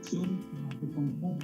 So, itong po.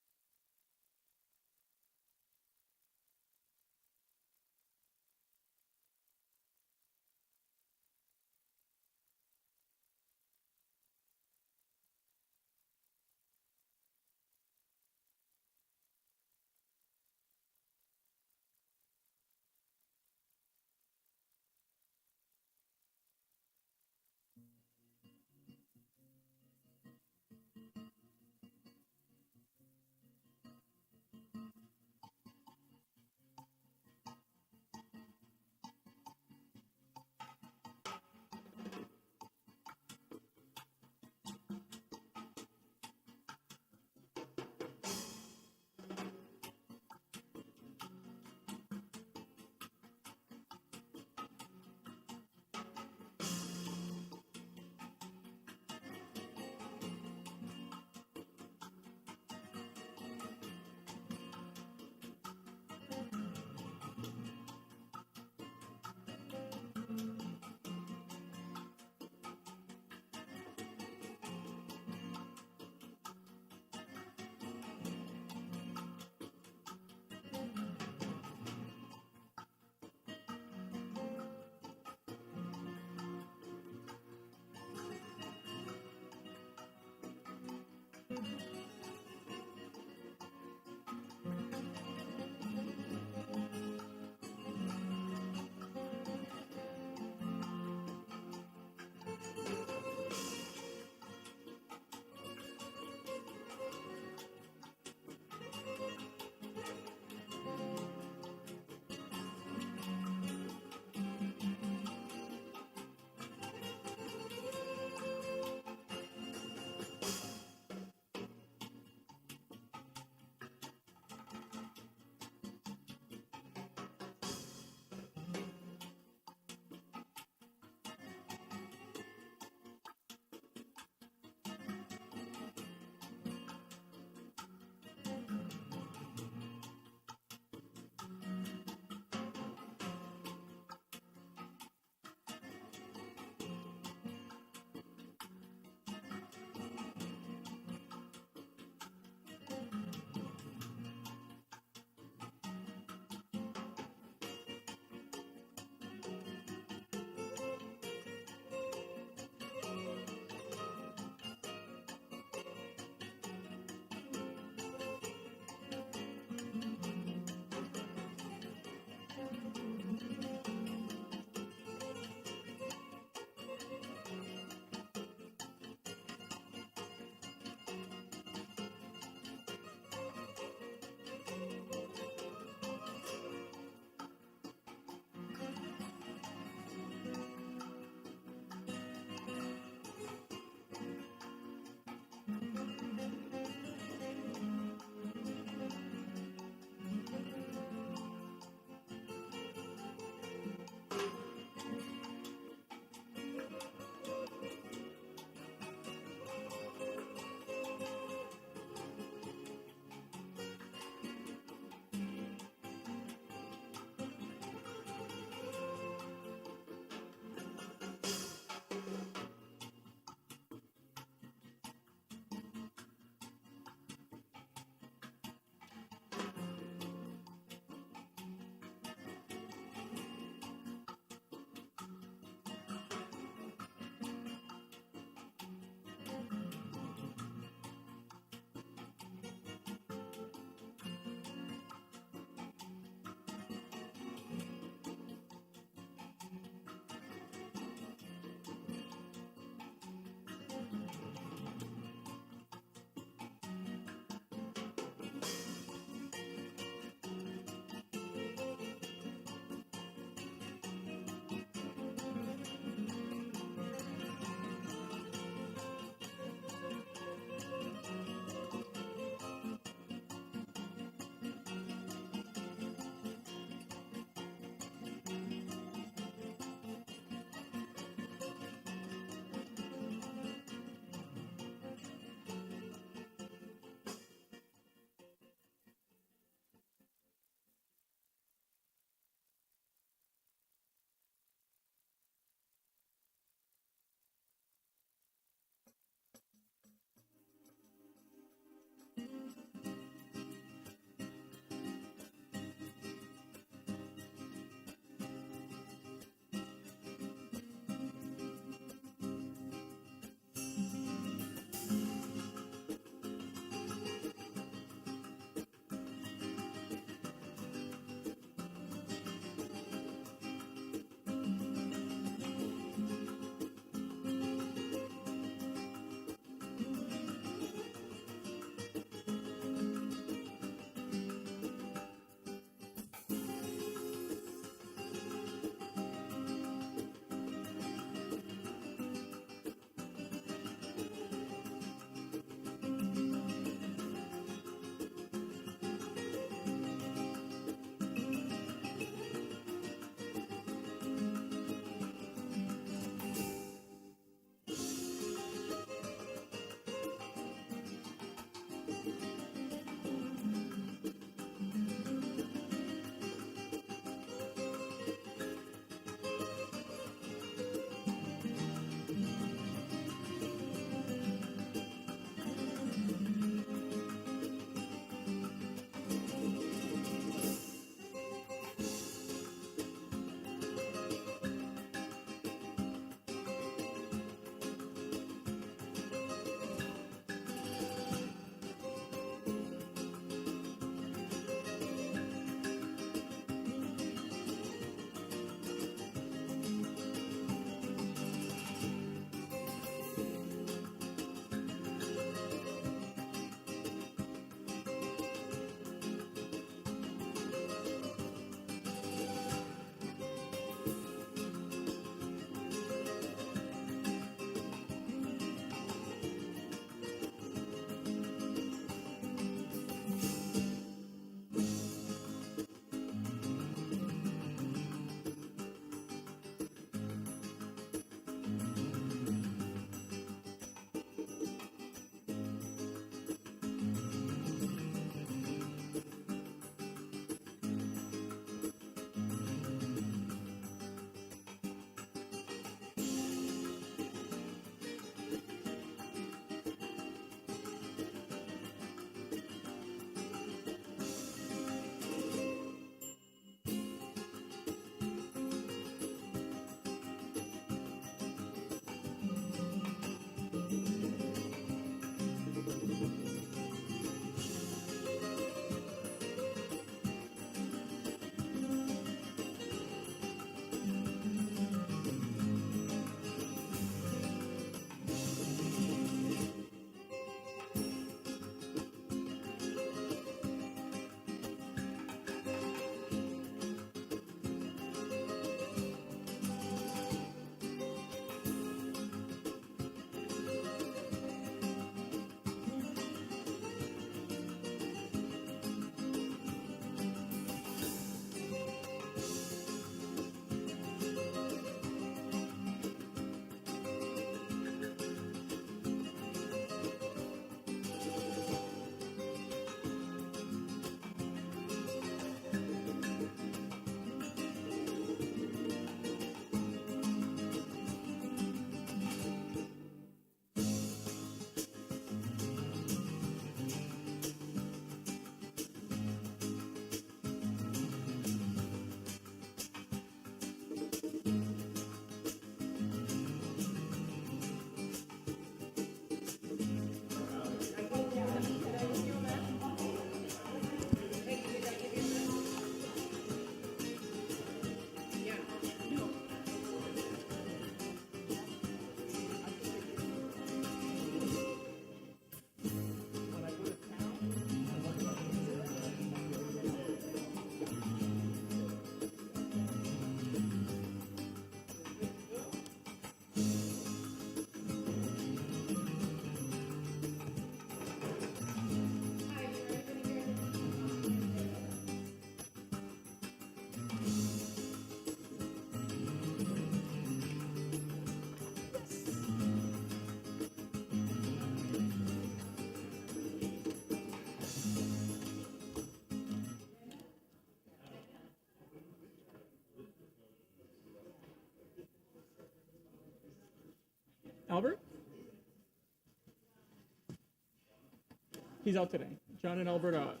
He's out today. John and Albert are out.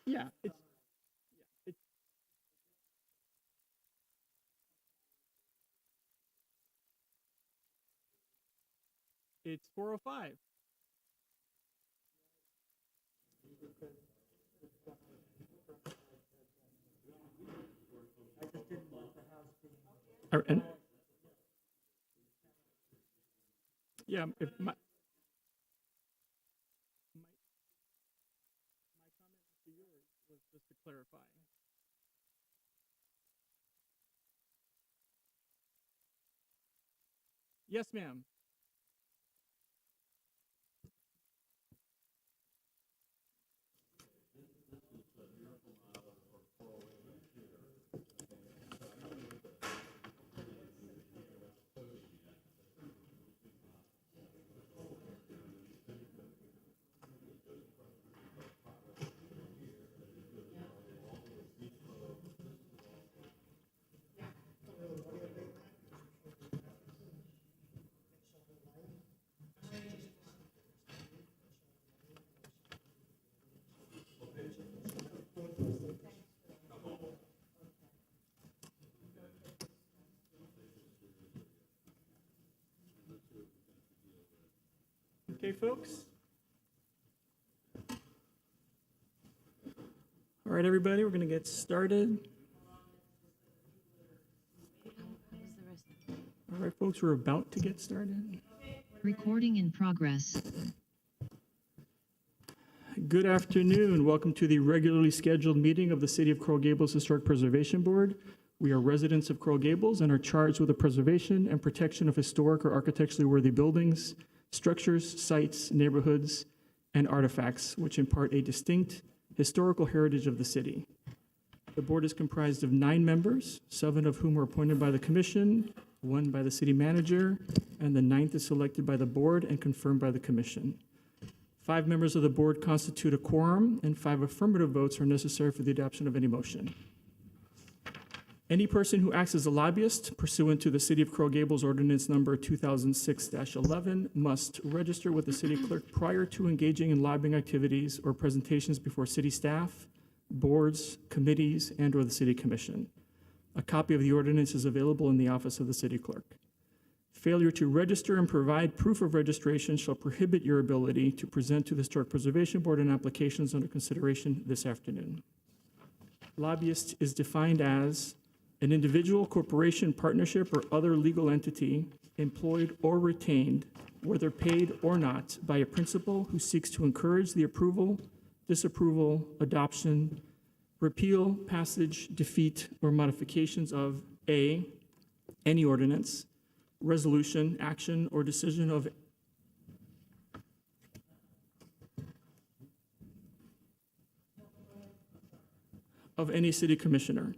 Yeah, it's 4:05. And yeah, if my comment to yours was just to clarify. Yes, ma'am. Okay, folks. All right, everybody, we're going to get started. All right, folks, we're about to get started. Recording in progress. Good afternoon. Welcome to the regularly scheduled meeting of the City of Coral Gables Historic Preservation Board. We are residents of Coral Gables and are charged with the preservation and protection of historic or architecturally worthy buildings, structures, sites, neighborhoods, and artifacts which impart a distinct historical heritage of the city. The board is comprised of 9 members, 7 of whom are appointed by the commission, 1 by the city manager, and the 9th is selected by the board and confirmed by the commission. 5 members of the board constitute a quorum, and 5 affirmative votes are necessary for the adoption of any motion. Any person who acts as a lobbyist pursuant to the City of Coral Gables Ordinance Number 2006-11 must register with the city clerk prior to engaging in lobbying activities or presentations before city staff, boards, committees, and/or the city commission. A copy of the ordinance is available in the office of the city clerk. Failure to register and provide proof of registration shall prohibit your ability to present to the Historic Preservation Board and applications under consideration this afternoon. Lobbyist is defined as an individual, corporation, partnership, or other legal entity employed or retained, whether paid or not, by a principal who seeks to encourage the approval, disapproval, adoption, repeal, passage, defeat, or modifications of A, any ordinance, resolution, action, or decision of any city commissioner,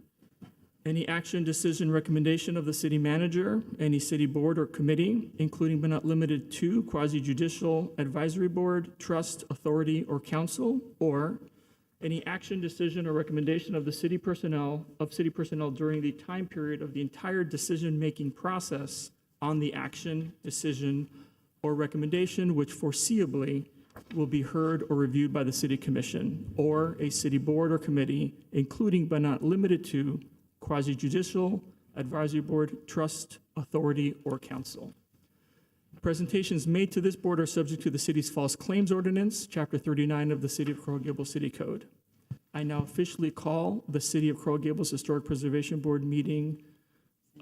any action, decision, recommendation of the city manager, any city board or committee, including but not limited to quasi-judicial advisory board, trust, authority, or council, or any action, decision, or recommendation of the city personnel during the time period of the entire decision-making process on the action, decision, or recommendation which foreseeably will be heard or reviewed by the city commission or a city board or committee, including but not limited to quasi-judicial, advisory board, trust, authority, or council. Presentations made to this board are subject to the city's false claims ordinance, Chapter 39 of the City of Coral Gables City Code. I now officially call the City of Coral Gables Historic Preservation Board meeting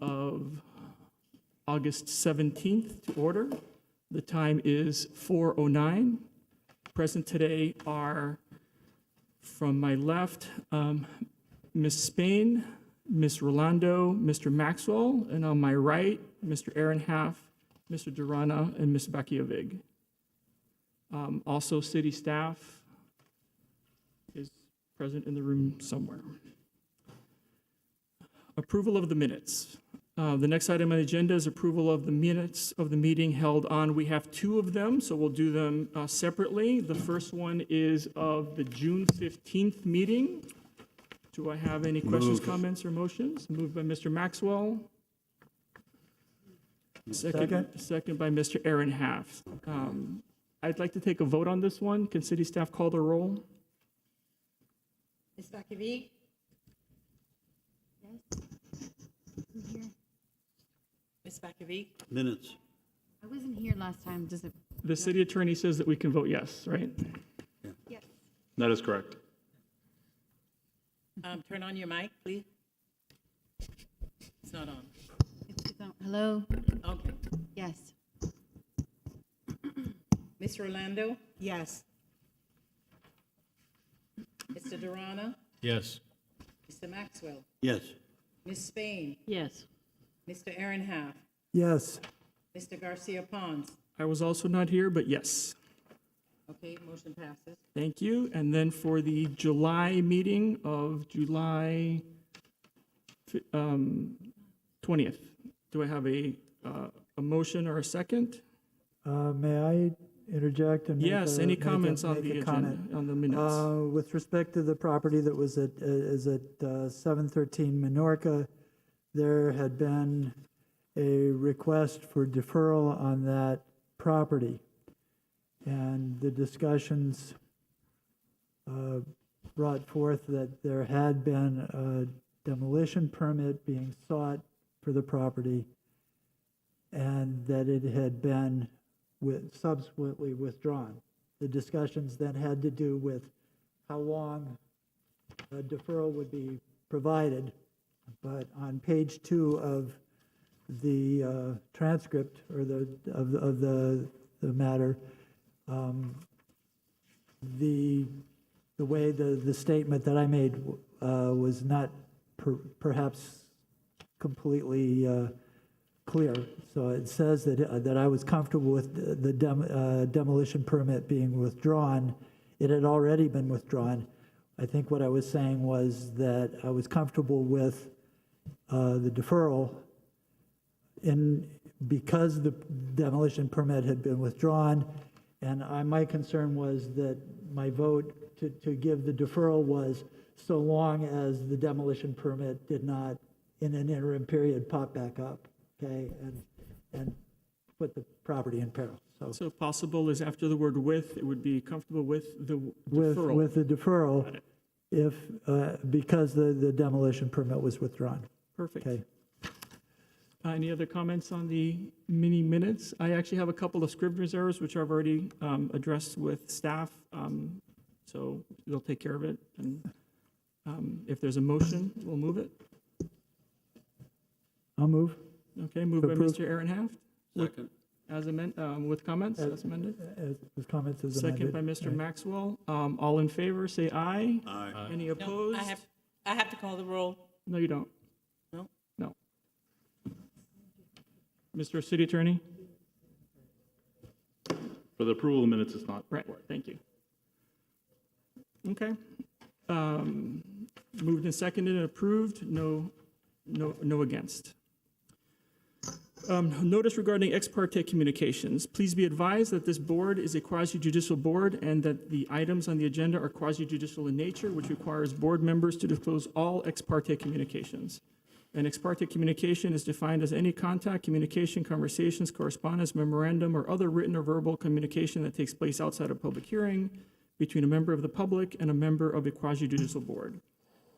of August 17th to order. The time is 4:09. Present today are, from my left, Ms. Spain, Ms. Rolando, Mr. Maxwell, and on my right, Mr. Aaron Half, Mr. Durana, and Ms. Bakievig. Also, city staff is present in the room somewhere. Approval of the minutes. The next item on the agenda is approval of the minutes of the meeting held on, we have two of them, so we'll do them separately. The first one is of the June 15th meeting. Do I have any questions, comments, or motions? Moved by Mr. Maxwell. Second by Mr. Aaron Half. I'd like to take a vote on this one. Can city staff call the roll? Ms. Bakivi? Ms. Bakivi? Minutes. I wasn't here last time. Does it? The city attorney says that we can vote yes, right? Yes. That is correct. Turn on your mic, please. It's not on. It's on. Hello? Okay. Yes. Ms. Rolando? Yes. Mr. Durana? Yes. Mr. Maxwell? Yes. Ms. Spain? Yes. Mr. Aaron Half? Yes. Mr. Garcia Pons? I was also not here, but yes. Okay, motion passes. Thank you. And then for the July meeting of July 20th, do I have a motion or a second? May I interject and make Yes, a- any make a- comments on make the a agenda, comment? on the minutes? With respect to the property that was at, 713 Minorca, there had been a request for deferral on that property. And the discussions brought forth that there had been a demolition permit being sought for the property, and that it had been subsequently withdrawn. The discussions then had to do with how long a deferral would be provided. But on page 2 of the transcript or of the matter, the way the statement that I made was not perhaps completely clear. So it says that I was comfortable with the demolition permit being withdrawn. It had already been withdrawn. I think what I was saying was that I was comfortable with the deferral because the demolition permit had been withdrawn. And my concern was that my vote to give the deferral was so long as the demolition permit did not, in an interim period, pop back up, okay, and put the property in peril. So if possible is after the word with, it would be comfortable with the With deferral. the deferral, Got it. if, because the demolition permit was withdrawn, Perfect. okay? Any other comments on the mini minutes? I actually have a couple of Scrivener's errors, which I've already addressed with staff, so they'll take care of it. And if there's a motion, we'll move it. I'll move. Okay, moved by Approve. Mr. Aaron Half, Second. as with comments, as amended. With comments as Second amended. by Mr. Right. Maxwell. All in favor, say aye. Aye. Any No, opposed? I have to call the roll. No, you don't. No? No. Mr. City Attorney? For the approval of minutes, it's not. Right, thank you. Okay. Moved and seconded and approved, no against. Notice regarding ex parte communications. Please be advised that this board is a quasi-judicial board and that the items on the agenda are quasi-judicial in nature, which requires board members to disclose all ex parte communications. An ex parte communication is defined as any contact, communication, conversations, correspondence, memorandum, or other written or verbal communication that takes place outside a public hearing between a member of the public and a member of a quasi-judicial board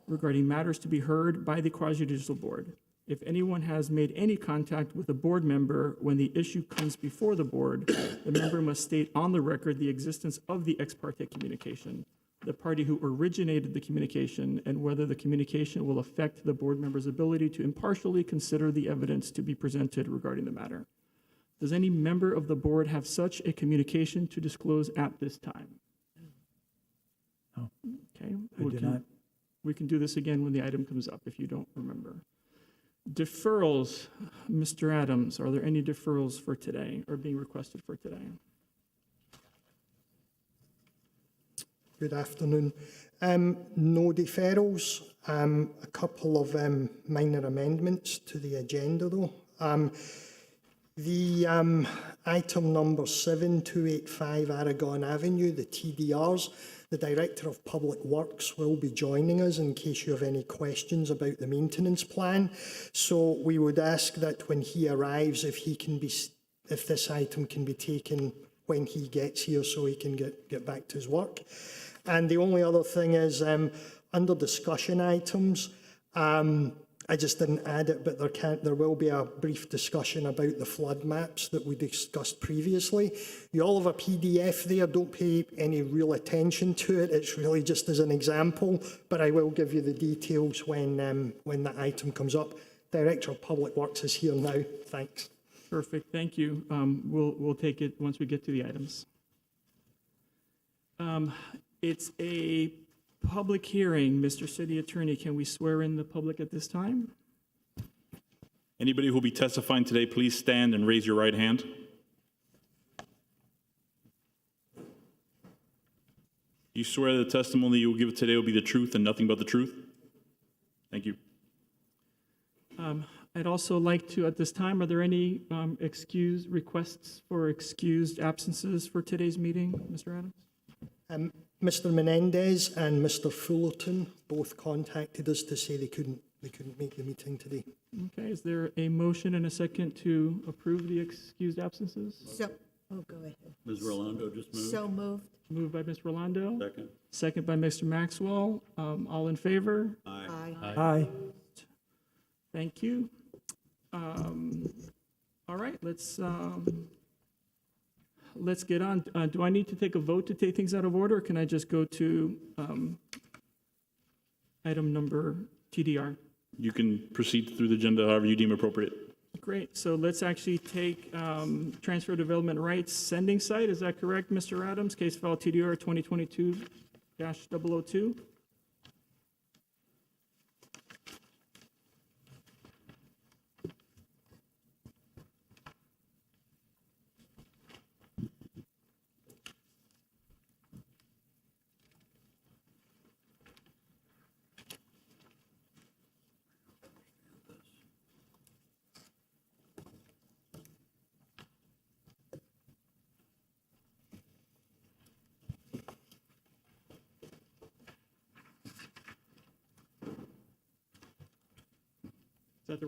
regarding matters to be heard by the quasi-judicial board. If anyone has made any contact with a board member when the issue comes before the board, the member must state on the record the existence of the ex parte communication, the party who originated the communication, and whether the communication will affect the board member's ability to impartially consider the evidence to be presented regarding the matter. Does any member of the board have such a communication to disclose at this time? No. Okay. I do not. We can do this again when the item comes up if you don't remember. Deferrals, Mr. Adams, are there any deferrals for today or being requested for today? Good afternoon. No deferrals. A couple of minor amendments to the agenda, though. The item number 7285 Aragon Avenue, the TDRs, the Director of Public Works will be joining us in case you have any questions about the maintenance plan. So we would ask that when he arrives, if this item can be taken when he gets here so he can get back to his work. And the only other thing is, under discussion items, I just didn't add it, but there will be a brief discussion about the flood maps that we discussed previously. You all have a PDF there. Don't pay any real attention to it. It's really just as an example, but I will give you the details when that item comes up. Director of Public Works is here now. Thanks. Perfect, thank you. We'll take it once we get to the items. It's a public hearing. Mr. City Attorney, can we swear in the public at this time? Anybody who will be testifying today, please stand and raise your right hand. You swear the testimony you will give today will be the truth and nothing but the truth? Thank you. I'd also like to, at this time, are there any requests for excused absences for today's meeting, Mr. Adams? Mr. Menendez and Mr. Fullerton both contacted us to say they couldn't make the meeting today. Okay, is there a motion and a second to approve the excused absences? Go ahead. Ms. Rolando just moved. So moved. Moved by Ms. Rolando. Second. Second by Mr. Maxwell. All in favor? Aye. Aye. Thank you. All right, let's get on. Do I need to take a vote to take things out of order, or can I just go to item number TDR? You can proceed through the agenda however you deem appropriate. Great, so let's actually take transfer of development rights sending site. Is that correct, Mr. Adams? Case file TDR 2022-002. Is that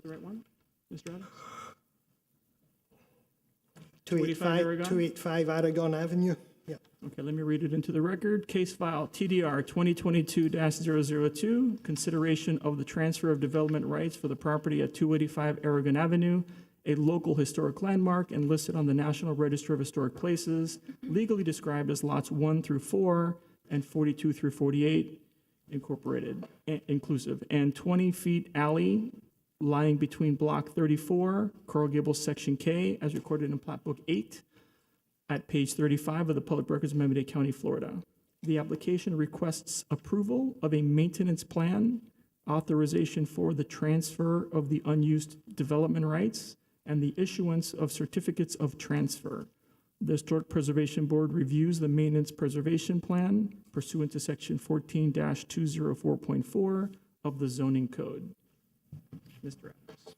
the right, one, Mr. Adams? 285 Aragon Avenue. Yeah. Okay, let me read it into the record. Case file TDR 2022-002, consideration of the transfer of development rights for the property at 285 Aragon Avenue, a local historic landmark and listed on the National Register of Historic Places, legally described as lots 1 through 4 and 42 through 48, inclusive, and 20 feet alley lying between Block 34, Coral Gables Section K, as recorded in Plat Book 8, at page 35 of the Public Records of Miami-Dade County, Florida. The application requests approval of a maintenance plan, authorization for the transfer of the unused development rights, and the issuance of certificates of transfer. The Historic Preservation Board reviews the maintenance preservation plan pursuant to section 14-204.4 of the zoning code. Mr. Adams.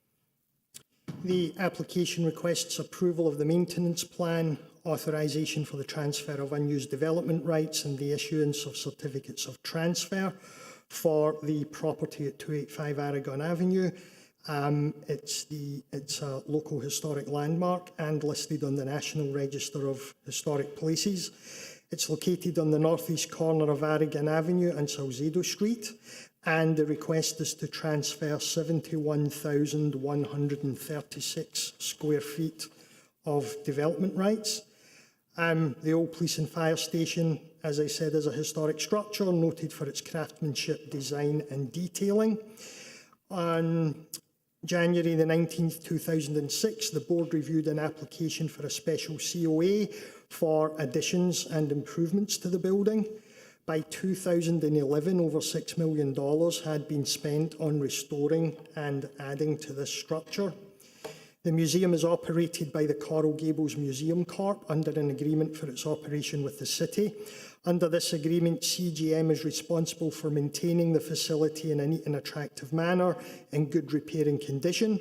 The application requests approval of the maintenance plan, authorization for the transfer of unused development rights, and the issuance of certificates of transfer for the property at 285 Aragon Avenue. It's a local historic landmark and listed on the National Register of Historic Places. It's located on the northeast corner of Aragon Avenue and Salcedo Street, and the request is to transfer 71,136 square feet of development rights. The old police and fire station, as I said, is a historic structure noted for its craftsmanship, design and detailing. On January the 19th, 2006, the board reviewed an application for a special COA for additions and improvements to the building. By 2011, over $6 million had been spent on restoring and adding to this structure. The museum is operated by the Coral Gables Museum Corp under an agreement for its operation with the city. Under this agreement, CGM is responsible for maintaining the facility in a neat and attractive manner in good repairing condition.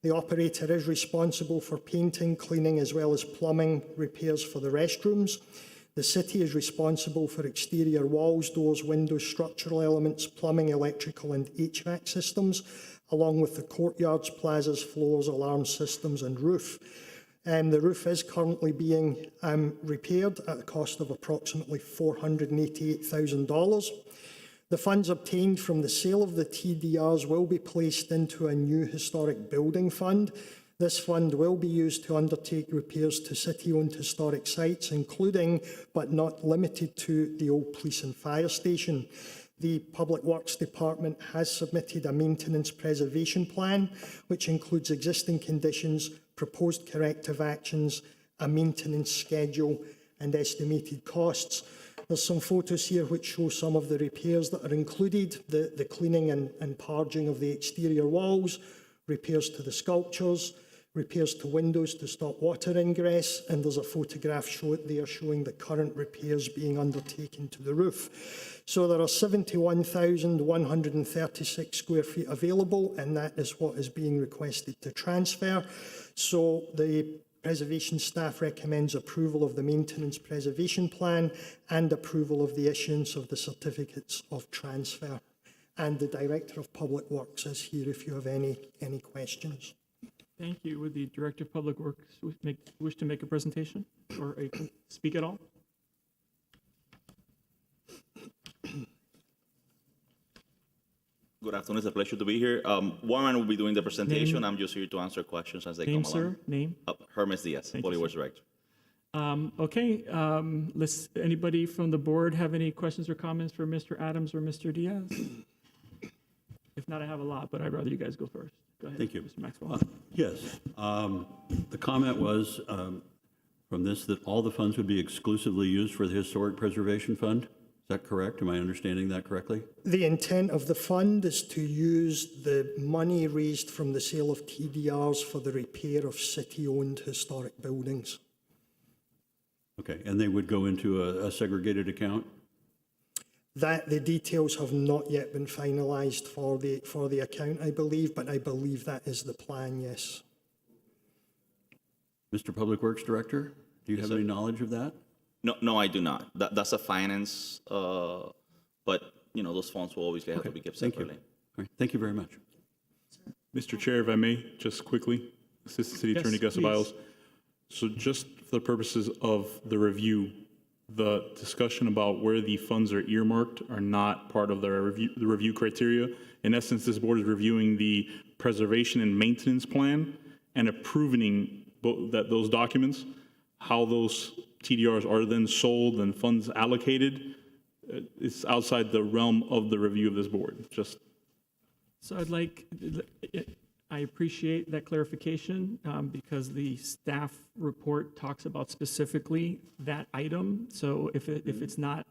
The operator is responsible for painting, cleaning, as well as plumbing repairs for the restrooms. The city is responsible for exterior walls, doors, windows, structural elements, plumbing, electrical and HVAC systems, along with the courtyards, plazas, floors, alarm systems and roof. The roof is currently being repaired at a cost of approximately $488,000. The funds obtained from the sale of the TDRs will be placed into a new historic building fund. This fund will be used to undertake repairs to city-owned historic sites, including, but not limited to, the old police and fire station. The Public Works Department has submitted a maintenance preservation plan, which includes existing conditions, proposed corrective actions, a maintenance schedule, and estimated costs. There's some photos here which show some of the repairs that are included, the cleaning and parging of the exterior walls, repairs to the sculptures, repairs to windows to stop water ingress, and there's a photograph showing the current repairs being undertaken to the roof. So there are 71,136 square feet available, and that is what is being requested to transfer. So the preservation staff recommends approval of the maintenance preservation plan and approval of the issuance of the certificates of transfer. And the Director of Public Works is here if you have any questions. Thank you. Would the Director of Public Works wish to make a presentation or speak at all? Good afternoon. It's a pleasure to be here. Warren will be doing the presentation. I'm just here to answer questions as they Name, come along. sir. Name. Hermes Diaz, Public Works Director. Okay. Anybody from the board have any questions or comments for Mr. Adams or Mr. Diaz? If not, I have a lot, but I'd rather you guys go first. Go ahead. Thank you. Mr. Maxwell. Yes. The comment was from this that all the funds would be exclusively used for the Historic Preservation Fund. Is that correct? Am I understanding that correctly? The intent of the fund is to use the money raised from the sale of TDRs for the repair of city-owned historic buildings. Okay. And they would go into a segregated account? The details have not yet been finalised for the account, I believe, but I believe that is the plan, yes. Mr. Public Works Director, do you have any knowledge of that? No, I do not. That's a finance, but those funds will always have to be kept separately. All right. Thank you very much. Mr. Chair, if I may, just quickly, Assistant City Attorney Gus Biles. So just for the purposes of the review, the discussion about where the funds are earmarked are not part of the review criteria. In essence, this board is reviewing the preservation and maintenance plan and approving those documents. How those TDRs are then sold and funds allocated is outside the realm of the review of this board. So I appreciate that clarification because the staff report talks about specifically that item. So if it's not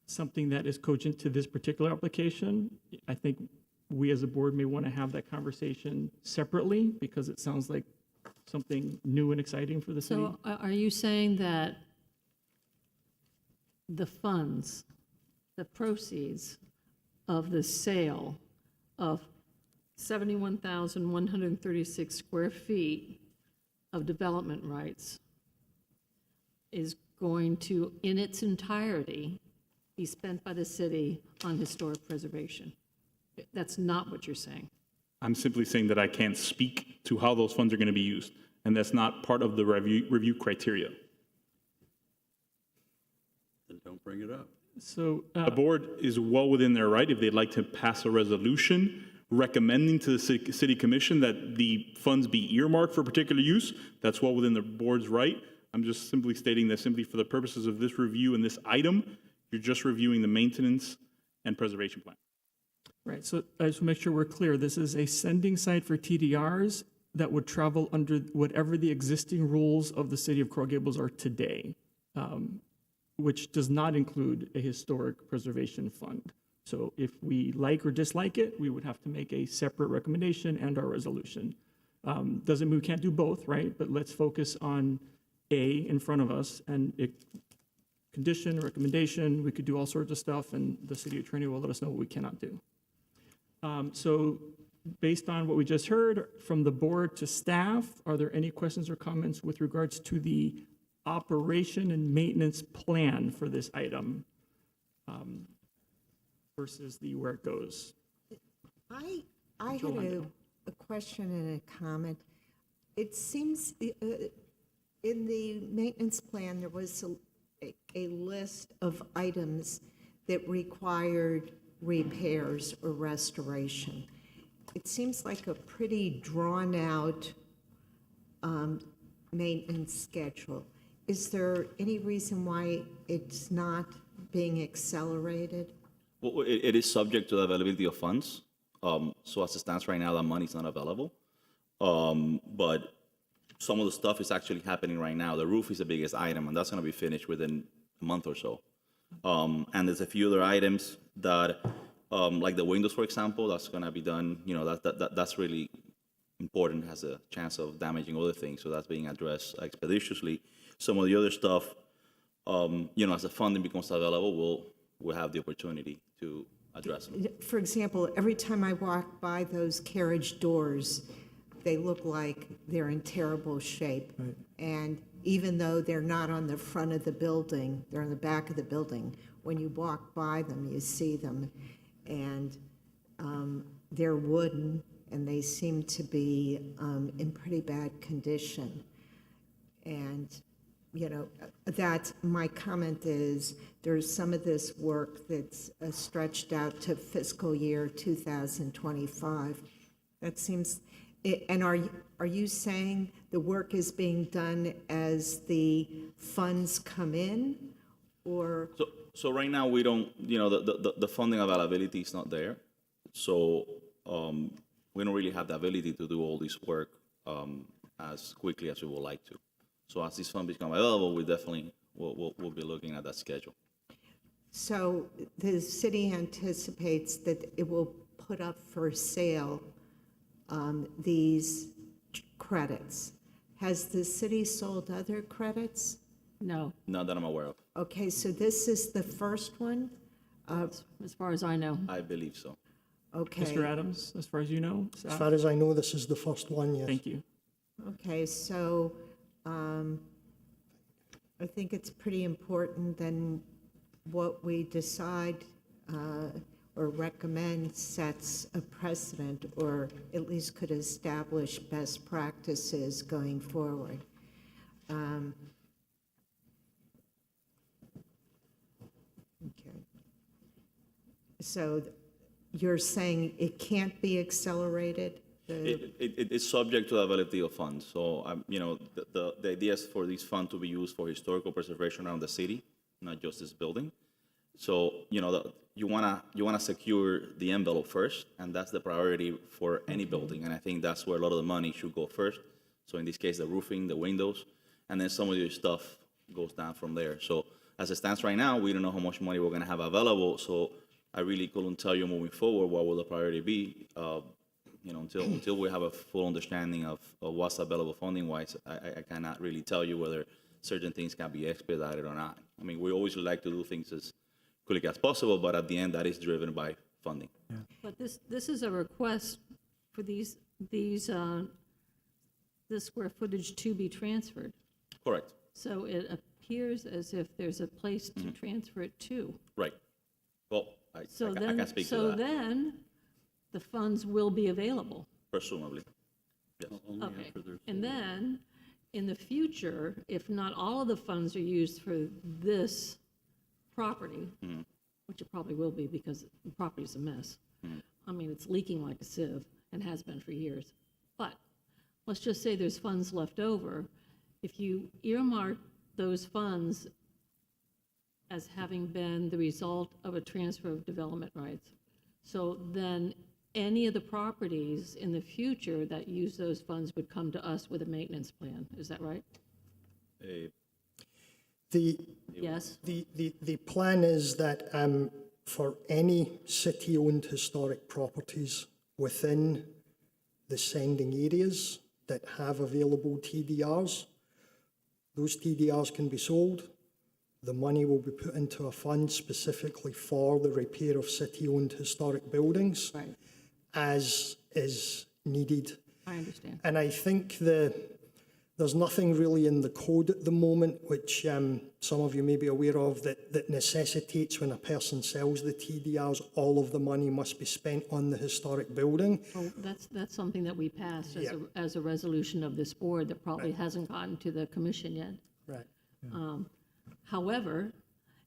something that is cogent to this particular application, I think we as a board may want to have that conversation separately because it sounds like something new and exciting for the city. So are you saying that the funds, the proceeds of the sale of 71,136 square feet of development rights is going to, in its entirety, be spent by the city on historic preservation? That's not what you're saying. I'm simply saying that I can't speak to how those funds are going to be used, and that's not part of the review criteria. Then don't bring it up. So The board is well within their right if they'd like to pass a resolution recommending to the city commission that the funds be earmarked for particular use. That's well within the board's right. I'm just simply stating that simply for the purposes of this review and this item, you're just reviewing the maintenance and preservation plan. right, so I just want to make sure we're clear. This is a sending site for TDRs that would travel under whatever the existing rules of the city of Coral Gables are today, which does not include a historic preservation fund. So if we like or dislike it, we would have to make a separate recommendation and our resolution. Doesn't mean we can't do both, right? But let's focus on A in front of us, and condition, recommendation, we could do all sorts of stuff, and the city attorney will let us know what we cannot do. So based on what we just heard from the board to staff, are there any questions or comments with regards to the operation and maintenance plan for this item versus the where it goes? I had a question and a comment. It seems in the maintenance plan, there was a list of items that required repairs or restoration. It seems like a pretty drawn-out maintenance schedule. Is there any reason why it's not being accelerated? Well, it is subject to the availability of funds. So as it stands right now, that money's not available. But some of the stuff is actually happening right now. The roof is the biggest item, and that's going to be finished within a month or so. And there's a few other items that, like the windows, for example, that's going to be done. You know, that's really important, has a chance of damaging other things, so that's being addressed expeditiously. Some of the other stuff, you know, as the funding becomes available, we'll have the opportunity to address them. For example, every time I walk by those carriage doors, they look like they're in terrible shape. Right. And even though they're not on the front of the building, they're on the back of the building, when you walk by them, you see them. And they're wooden, and they seem to be in pretty bad condition. And, you know, that my comment is there's some of this work that's stretched out to fiscal year 2025. That seems, and are you saying the work is being done as the funds come in, or? So right now, we don't, you know, the funding availability is not there. So we don't really have the ability to do all this work as quickly as we would like to. So as these funds become available, we definitely will be looking at that schedule. So the city anticipates that it will put up for sale these credits. Has the city sold other credits? No, Not that I'm aware of. Okay, so this is the first one? as far as I know. I believe so. Okay. Mr. Adams, as far as you know? As far as I know, this is the first one, yes. Thank you. Okay, so I think it's pretty important then what we decide or recommend sets a precedent, or at least could establish best practices going forward. Okay. So you're saying it can't be accelerated? It's subject to the availability of funds. So, you know, the idea is for these funds to be used for historical preservation around the city, not just this building. So, you know, you wanna secure the envelope first, and that's the priority for any building. And I think that's where a lot of the money should go first. So in this case, the roofing, the windows, and then some of your stuff goes down from there. So as it stands right now, we don't know how much money we're gonna have available. So I really couldn't tell you moving forward what will the priority be. You know, until we have a full understanding of what's available funding-wise, I cannot really tell you whether certain things can be expedited or not. I mean, we always like to do things as quickly as possible, but at the end, that is driven by funding. Yeah. But this is a request for this square footage to be transferred. Correct. So it appears as if there's a place to transfer it to. Right. Well, I can speak to So that, then, the funds will be available. presumably. Yes. Only Okay. after there's- And then, in the future, if not all of the funds are used for this property, which it probably will be because the property's a mess. I mean, it's leaking like a sieve and has been for years. But let's just say there's funds left over. If you earmark those funds as having been the result of a transfer of development rights, so then any of the properties in the future that use those funds would come to us with a maintenance plan. Is that right? Yes? The plan is that for any city-owned historic properties within the sending areas, that have available TDRs. Those TDRs can be sold. The money will be put into a fund specifically for the repair of city-owned historic buildings Right, as is needed. I understand. And I think there's nothing really in the code at the moment, which some of you may be aware of, that necessitates when a person sells the TDRs, all of the money must be spent on the historic building. Well, that's something that we passed Yeah. as a resolution of this board that probably hasn't gotten to the commission yet. Right. However,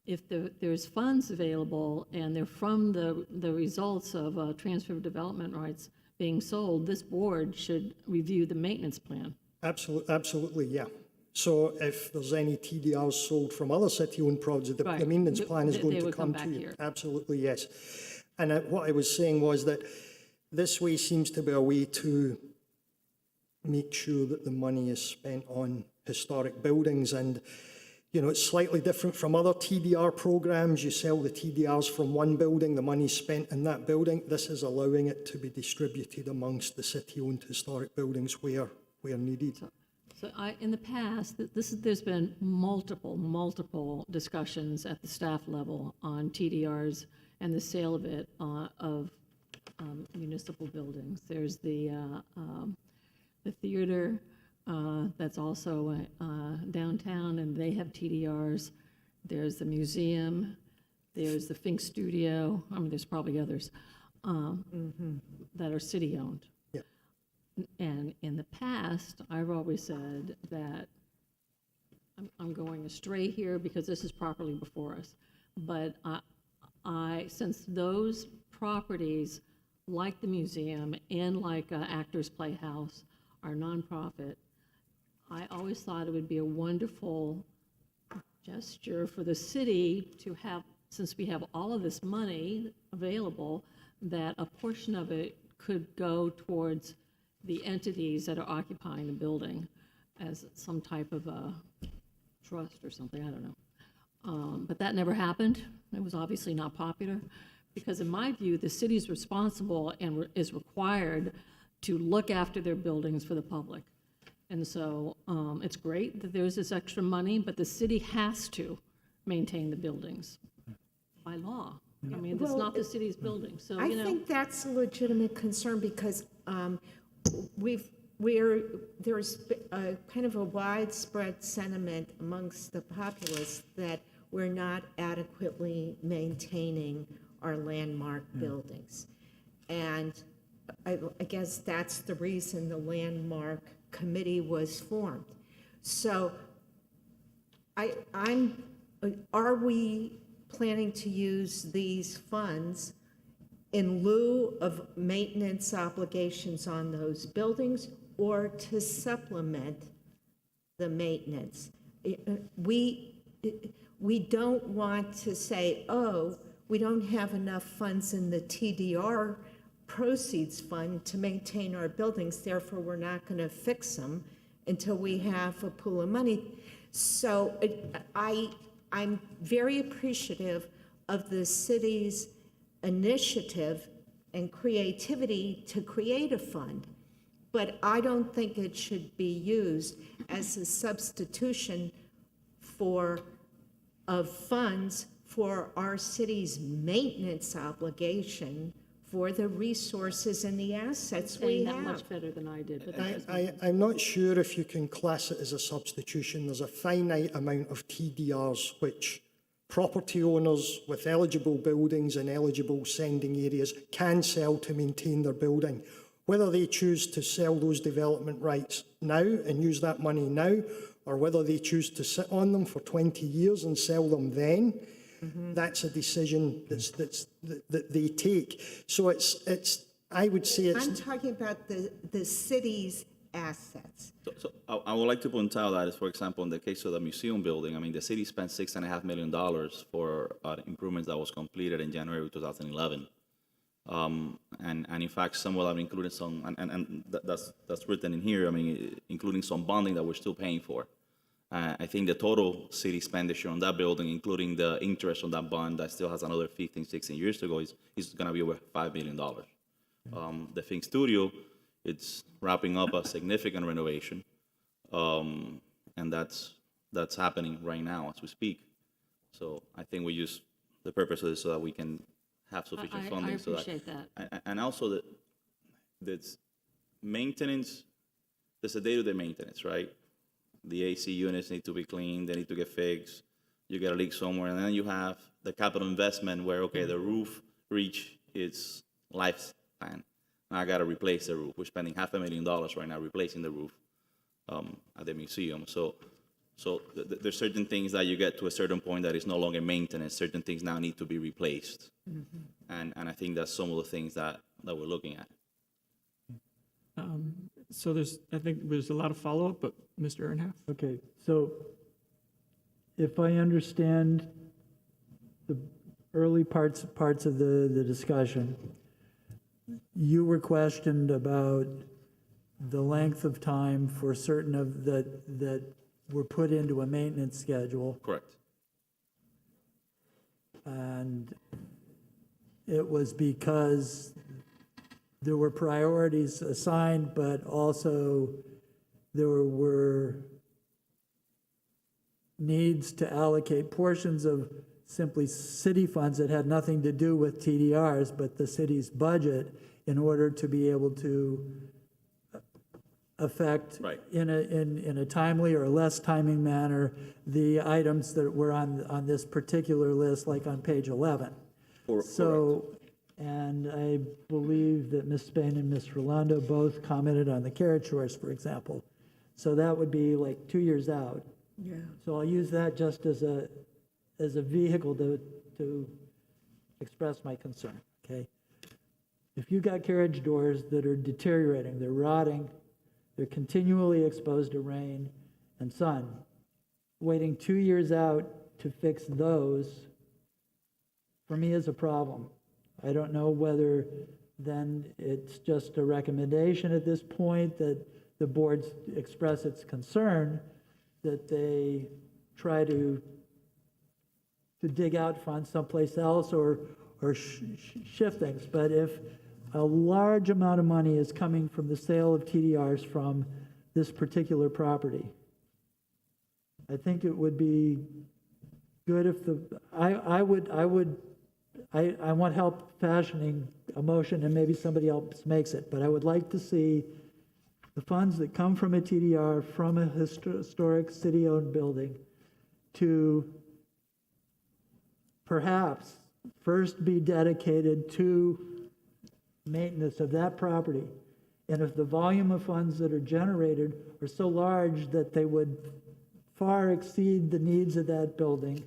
if there's funds available and they're from the results of transfer of development rights being sold, this board should review the maintenance plan. Absolutely, yeah. So if there's any TDRs sold from other city-owned projects, the Right. maintenance plan is They going to would come come to back you. here. Absolutely, yes. And what I was saying was that this way seems to be a way to make sure that the money is spent on historic buildings. And, you know, it's slightly different from other TDR programs. You sell the TDRs from one building, the money's spent in that building. This is allowing it to be distributed amongst the city-owned historic buildings where needed. So in the past, there's been multiple discussions at the staff level on TDRs and the sale of it, of municipal buildings. There's the theater that's also downtown, and they have TDRs. There's the museum. There's the Fink Studio. I mean, there's probably others that are city-owned. And in the past, I've always said that I'm going astray here because this is properly before us. But since those properties, like the museum and like Actors Playhouse, are nonprofit, I always thought it would be a wonderful gesture for the city to have, since we have all of this money available, that a portion of it could go towards the entities that are occupying the building as some type of a trust or something, I don't know. But that never happened. It was obviously not popular, because in my view, the city's responsible and is required to look after their buildings for the public. And so it's great that there's this extra money, but the city has to maintain the buildings by law. I mean, it's not the city's building, so, you know. I think that's a legitimate concern because there's a kind of a widespread sentiment amongst the populace that we're not adequately maintaining our landmark buildings. And I guess that's the reason the landmark committee was formed. So are we planning to use these funds in lieu of maintenance obligations on those buildings or to supplement the maintenance? We don't want to say, oh, we don't have enough funds in the TDR proceeds fund to maintain our buildings, therefore we're not going to fix them until we have a pool of money. So I'm very appreciative of the city's initiative and creativity to create a fund, but I don't think it should be used as a substitution of funds for our city's maintenance obligation for the resources and the assets we Saying that have. much better than I did, but that was I'm not sure if you can class it as a substitution. There's a finite amount of TDRs which property owners with eligible buildings and eligible sending areas can sell to maintain their building. Whether they choose to sell those development rights now and use that money now, or whether they choose to sit on them for 20 years and sell them then, that's a decision that they take. So I would say I'm talking about the city's assets. So I would like to point out that, for example, in the case of the museum building, I mean, the city spent $6.5 million for improvements that was completed in January 2011. And in fact, some will have included some, and that's written in here, I mean, including some bonding that we're still paying for. I think the total city expenditure on that building, including the interest on that bond that still has another 15, 16 years to go, is going to be over $5 million. The Fink Studio It's wrapping up a significant renovation, and that's happening right now as we speak. So I think we use the purpose of this so that we can have sufficient I funding. appreciate that. And also that's maintenance, there's a day-to-day maintenance, right? The AC units need to be cleaned, they need to get fixed, you get a leak somewhere, and then you have the capital investment where, okay, the roof reached its lifespan. Now I gotta replace the roof. We're spending $500,000 right now replacing the roof at the museum. So there's certain things that you get to a certain point that is no longer maintenance. Certain things now need to be replaced. And I think that's some of the things that we're looking at. So I think there's a lot of follow-up, but Mr. Ehrenhaft? Okay, so if I understand the early parts of the discussion, you were questioned about the length of time for certain of that were put into a maintenance schedule, Correct. and it was because there were priorities assigned, but also there were needs to allocate portions of simply city funds that had nothing to do with TDRs, but the city's budget, in order to be able to affect Right. in a timely or less timing manner the items that were on this particular list, like on page 11. So, and I believe that Ms. Spain and Ms. Rolando both commented on the carriage horse, for example. So that would be like 2 years out. Yeah. So I'll use that just as a vehicle to express my concern, okay? If you got carriage doors that are deteriorating, they're rotting, they're continually exposed to rain and sun, waiting 2 years out to fix those, for me, is a problem. I don't know whether then it's just a recommendation at this point that the boards express its concern, that they try to dig out funds someplace else or shift things. But if a large amount of money is coming from the sale of TDRs from this particular property, I think it would be good if I want help fashioning a motion, and maybe somebody else makes it, but I would like to see the funds that come from a TDR from a historic city-owned building to perhaps first be dedicated to maintenance of that property. And if the volume of funds that are generated are so large that they would far exceed the needs of that building,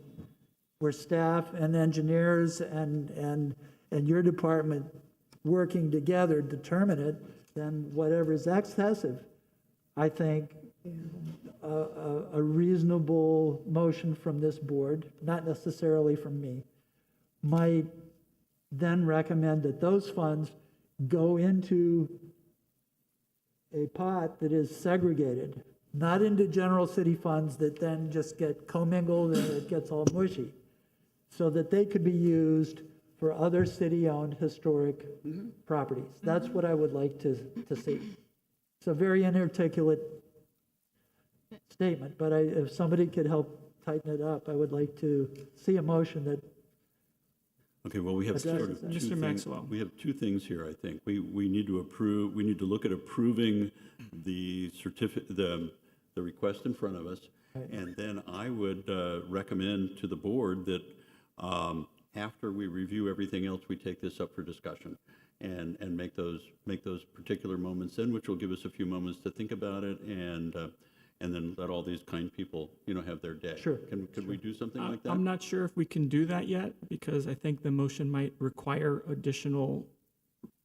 where staff and engineers and your department working together determine it, then whatever is excessive, I think a reasonable motion from this board, not necessarily from me, might then recommend that those funds go into a pot that is segregated, not into general city funds that then just get commingled and it gets all mushy, so that they could be used for other city-owned historic properties. That's what I would like to see. It's a very inarticulate statement, but if somebody could help tighten it up, I would like to see a motion that. Okay, well, we have sort of two Mr. things. Maxwell. We have two things here, I think. We need to approve, we need to look at approving the the request in front of us. And then I would recommend to the board that after we review everything else, we take this up for discussion and make those particular moments in, which will give us a few moments to think about it, and then let all these kind people, have their day. Sure. Could we do something like that? I'm not sure if we can do that yet, because I think the motion might require additional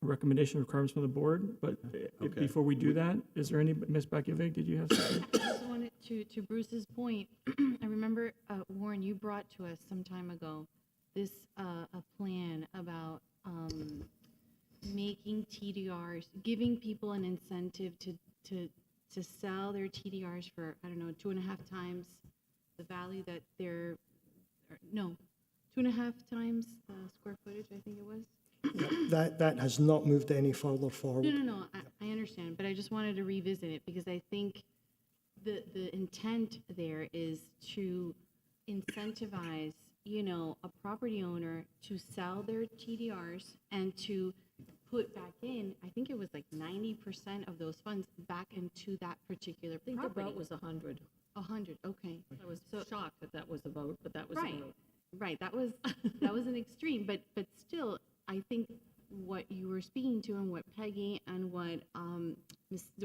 recommendation requirements from the board, but Okay. before we do that, is there any, Ms. Bakovic, did you have something? I just wanted to Bruce's point, I remember, Warren, you brought to us some time ago this, a plan about making TDRs, giving people an incentive to sell their TDRs for, 2.5 times the value that they're, 2.5 times the square footage, I think it was. That has not moved any further forward. No, I understand, just wanted to revisit it because I think the intent there is to incentivize, a property owner to sell their TDRs and to put back in, I think it was like 90% of those funds back into that particular I think the property. vote was 100. 100, okay. I was shocked that was the vote, but that was the Right, vote. right, that was an extreme, but still, I think what you were speaking to and what Peggy and what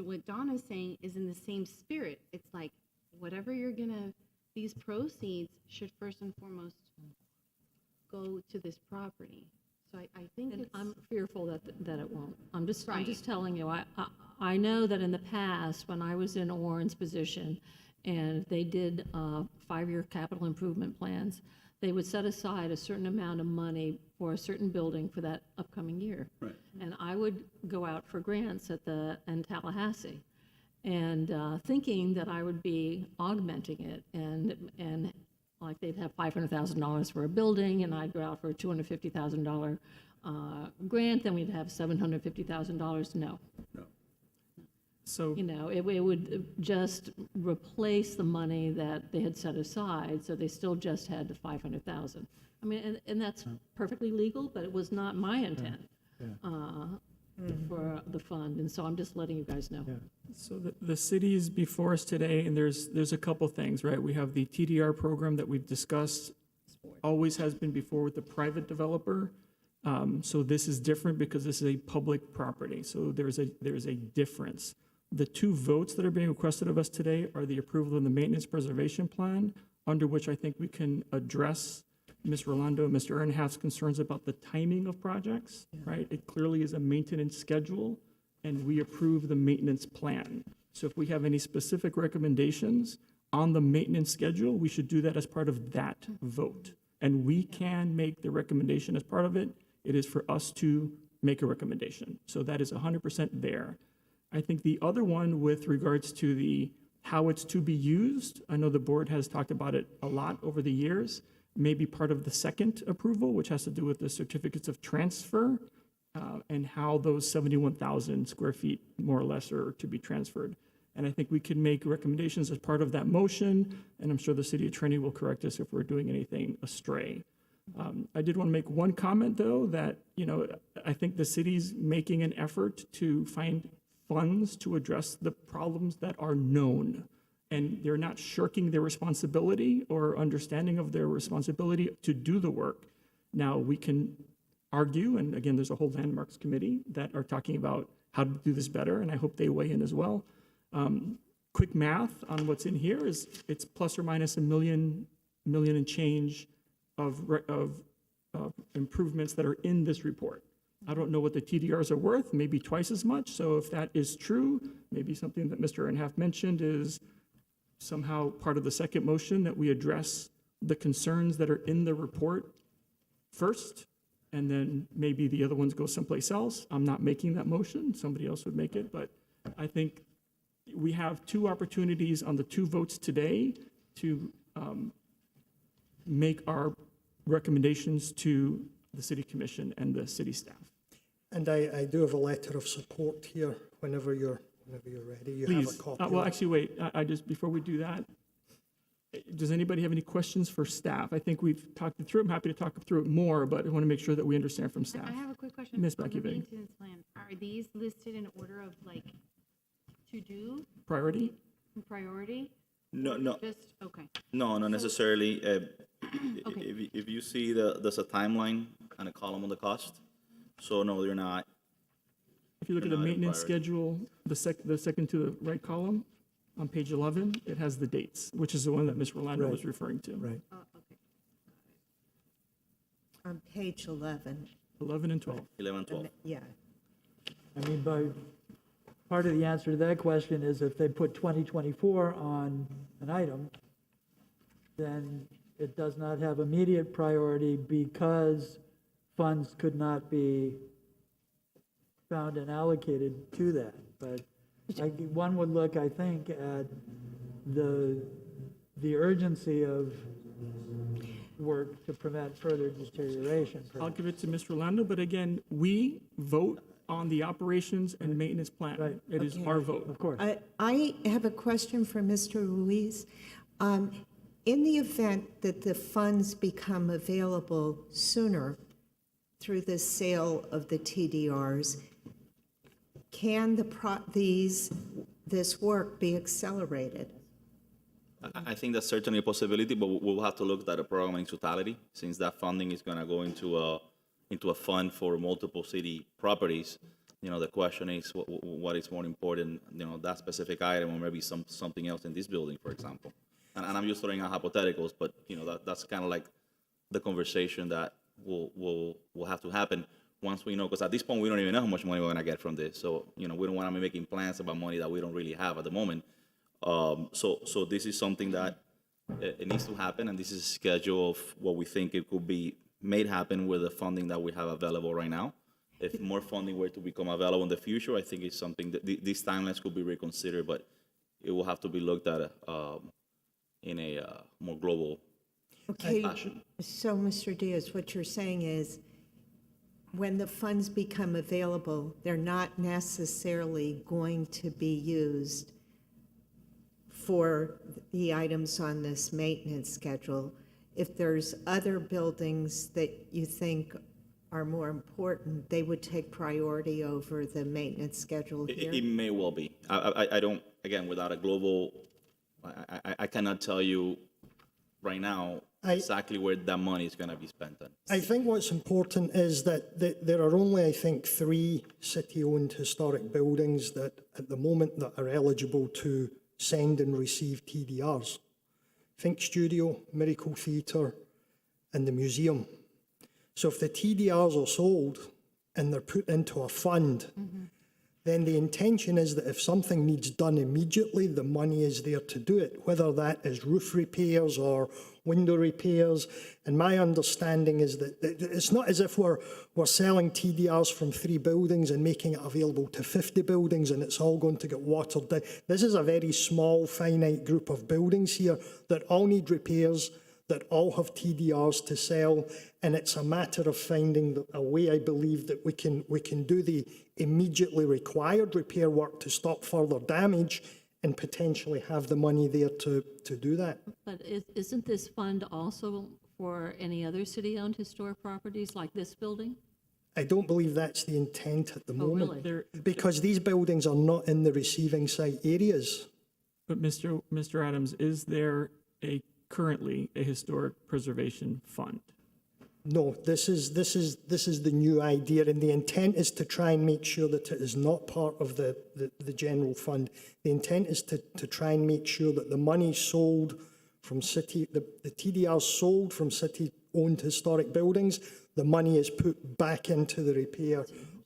what Donna's saying is in the same spirit. It's like, whatever these proceeds should first and foremost go to this property. So I think And it's. I'm fearful that it won't. I'm just Right. telling you, I know that in the past, when I was in Warren's position, and they did 5-year capital improvement plans, they would set aside a certain amount of money for a certain building for that upcoming year. Right. And I would go out for grants in Tallahassee, and thinking that I would be augmenting it, and like they'd have $500,000 for a building, and I'd go out for a $250,000 grant, then we'd have $750,000. No. So, It would just replace the money that they had set aside, so they still just had the 500,000. I mean, and that's perfectly legal, but it was not my intent for the fund, and so I'm just letting you guys know. so the city is before us today, and there's a couple things, right? We have the TDR program that we've discussed, always has been before with the private developer. So this is different because this is a public property, so there's a difference. The two votes that are being requested of us today are the approval of the maintenance preservation plan, under which I think we can address Ms. Rolando and Mr. Earnhardt's concerns about the timing of projects, right? It clearly is a maintenance schedule, and we approve the maintenance plan. So if we have any specific recommendations on the maintenance schedule, we should do that as part of that vote. And we can make the recommendation as part of it. It is for us to make a recommendation. So that is 100% there. I think the other one with regards to how it's to be used, I know the board has talked about it a lot over the years, maybe part of the second approval, which has to do with the certificates of transfer and how those 71,000 square feet, more or less, are to be transferred. And I think we can make recommendations as part of that motion, and I'm sure the city attorney will correct us if we're doing anything astray. I did want to make one comment, though, that, I think the city's making an effort to find funds to address the problems that are known. And they're not shirking their responsibility or understanding of their responsibility to do the work. Now, we can argue, and again, there's a whole landmarks committee that are talking about how to do this better, and I hope they weigh in as well. Quick math on what's in here is it's plus or minus $1 million and change of improvements that are in this report. I don't know what the TDRs are worth, maybe twice as much. So if that is true, maybe something that Mr. Earnhardt mentioned is somehow part of the second motion, that we address the concerns that are in the report first, and then maybe the other ones go someplace else. I'm not making that motion, somebody else would make it, but I think we have two opportunities on the two votes today to make our recommendations to the city commission and the city staff. And I do have a letter of support here whenever you're ready. You have a Please, copy. well, of it. actually, wait, I just, before we do that, does anybody have any questions for staff? I think we've talked it through. I'm happy to talk through it more, but I want to make sure that we understand from staff. I have a quick question. Ms. On Becky the Vig. maintenance plan, are these listed in order of to do, Priority? priority? No, no, Just, okay. no, not necessarily. Okay. If you see there's a timeline and a column on the cost, so no, they're not. If you look at the Not in maintenance priority. schedule, the second to the right column, on page 11, it has the dates, which is the one that Ms. Rolando was Right. referring to. Right. Oh, okay. On page 11, 11 and 12. 11, 12. yeah. I mean, part of the answer to that question is if they put 2024 on an item, then it does not have immediate priority because funds could not be found and allocated to that. But one would look, I think, at the urgency of work to prevent further deterioration. I'll give it to Ms. Rolando, but again, we vote on the operations and maintenance plan. Right. It is our vote. Of course. I have a question for Mr. Ruiz. In the event that the funds become available sooner through the sale of the TDRs, can this work be accelerated? I think that's certainly a possibility, but we'll have to look at the program in totality, since that funding is going to go into a fund for multiple city properties. The question is, what is more important, that specific item or maybe something else in this building, for example. And I'm just throwing out hypotheticals, but, that's kind of like the conversation that will have to happen once we know, because at this point, we don't even know how much money we're going to get from this. So, we don't want to be making plans about money that we don't really have at the moment. So this is something that it needs to happen, and this is a schedule of what we think it could be made happen with the funding that we have available right now. If more funding were to become available in the future, I think it's something that these timelines could be reconsidered, but it will have to be looked at in a more global fashion. So, Mr. Diaz, what you're saying is, when the funds become available, they're not necessarily going to be used for the items on this maintenance schedule. If there's other buildings that you think are more important, they would take priority over the maintenance schedule here? It may well be. I don't, again, without a global, I cannot tell you right now exactly where that money is going to be spent on. I think what's important is that there are only, I think, 3 city-owned historic buildings that at the moment that are eligible to send and receive TDRs. Think Studio, Miracle Theatre, and the museum. So if the TDRs are sold and they're put into a fund, then the intention is that if something needs done immediately, the money is there to do it, whether that is roof repairs or window repairs. And my understanding is that it's not as if we're selling TDRs from 3 buildings and making it available to 50 buildings and it's all going to get watered down. This is a very small, finite group of buildings here that all need repairs, that all have TDRs to sell, and it's a matter of finding a way, I believe, that we can do the immediately required repair work to stop further damage and potentially have the money there to do that. But isn't this fund also for any other city-owned historic properties like this building? I don't believe that's the intent at the moment. really? Because these buildings are not in the receiving site areas. But Mr. Adams, is there currently a historic preservation fund? No, this is the new idea, and the intent is to try and make sure that it is not part of the general fund. The intent is to try and make sure that the money sold from the TDR sold from city-owned historic buildings, the money is put back into the repair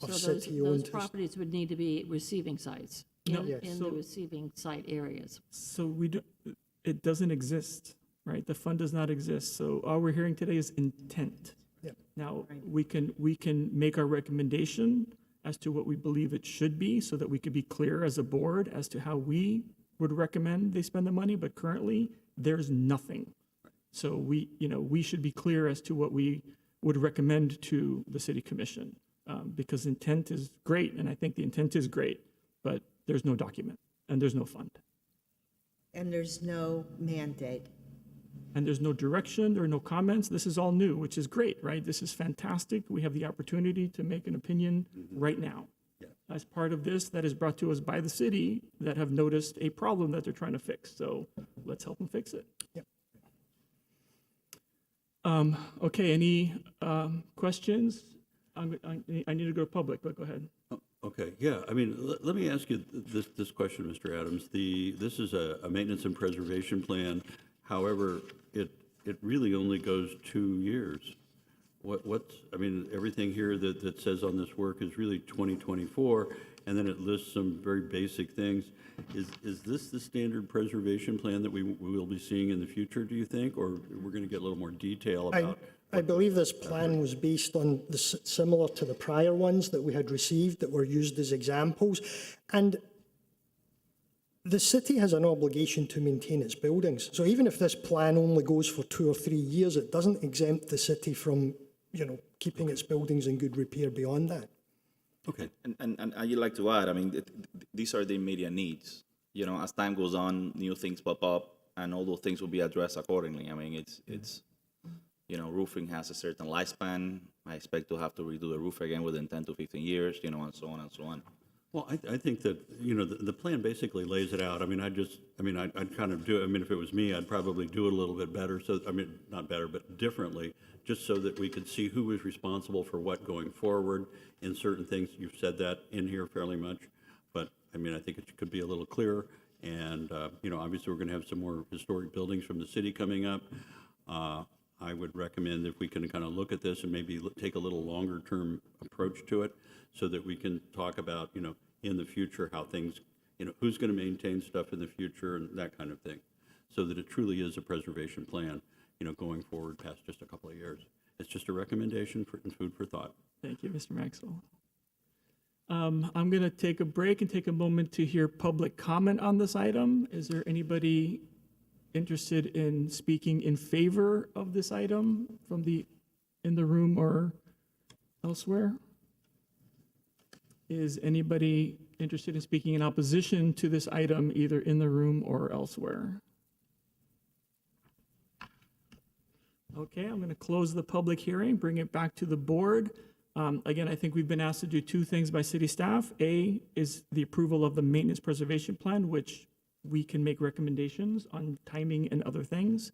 of So city-owned. those properties would need to be receiving sites in the receiving site areas. So it doesn't exist, right? The fund does not exist. So all we're hearing today is intent. Yeah. Now, we can make our recommendation as to what we believe it should be so that we could be clear as a board as to how we would recommend they spend the money, but currently there's nothing. So we should be clear as to what we would recommend to the city commission, because intent is great, and I think the intent is great, but there's no document and there's no fund. And there's no mandate. And there's no direction, there are no comments. This is all new, which is great, right? This is fantastic. We have the opportunity to make an opinion right now. As part of this that is brought to us by the city that have noticed a problem that they're trying to fix. So let's help them fix it. Yep. Okay, any questions? I need to go to public, but go ahead. Okay, yeah, I mean, let me ask you this question, Mr. Adams. This is a maintenance and preservation plan. However, it really only goes 2 years. I mean, everything here that says on this work is really 2024, and then it lists some very basic things. Is this the standard preservation plan that we will be seeing in the future, do you think, or we're going to get a little more detail about? I believe this plan was based on similar to the prior ones that we had received that were used as examples. And the city has an obligation to maintain its buildings. So even if this plan only goes for 2 or 3 years, it doesn't exempt the city from, keeping its buildings in good repair beyond that. Okay. And I'd like to add, I mean, these are the immediate needs. You know, as time goes on, new things pop up, and all those things will be addressed accordingly. I mean, it's you know, roofing has a certain lifespan. I expect to have to redo the roof again within 10 to 15 years, you know, and so on and so on. Well, I think that, you know, the plan basically lays it out. I mean, I'd kind of do it. I mean, if it was me, I'd probably do it a little bit better. So, I mean, not better, but differently, just so that we could see who was responsible for what going forward in certain things. You've said that in here fairly much, but I mean, I think it could be a little clearer. And, you know, obviously, we're going to have some more historic buildings from the city coming up. I would recommend if we can kind of look at this and maybe take a little longer term approach to it so that we can talk about, you know, in the future, how things, you know, who's going to maintain stuff in the future and that kind of thing, so that it truly is a preservation plan, you know, going forward past just a couple of years. It's just a recommendation and food for thought. Thank you, Mr. Maxwell. I'm going to take a break and take a moment to hear public comment on this item. Is there anybody interested in speaking in favor of this item from in the room or elsewhere? Is anybody interested in speaking in opposition to this item, either in the room or elsewhere? Okay, I'm going to close the public hearing, bring it back to the board. Again, I think we've been asked to do two things by city staff. A is the approval of the maintenance preservation plan, which we can make recommendations on timing and other things.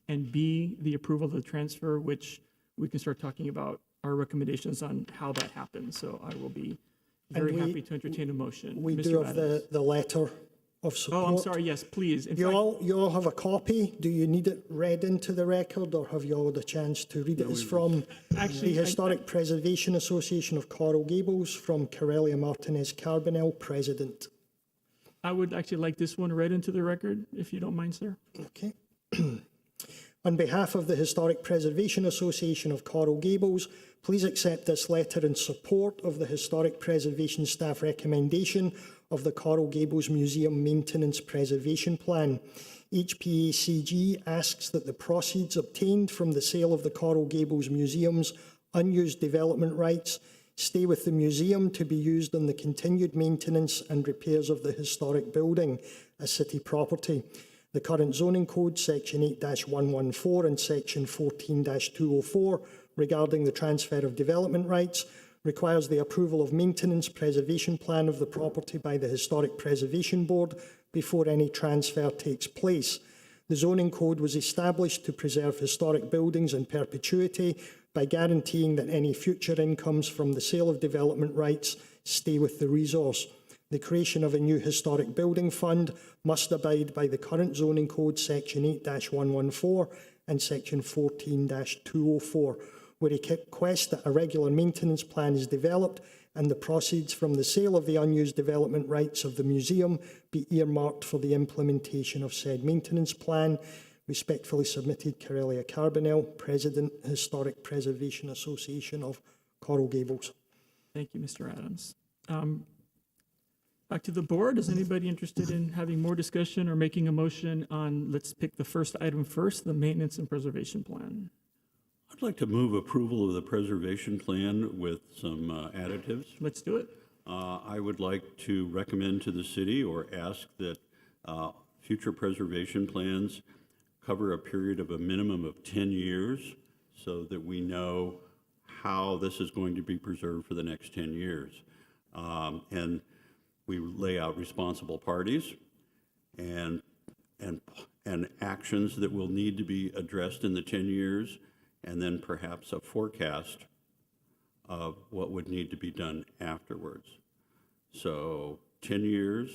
And B, the approval of the transfer, which we can start talking about our recommendations on how that happens. So I will be very happy to entertain a motion. We Mr. do have Adams. the letter of support. Oh, I'm sorry, yes, please. In You fact, all have a copy. Do you need it read into the record, or have you all had a chance to read it? It's from Actually, the Historic Preservation Association of Coral Gables, from Corelia Martinez Carbonell, President. I would actually like this one read into the record, if you don't mind, sir. Okay. On behalf of the Historic Preservation Association of Coral Gables, please accept this letter in support of the Historic Preservation staff recommendation of the Coral Gables Museum Maintenance Preservation Plan. HPACG asks that the proceeds obtained from the sale of the Coral Gables Museum's unused development rights stay with the museum to be used on the continued maintenance and repairs of the historic building as city property. The current zoning code, section 8-114 and section 14-204, regarding the transfer of development rights, requires the approval of maintenance preservation plan of the property by the Historic Preservation Board before any transfer takes place. The zoning code was established to preserve historic buildings in perpetuity by guaranteeing that any future incomes from the sale of development rights stay with the resource. The creation of a new historic building fund must abide by the current zoning code, section 8-114 and section 14-204, where he requests that a regular maintenance plan is developed and the proceeds from the sale of the unused development rights of the museum be earmarked for the implementation of said maintenance plan. Respectfully submitted, Corelia Carbonell, President, Historic Preservation Association of Coral Gables. Thank you, Mr. Adams. Back to the board. Is anybody interested in having more discussion or making a motion on, let's pick the first item first, the maintenance and preservation plan? I'd like to move approval of the preservation plan with some additives. Let's do it. I would like to recommend to the city or ask that future preservation plans cover a period of a minimum of 10 years so that we know how this is going to be preserved for the next 10 years. And we lay out responsible parties and actions that will need to be addressed in the 10 years, and then perhaps a forecast of what would need to be done afterwards. So 10 years,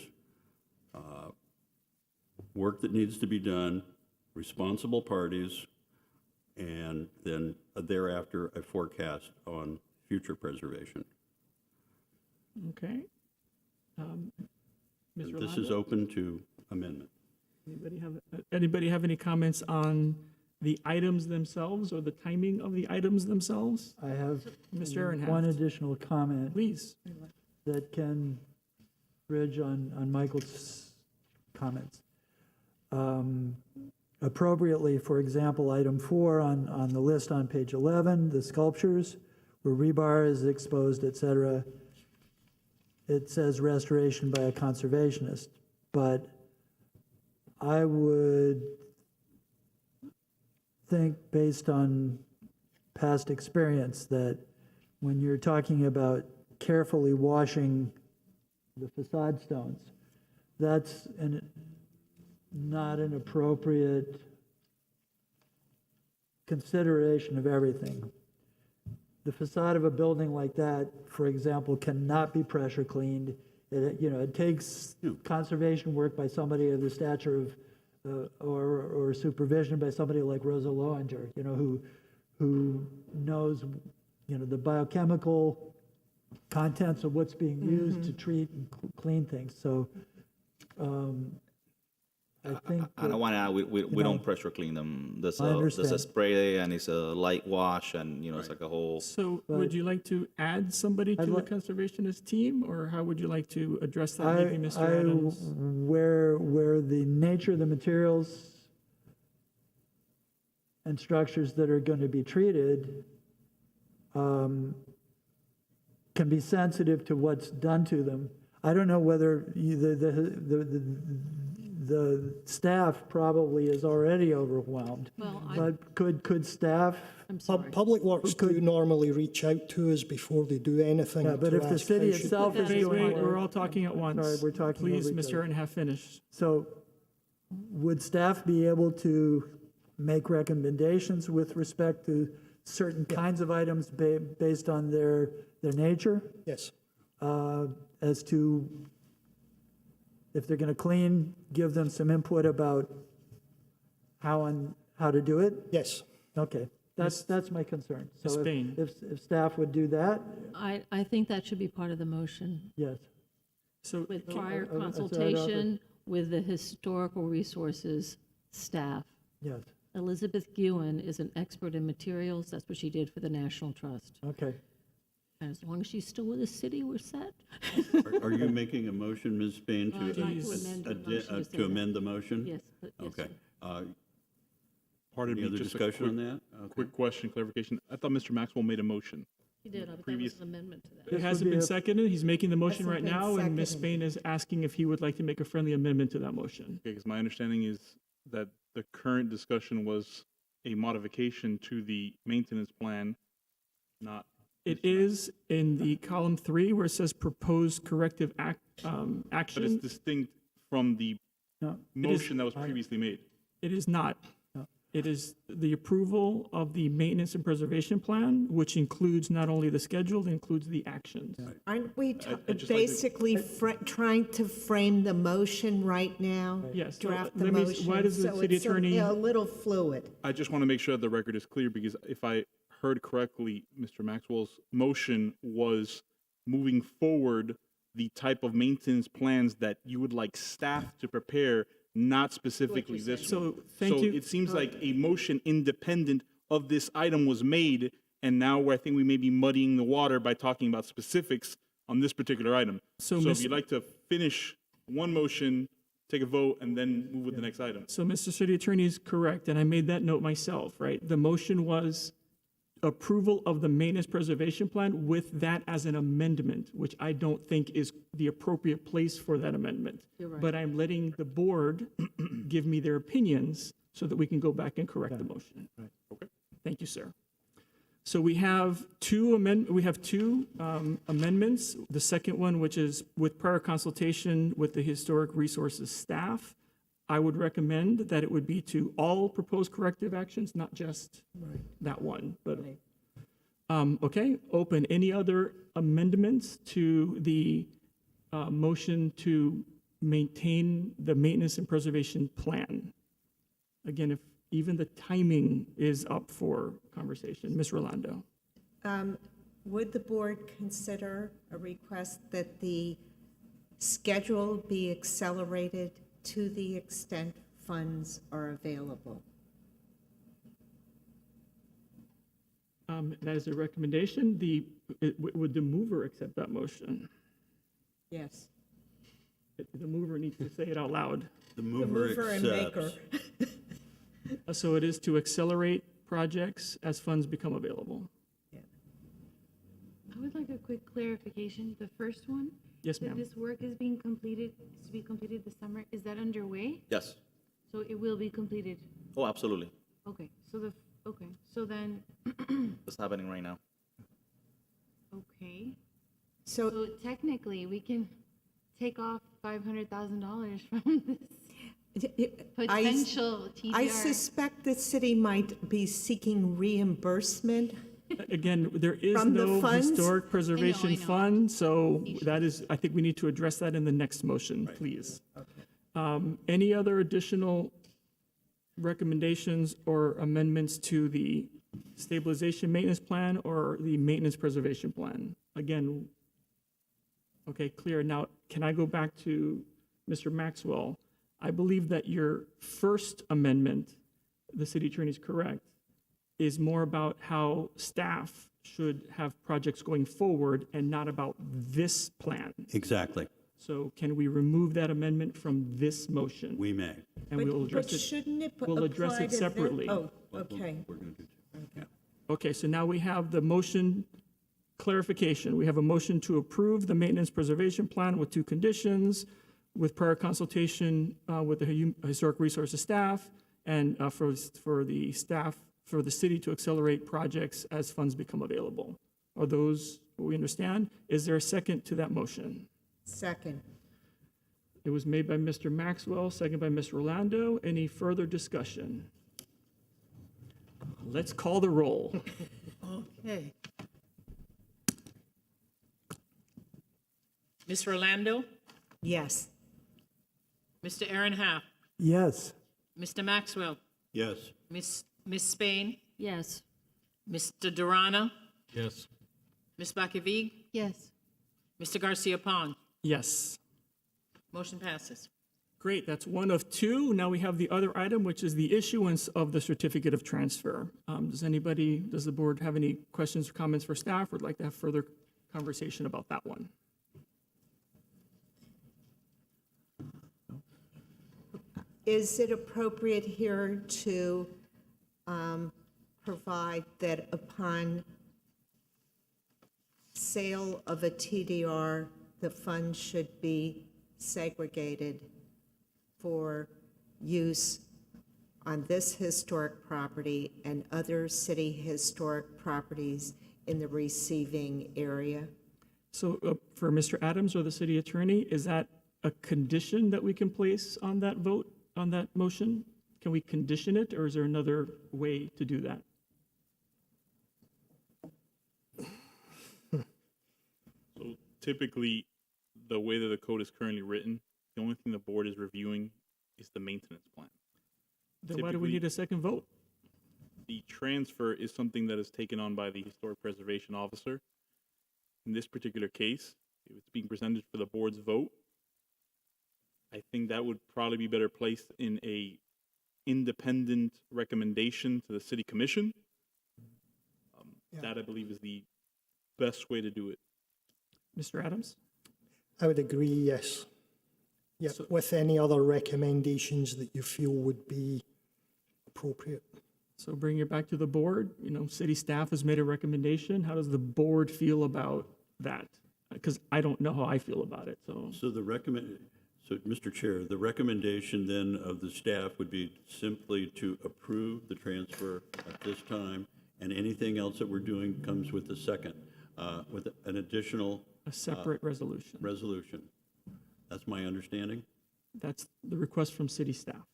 work that needs to be done, responsible parties, and then thereafter a forecast on future preservation. Okay. Ms. This is Rolando? open to amendment. Anybody have any comments on the items themselves or the timing of the items themselves? I have Mr. Ehrenhaft. one additional comment Please. that can bridge on Michael's comments. Appropriately, for example, item 4 on the list on page 11, the sculptures where rebar is exposed, et cetera. it says restoration by a conservationist, but I would think, based on past experience, that when you're talking about carefully washing the facade stones, that's not an appropriate consideration of everything. The facade of a building like that, for example, cannot be pressure cleaned. It takes conservation work by somebody of the stature of, or supervision by somebody like Rosa Loewinger, who knows, the biochemical contents of what's being used to treat and clean things. So, I think. I don't want to add, we don't pressure clean them. There's I a understand. spray and it's a light wash and, it's like a whole. So would you like to add somebody to the conservationist team, or how would you like to address that, maybe, Mr. Adams? Where the nature of the materials and structures that are going to be treated can be sensitive to what's done to them. I don't know whether the staff probably is already overwhelmed. Well, But could staff, I'm sorry. Public Works do normally reach out to us before they do anything. yeah, but to if the ask city how should- itself is Wait, doing we're it, all talking at once. Sorry, we're talking Please, over each Mr. other. Ehrenhalf, finish. so would staff be able to make recommendations with respect to certain kinds of items based on their nature? Yes, As to if they're going to clean, give them some input about how to do it? yes. Okay, that's my concern. Ms. So Bain. if staff would do that, I think that should be part of the motion, yes. So with prior so I'd offer- consultation with the historical resources staff. Yes, Elizabeth Guin is an expert in materials. That's what she did for the National Trust. okay. And as long as she's still with the city, we're set. Are you making a motion, Ms. Bain, I'd like to amend the motion to say to that. amend the motion? Yes, yes, Okay. sir. Pardon Any me, other just a discussion on that? Okay. quick question, clarification. I thought Mr. Maxwell made a motion. He did, but that Previous- was an amendment to that. it This hasn't would be been a- seconded. He's making the motion Hasn't right been now, and Ms. seconded. Spain is asking if he would like to make a friendly amendment to that motion. Because my understanding is that the current discussion was a modification to the maintenance plan, not. It is in the column 3 where it says proposed corrective But it's action. distinct from the No, motion that was previously made. It is not. No. It is the approval of the maintenance and preservation plan, which includes not only the schedule, it includes the actions. Aren't we I'd just like to- basically trying to frame the motion right now? Yes, so Draft the let me- motion. why does the so city it's attorney- a little fluid. I just want to make sure that the record is clear, because if I heard correctly, Mr. Maxwell's motion was moving forward the type of maintenance plans that you would like staff to prepare, not specifically this one. So, thank you. So it seems like a motion independent of this item was made, and now I think we may be muddying the water by talking about specifics on this particular item. So, So if Ms. you'd like to finish one motion, take a vote, and then move with the next item. So, Mr. City Attorney is correct, and I made that note myself, right? The motion was approval of the maintenance preservation plan with that as an amendment, which I don't think is the appropriate place for that amendment. You're right. But I'm letting the board give me their opinions so that we can go back and correct the motion. Okay. Thank you, sir. So we have two amendments. The second one, which is with prior consultation with the Historic Resources staff, I would recommend that it would be to all proposed corrective actions, not just that one, but, okay, open. Any other amendments to the motion to maintain the maintenance and preservation plan? Again, if even the timing is up for conversation. Ms. Rolando. Would the board consider a request that the schedule be accelerated to the extent funds are available? That is a recommendation. Would the mover accept that motion? Yes. The mover needs to say it out loud. The The mover mover and maker. accepts. So it is to accelerate projects as funds become available. I would like a quick clarification. The first one, Yes, So ma'am. this work is being completed, is to be completed this summer. Is that underway? Yes. So it will be completed? Oh, absolutely. Okay, so then, It's happening right now. okay. So So technically, we can take off $500,000 from this I potential I TDR. suspect the city might be seeking reimbursement. Again, there is From the no funds? historic preservation I know. fund, so that is, I think we need to address that in the next motion, please. Any other additional recommendations or amendments to the stabilization maintenance plan or the maintenance preservation plan? Again, okay, clear. Now, can I go back to Mr. Maxwell? I believe that your first amendment, the city attorney is correct, is more about how staff should have projects going forward and not about this plan. Exactly. So can we remove that amendment from this motion? We may. And we'll But address it. shouldn't it we'll address apply it to thi- separately. Oh, okay. We're going to do two. Okay, so now we have the motion clarification. We have a motion to approve the maintenance preservation plan with two conditions, with prior consultation with the historic resources staff, and for the staff, for the city to accelerate projects as funds become available. Are those what we understand? Is there a second to that motion? Second. It was made by Mr. Maxwell, second by Ms. Rolando. Any further discussion? Let's call the roll. Okay. Ms. Rolando, Yes. Mr. Aaron Half, Yes. Mr. Maxwell, Yes. Ms. Spain, Yes. Mr. Durana, Yes. Ms. Bakivig, Yes. Mr. Garcia Pond. Yes. Motion passes. Great, that's one of two. Now we have the other item, which is the issuance of the certificate of transfer. Does the board have any questions or comments for staff, or would like to have further conversation about that one? Is it appropriate here to provide that upon sale of a TDR, the funds should be segregated for use on this historic property and other city historic properties in the receiving area? So for Mr. Adams or the city attorney, is that a condition that we can place on that vote, on that motion? Can we condition it, or is there another way to do that? So typically, the way that the code is currently written, the only thing the board is reviewing is the maintenance plan. Then why do we need a second vote? The transfer is something that is taken on by the historic preservation officer. In this particular case, if it's being presented for the board's vote, I think that would probably be better placed in a independent recommendation to the city commission. That, I believe, is the best way to do it. Mr. Adams? I would agree, yes. Yeah, with any other recommendations that you feel would be appropriate. So bring it back to the board. City staff has made a recommendation. How does the board feel about that? Because I don't know how I feel about it, so. So Mr. Chair, the recommendation then of the staff would be simply to approve the transfer at this time, and anything else that we're doing comes with the second, with an additional A separate resolution. resolution. That's my understanding? That's the request from city staff.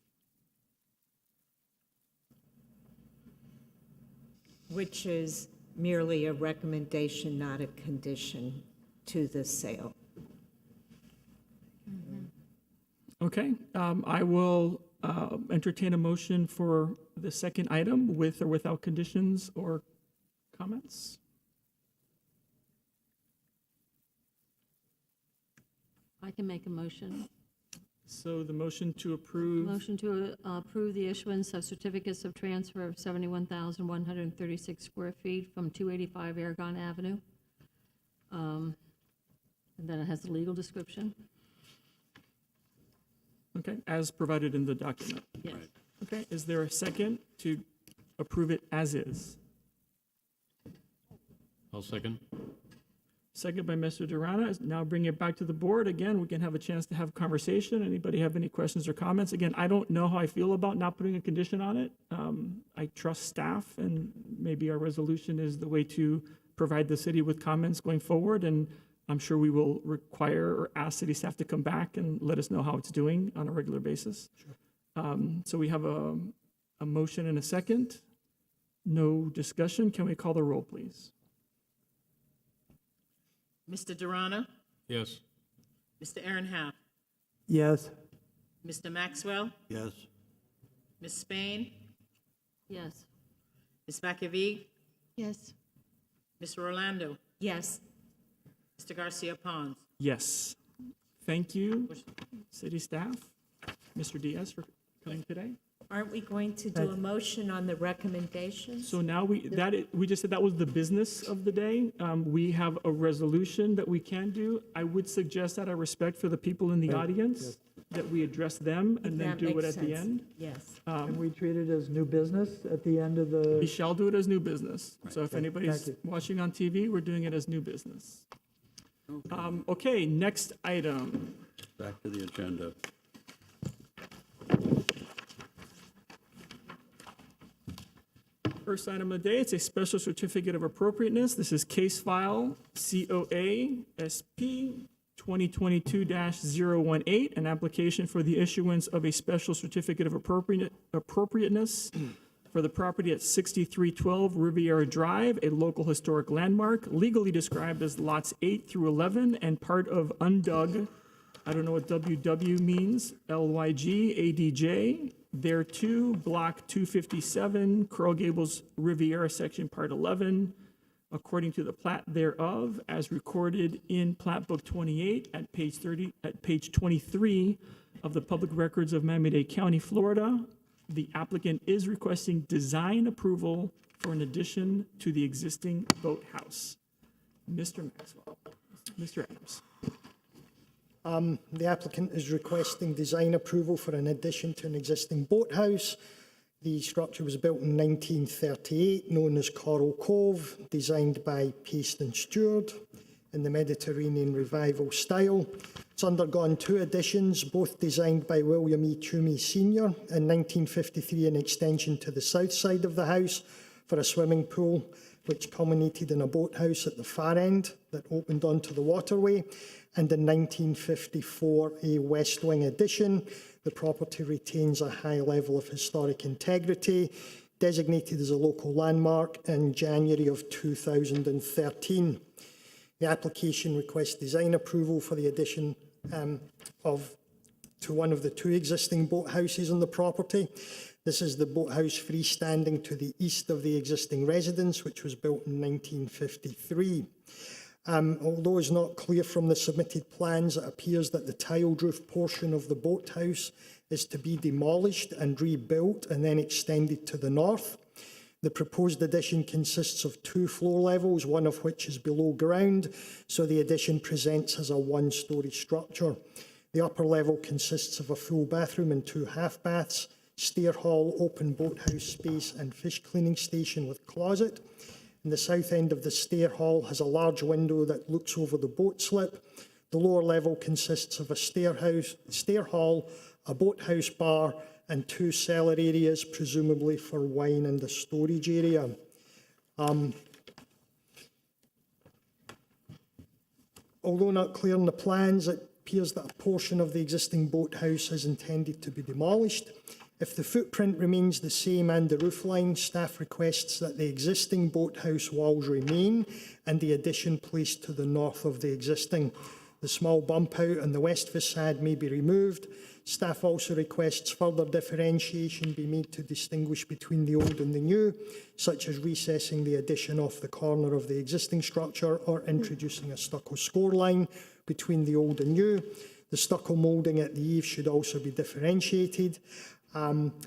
Which is merely a recommendation, not a condition to the sale. Okay, I will entertain a motion for the second item with or without conditions or comments. I can make a motion. So the motion to approve, Motion to approve the issuance of certificates of transfer of 71,136 square feet from 285 Aragon Avenue. And then it has a legal description. okay, as provided in the document. Yes. Okay, is there a second to approve it as is? I'll second. Second by Mr. Durana. Now bring it back to the board. Again, we can have a chance to have conversation. Anybody have any questions or comments? Again, I don't know how I feel about not putting a condition on it. I trust staff, and maybe our resolution is the way to provide the city with comments going forward. And I'm sure we will require or ask city staff to come back and let us know how it's doing on a regular basis. So we have a motion and a second. No discussion. Can we call the roll, please? Mr. Durana, Yes. Mr. Ehrenhalf, Yes. Mr. Maxwell, Yes. Ms. Spain, Yes. Ms. Bakavig, Yes. Mr. Orlando, Yes. Mr. Garcia Pons. Yes. Thank you, city staff. Mr. Diaz for coming today. Aren't we going to do a motion on the recommendations? So now we just said that was the business of the day. We have a resolution that we can do. I would suggest out of respect for the people in the audience that we address them and then That do it makes at the sense. end. Yes. Can we treat it as new business at the end of We the? shall do it as new business. So if Thank anybody's you. watching on TV, we're doing it as new business. Okay, next item. Back to the agenda. First item of the day, it's a special certificate of appropriateness. This is case file COA SP 2022-018, an application for the issuance of a special certificate of appropriateness for the property at 6312 Riviera Drive, a local historic landmark, legally described as lots 8 through 11 and part of undug, I don't know what WW means, LYG, ADJ, thereto, block 257, Coral Gables Riviera, section part 11, according to the plat thereof, as recorded in Plat Book 28 at page 23 of the Public Records of Miami-Dade County, Florida. The applicant is requesting design approval for an addition to the existing boathouse. Mr. Maxwell, Mr. Adams. The applicant is requesting design approval for an addition to an existing boathouse. The structure was built in 1938, known as Coral Cove, designed by Paste and Stewart in the Mediterranean Revival style. It's undergone 2 additions, both designed by William E. Toomey Sr. in 1953, an extension to the south side of the house for a swimming pool, which culminated in a boathouse at the far end that opened onto the waterway. And in 1954, a west wing addition. The property retains a high level of historic integrity, designated as a local landmark in January of 2013. The application requests design approval for the addition to one of the 2 existing boathouses on the property. This is the boathouse freestanding to the east of the existing residence, which was built in 1953. Although it's not clear from the submitted plans, it appears that the tiled roof portion of the boathouse is to be demolished and rebuilt and then extended to the north. The proposed addition consists of 2 floor levels, one of which is below ground, so the addition presents as a 1-story structure. The upper level consists of a full bathroom and 2 half baths, stair hall, open boathouse space and fish cleaning station with closet. And the south end of the stair hall has a large window that looks over the boat slip. The lower level consists of a stair hall, a boathouse bar, and 2 cellar areas, presumably for wine and a storage area. Although not clear in the plans, it appears that a portion of the existing boathouse is intended to be demolished. If the footprint remains the same and the roofline, staff requests that the existing boathouse walls remain and the addition placed to the north of the existing. The small bump out on the west facade may be removed. Staff also requests further differentiation be made to distinguish between the old and the new, such as recessing the addition off the corner of the existing structure or introducing a stucco scoreline between the old and new. The stucco moulding at the eaves should also be differentiated.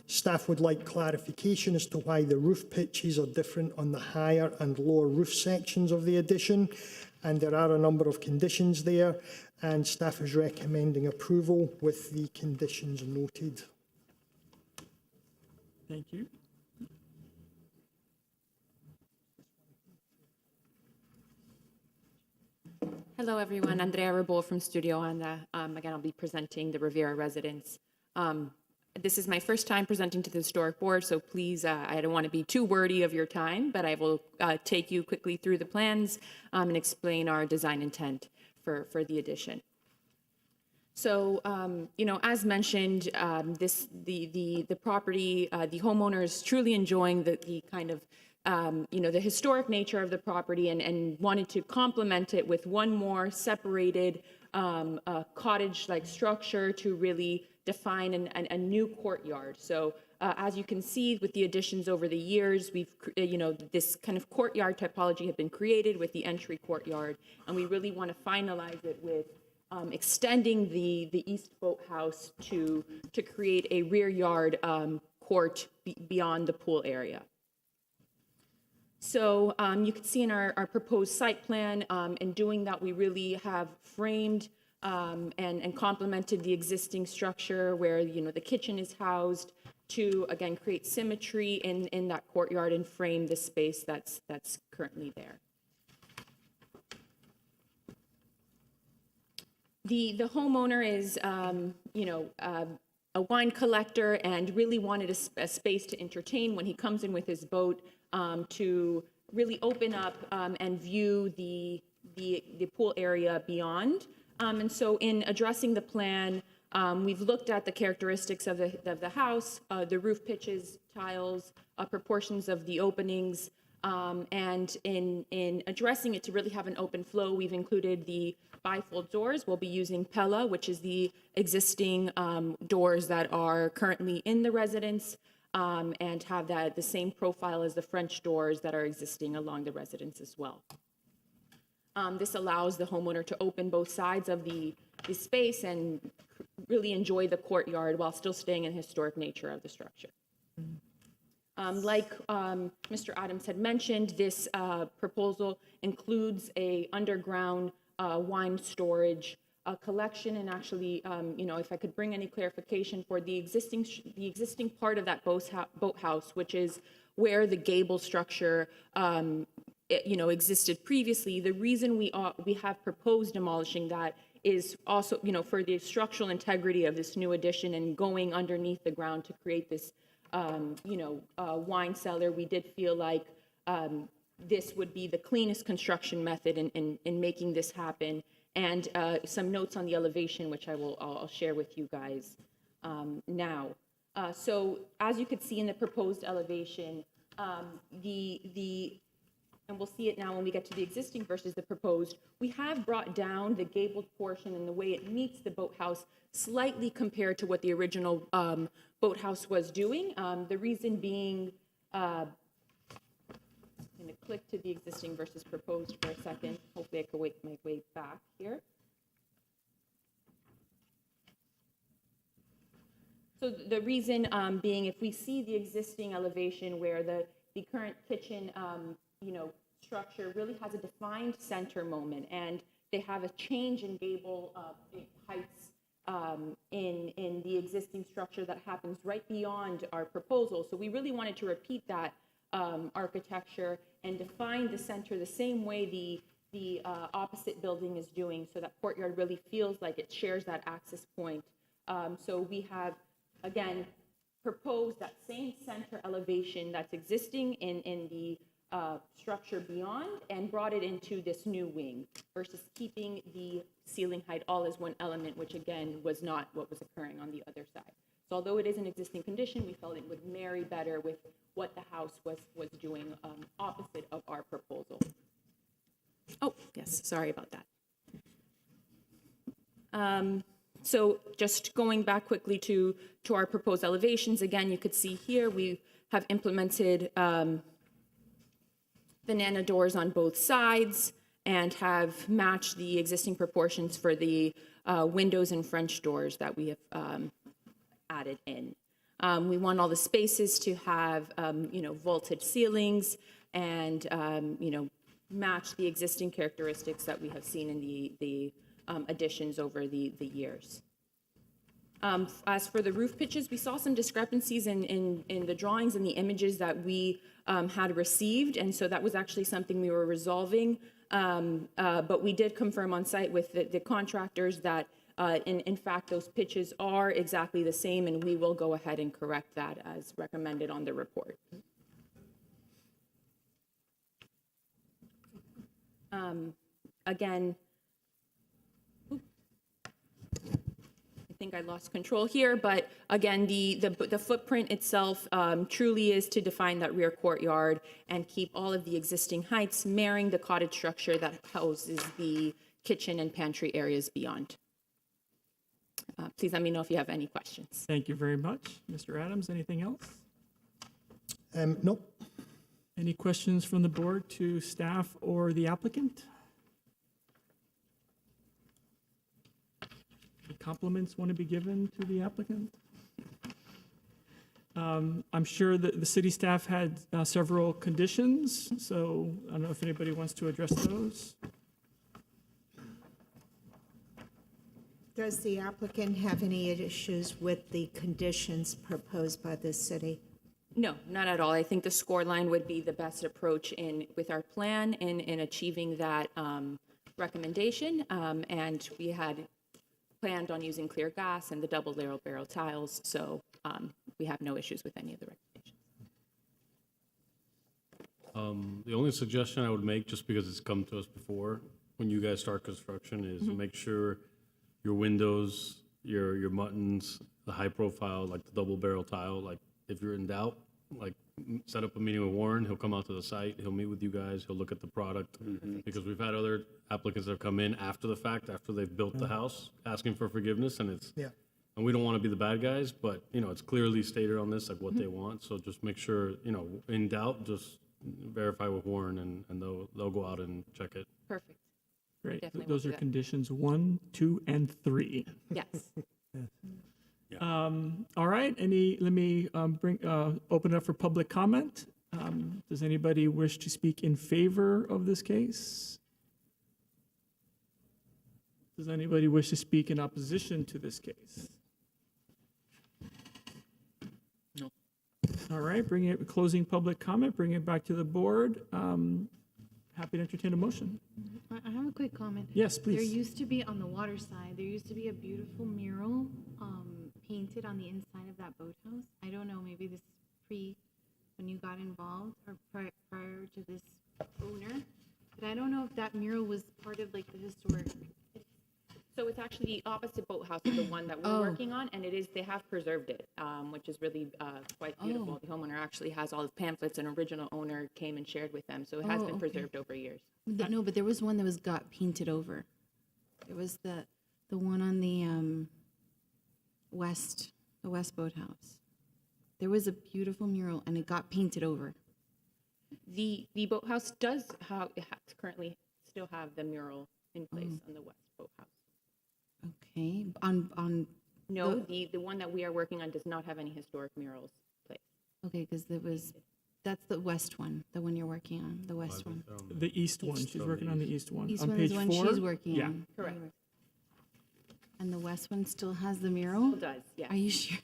Staff would like clarification as to why the roof pitches are different on the higher and lower roof sections of the addition, and there are a number of conditions there, and staff is recommending approval with the conditions noted. Thank you. Hello, everyone. Andrea Rabol from Studio Anda. Again, I'll be presenting the Riviera residence. This is my first time presenting to the Historic Board, so please, I don't want to be too wordy of your time, but I will take you quickly through the plans and explain our design intent for the addition. So, as mentioned, the property, the homeowner is truly enjoying the kind of, the historic nature of the property and wanted to complement it with one more separated cottage-like structure to really define a new courtyard. So, as you can see with the additions over the years, we've, this kind of courtyard typology had been created with the entry courtyard, and we really want to finalize it with extending the east boathouse to create a rear yard court beyond the pool area. So you can see in our proposed site plan, in doing that, we really have framed and complemented the existing structure where, the kitchen is housed to, again, create symmetry in that courtyard and frame the space that's currently there. The homeowner is, a wine collector and really wanted a space to entertain when he comes in with his boat to really open up and view the pool area beyond. And so in addressing the plan, we've looked at the characteristics of the house, the roof pitches, tiles, proportions of the openings, and in addressing it to really have an open flow, we've included the bifold doors. We'll be using Pella, which is the existing doors that are currently in the residence, and have the same profile as the French doors that are existing along the residence as well. This allows the homeowner to open both sides of the space and really enjoy the courtyard while still staying in the historic nature of the structure. Like Mr. Adams had mentioned, this proposal includes a underground wine storage collection, and actually, if I could bring any clarification for the existing part of that boathouse, which is where the Gables structure, existed previously. The reason we have proposed demolishing that is also, for the structural integrity of this new addition and going underneath the ground to create this, wine cellar. We did feel like this would be the cleanest construction method in making this happen. And some notes on the elevation, which I'll share with you guys now. So as you could see in the proposed elevation, and we'll see it now when we get to the existing versus the proposed, we have brought down the gabled portion and the way it meets the boathouse slightly compared to what the original boathouse was doing. The reason being, I'm going to click to the existing versus proposed for a second. Hopefully I can make my way back here. So the reason being, if we see the existing elevation where the current kitchen, structure really has a defined center moment, and they have a change in gable heights in the existing structure that happens right beyond our proposal. So we really wanted to repeat that architecture and define the center the same way the opposite building is doing, so that courtyard really feels like it shares that access point. So we have, again, proposed that same center elevation that's existing in the structure beyond and brought it into this new wing versus keeping the ceiling height all as one element, which again was not what was occurring on the other side. So although it is an existing condition, we felt it would marry better with what the house was doing opposite of our proposal. Oh, yes, sorry about that. So just going back quickly to our proposed elevations, again, you could see here we have implemented the Nana doors on both sides and have matched the existing proportions for the windows and French doors that we have added in. We want all the spaces to have, vaulted ceilings and, match the existing characteristics that we have seen in the additions over the years. As for the roof pitches, we saw some discrepancies in the drawings and the images that we had received, and so that was actually something we were resolving But we did confirm on site with the contractors that, in fact, those pitches are exactly the same, and we will go ahead and correct that as recommended on the report. Again, I think I lost control here, but again, the footprint itself truly is to define that rear courtyard and keep all of the existing heights, mirroring the cottage structure that houses the kitchen and pantry areas beyond. Please let me know if you have any questions. Thank you very much. Mr. Adams, anything else? Nope. Any questions from the board to staff or the applicant? Any compliments want to be given to the applicant? I'm sure that the city staff had several conditions, so I don't know if anybody wants to address those. Does the applicant have any issues with the conditions proposed by the city? No, not at all. I think the score line would be the best approach with our plan in achieving that recommendation. And we had planned on using clear gas and the double barrel tiles, so we have no issues with any of the recommendations. The only suggestion I would make, just because it's come to us before, when you guys start construction, is make sure your windows, your muttons, the high profile, like the double barrel tile, like if you're in doubt, like set up a meeting with Warren. He'll come out to the site. He'll meet with you guys. He'll look at the product. Because we've had other applicants that have come in after the fact, after they've built the house, asking for forgiveness, and and we don't want to be the bad guys, but it's clearly stated on this like what they want. So just make sure, in doubt, just verify with Warren, and they'll go out and check it. Perfect. Great. Definitely Those will are do that. conditions 1, 2, and 3. Yes. All right, let me open it up for public comment. Does anybody wish to speak in favor of this case? Does anybody wish to speak in opposition to this case? No. All right, closing public comment, bring it back to the board. Happy to entertain a motion. I have a quick comment. Yes, please. There used to be on the water side, there used to be a beautiful mural painted on the inside of that boathouse. I don't know, maybe this is when you got involved or prior to this owner, but I don't know if that mural was part of like the historic. So it's actually the opposite boathouse of the one that we're working on, and they have preserved it, which is really quite beautiful. The homeowner actually has all his pamphlets, and original owner came and shared with them, so it has been preserved over years. No, but there was one that got painted over. There was the one on the west boathouse. There was a beautiful mural, and it got painted over. The boathouse does currently still have the mural in place on the west boathouse. Okay, No, the one that we are working on does not have any historic murals placed. okay, because that's the west one, the one you're working on, the west one. The east one, she's working on the east one. East On one is page the one 4? she's working Yeah. on. Correct. And the west one still has the mural? It does, yeah. Are you sure?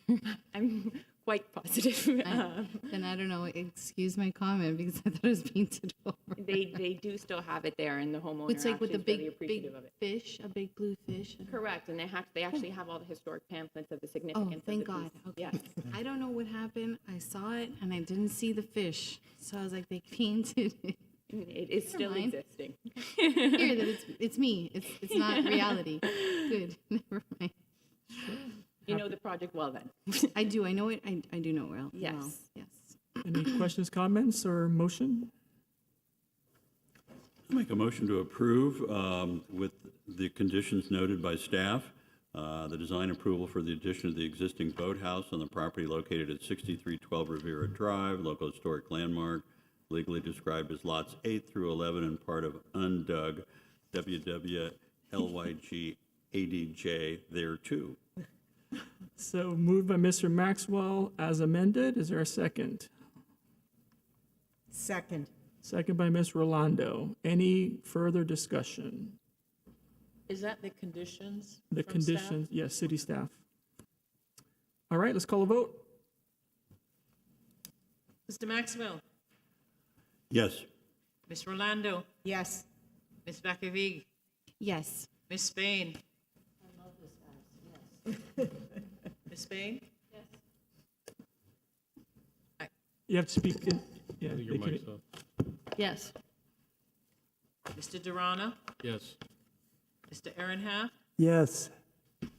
I'm quite positive. Then I don't know, excuse my comment, because I thought it was painted over. They do still have it there, and the homeowner It's like with the actually is really big appreciative of it. fish, a big blue fish. Correct, and they actually have all the historic pamphlets of the significance of the Thank piece. God, okay. Yes. I don't know what happened, I saw it and I didn't see the fish, so I was like, they painted it. It is still mind. existing. Here, that it's me, it's not reality. Good, never mind. You know the project well then. I do, I know it, I do know it well. Yes. Well, yes. Any questions, comments, or motion? I'll make a motion to approve with the conditions noted by staff, the design approval for the addition of the existing boathouse on the property located at 6312 Riviera Drive, local historic landmark, legally described as lots 8 through 11 and part of undug WWLYG ADJ thereto. So moved by Mr. Maxwell as amended. Is there a second? Second. Second by Ms. Rolando. Any further discussion? Is that the conditions? The from staff? conditions, yes, city staff. All right, let's call a vote. Mr. Maxwell, Yes. Ms. Rolando, Yes. Ms. Vakavig, Yes. Ms. Spain. Ms. Spain? You have to speak in, yeah, I think your they mic's can- off. Yes. Mr. Durana, Yes. Mr. Aaron Yes.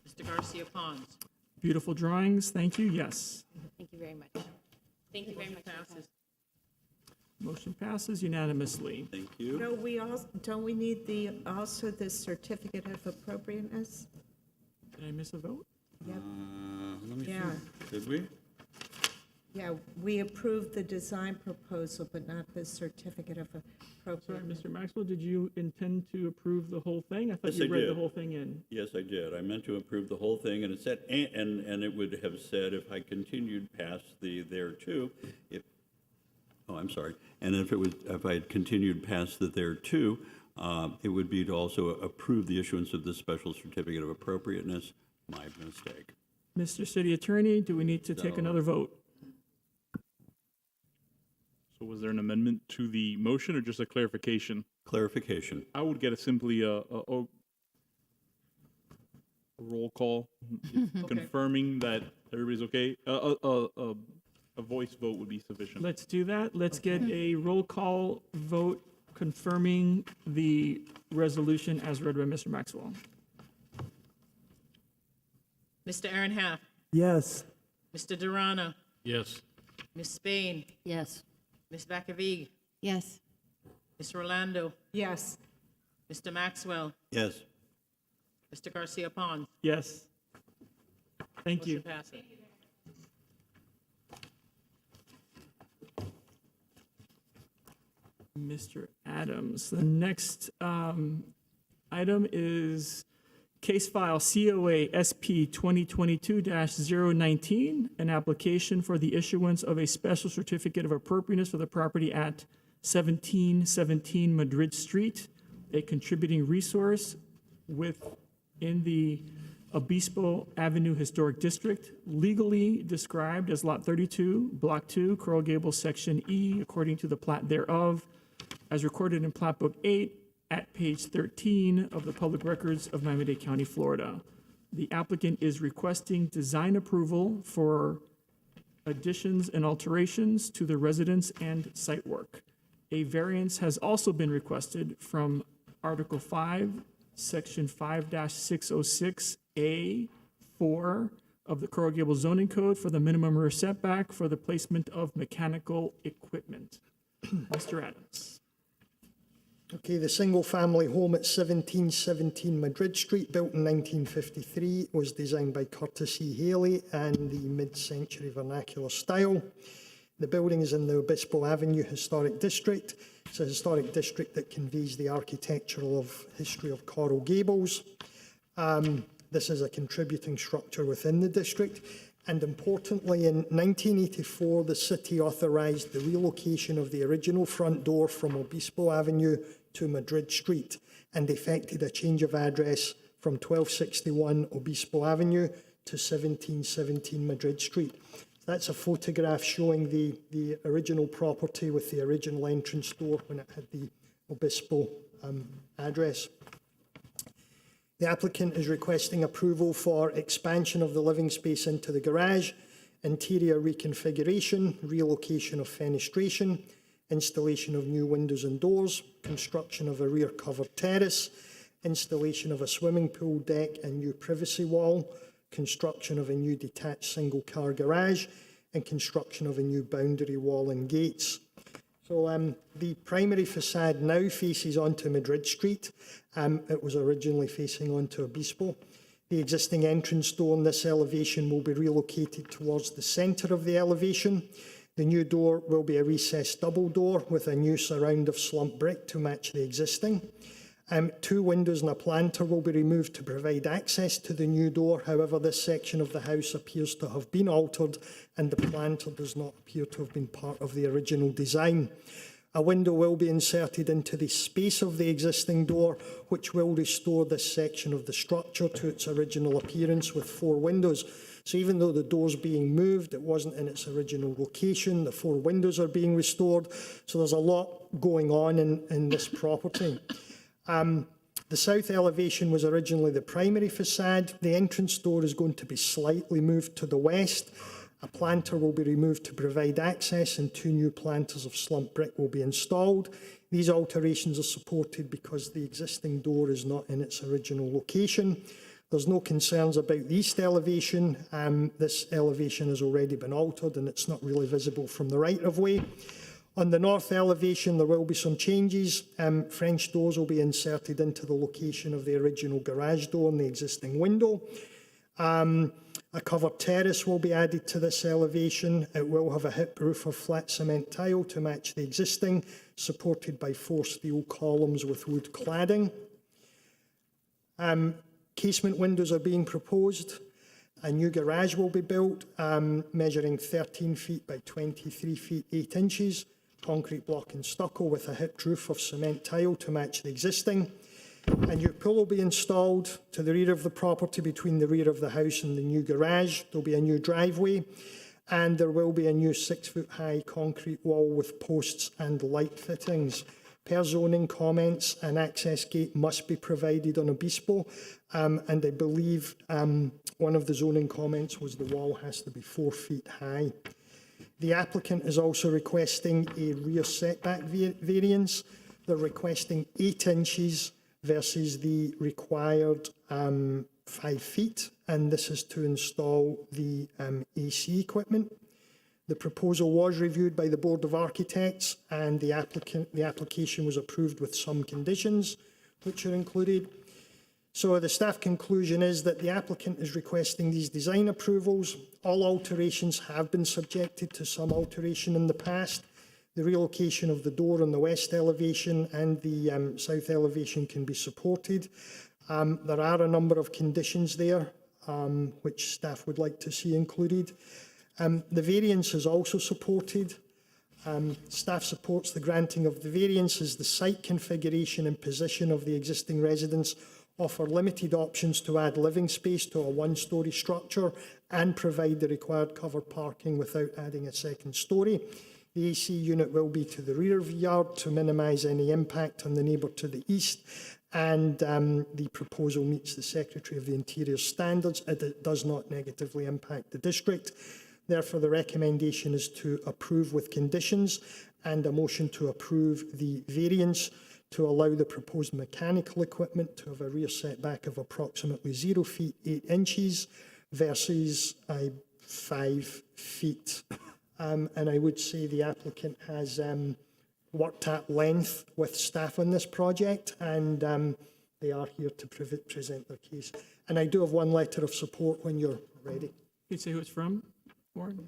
Mr. Garcia Pons. beautiful drawings, thank you, yes. Thank you very much. Thank you very much. Passes. Motion passes unanimously. Thank you. No, we also, don't we need also the certificate of appropriateness? Did I miss a vote? Yep. Let me see. Yeah. Did we? Yeah, we approved the design proposal, but not the certificate of Sorry, appropriateness. Mr. Maxwell, did you intend to approve the whole thing? I thought Yes, you I read the did. whole thing in. Yes, I did. I meant to approve the whole thing, and it said, and it would have said if I continued past the thereto, I'm sorry. And if I had continued past the thereto, it would be to also approve the issuance of the special certificate of appropriateness. My mistake. Mr. City Attorney, do we need to take No. another vote? So was there an amendment to the motion or just a clarification? Clarification. I would get simply a roll call confirming that everybody's okay. A voice vote would be sufficient. Let's do that. Let's get a roll call vote confirming the resolution as read by Mr. Maxwell. Mr. Aaron Yes. Mr. Durana, Yes. Ms. Spain, Yes. Ms. Vakavig, Yes. Mr. Orlando, Yes, Mr. Maxwell, Yes. Mr. Garcia Pons. Yes. Thank you. Motion passes. Mr. Adams. The next item is case file COA SP 2022-019, an application for the issuance of a special certificate of appropriateness for the property at 1717 Madrid Street, a contributing resource within the Obispo Avenue Historic District, legally described as Lot 32, Block 2, Coral Gables, Section E, according to the plat thereof, as recorded in Plat Book 8 at page 13 of the Public Records of Miami-Dade County, Florida. The applicant is requesting design approval for additions and alterations to the residence and site work. A variance has also been requested from Article 5, Section 5-606A4 of the Coral Gables zoning code for the minimum rear setback for the placement of mechanical equipment. Mr. Adams. Okay, the single-family home at 1717 Madrid Street, built in 1953, was designed by Curtis E. Haley and the mid-century vernacular style. The building is in the Obispo Avenue Historic District. It's a historic district that conveys the architectural history of Coral Gables. This is a contributing structure within the district. And importantly, in 1984, the city authorised the relocation of the original front door from Obispo Avenue to Madrid Street and effected a change of address from 1261 Obispo Avenue to 1717 Madrid Street. That's a photograph showing the original property with the original entrance door when it had the Obispo address. The applicant is requesting approval for expansion of the living space into the garage, interior reconfiguration, relocation of fenestration, installation of new windows and doors, construction of a rear covered terrace, installation of a swimming pool deck and new privacy wall, construction of a new detached single-car garage, and construction of a new boundary wall and gates. So the primary facade now faces onto Madrid Street. It was originally facing onto Obispo. The existing entrance door in this elevation will be relocated towards the centre of the elevation. The new door will be a recessed double door with a new surround of slump brick to match the existing. 2 windows and a planter will be removed to provide access to the new door. However, this section of the house appears to have been altered and the planter does not appear to have been part of the original design. A window will be inserted into the space of the existing door, which will restore this section of the structure to its original appearance with 4 windows. So even though the door's being moved, it wasn't in its original location. The 4 windows are being restored. So there's a lot going on in this property. The south elevation was originally the primary facade. The entrance door is going to be slightly moved to the west. A planter will be removed to provide access, and 2 new planters of slump brick will be installed. These alterations are supported because the existing door is not in its original location. There's no concerns about the east elevation. This elevation has already been altered and it's not really visible from the right-of-way. On the north elevation, there will be some changes. French doors will be inserted into the location of the original garage door and the existing window. A covered terrace will be added to this elevation. It will have a hip roof of flat cement tile to match the existing, supported by 4 steel columns with wood cladding. Casement windows are being proposed. A new garage will be built, measuring 13 feet by 23 feet 8 inches, concrete block and stucco with a hip roof of cement tile to match the existing. A new pool will be installed to the rear of the property between the rear of the house and the new garage. There'll be a new driveway, and there will be a new 6-foot-high concrete wall with posts and light fittings. Per zoning comments, an access gate must be provided on Obispo, and I believe one of the zoning comments was the wall has to be 4 feet high. The applicant is also requesting a rear setback variance. They're requesting 8 inches versus the required 5 feet, and this is to install the AC equipment. The proposal was reviewed by the Board of Architects, and the application was approved with some conditions which are included. So the staff conclusion is that the applicant is requesting these design approvals. All alterations have been subjected to some alteration in the past. The relocation of the door on the west elevation and the south elevation can be supported. There are a number of conditions there which staff would like to see included. The variance is also supported. Staff supports the granting of the variance as the site configuration and position of the existing residence offer limited options to add living space to a 1-storey structure and provide the required covered parking without adding a 2nd storey. The AC unit will be to the rear of the yard to minimise any impact on the neighbour to the east, and the proposal meets the Secretary of the Interior standards. It does not negatively impact the district. Therefore, the recommendation is to approve with conditions, and a motion to approve the variance to allow the proposed mechanical equipment to have a rear setback of approximately 0 feet 8 inches versus 5 feet. And I would say the applicant has worked at length with staff on this project, and they are here to present their case. And I do have one letter of support when you're ready. Can you say who it's from, Warren?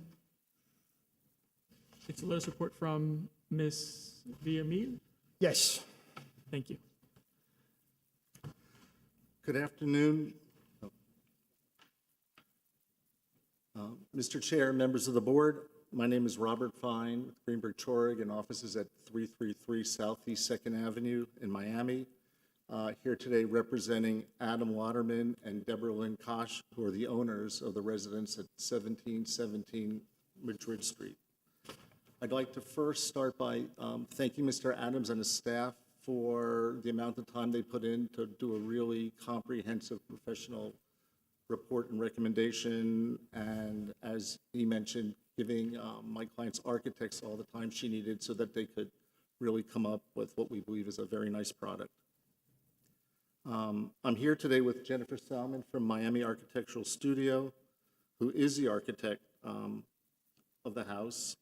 It's a letter of support from Ms. Villamil? Yes. Thank you. Good afternoon. Mr. Chair, members of the board, my name is Robert Fine with Greenberg Chorig, and offices at 333 Southeast 2nd Avenue in Miami. Here today representing Adam Waterman and Deborah Lynn Kosh, who are the owners of the residence at 1717 Madrid Street. I'd like to first start by thanking Mr. Adams and his staff for the amount of time they put in to do a really comprehensive professional report and recommendation, and as he mentioned, giving my client's architects all the time she needed so that they could really come up with what we believe is a very nice product. I'm here today with Jennifer Salmon from Miami Architectural Studio, who is the architect of the house.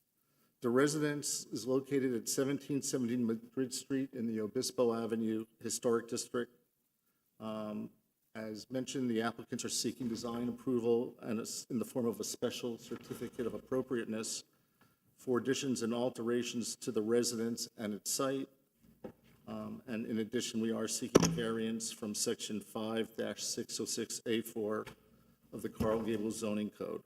The residence is located at 1717 Madrid Street in the Obispo Avenue Historic District. As mentioned, the applicants are seeking design approval and it's in the form of a special certificate of appropriateness for additions and alterations to the residence and its site. And in addition, we are seeking variance from section 5-606A4 of the Gables zoning code.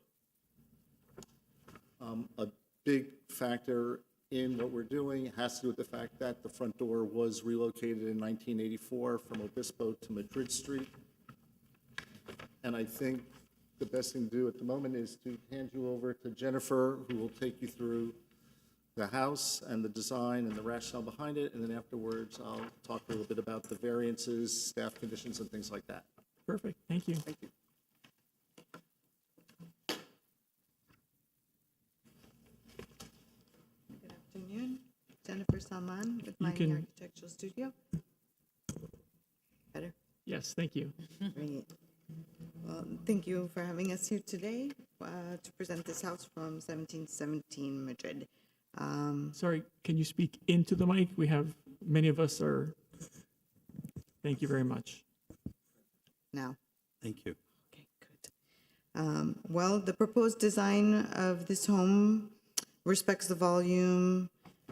A big factor in what we're doing has to do with the fact that the front door was relocated in 1984 from Obispo to Madrid Street. And I think the best thing to do at the moment is to hand you over to Jennifer, who will take you through the house and the design and the rationale behind it, and then afterwards, I'll talk a little bit about the variances, staff conditions, and things like that. Perfect, thank you. Thank you. Good afternoon. Jennifer Salman with Miami can- Architectural Studio. Better? Yes, thank you. Great. Well, thank you for having us here today to present this house from 1717 Madrid. Sorry, can you speak into the mic? We have, many of us are, thank you very much. Now. Thank you. Okay, good. Well, the proposed design of this home respects the volume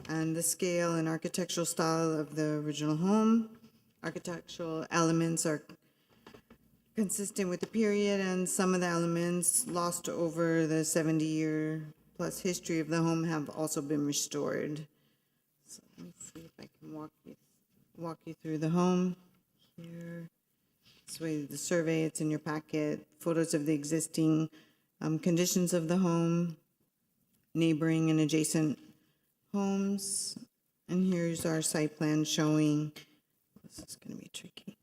and the scale and architectural style of the original home. Architectural elements are consistent with the period, and some of the elements lost over the 70-year-plus history of the home have also been restored. So let me see if I can walk you through the home here. This way, the survey, it's in your packet, photos of the existing conditions of the home, neighboring and adjacent homes. And here's our site plan showing, this is going to be tricky.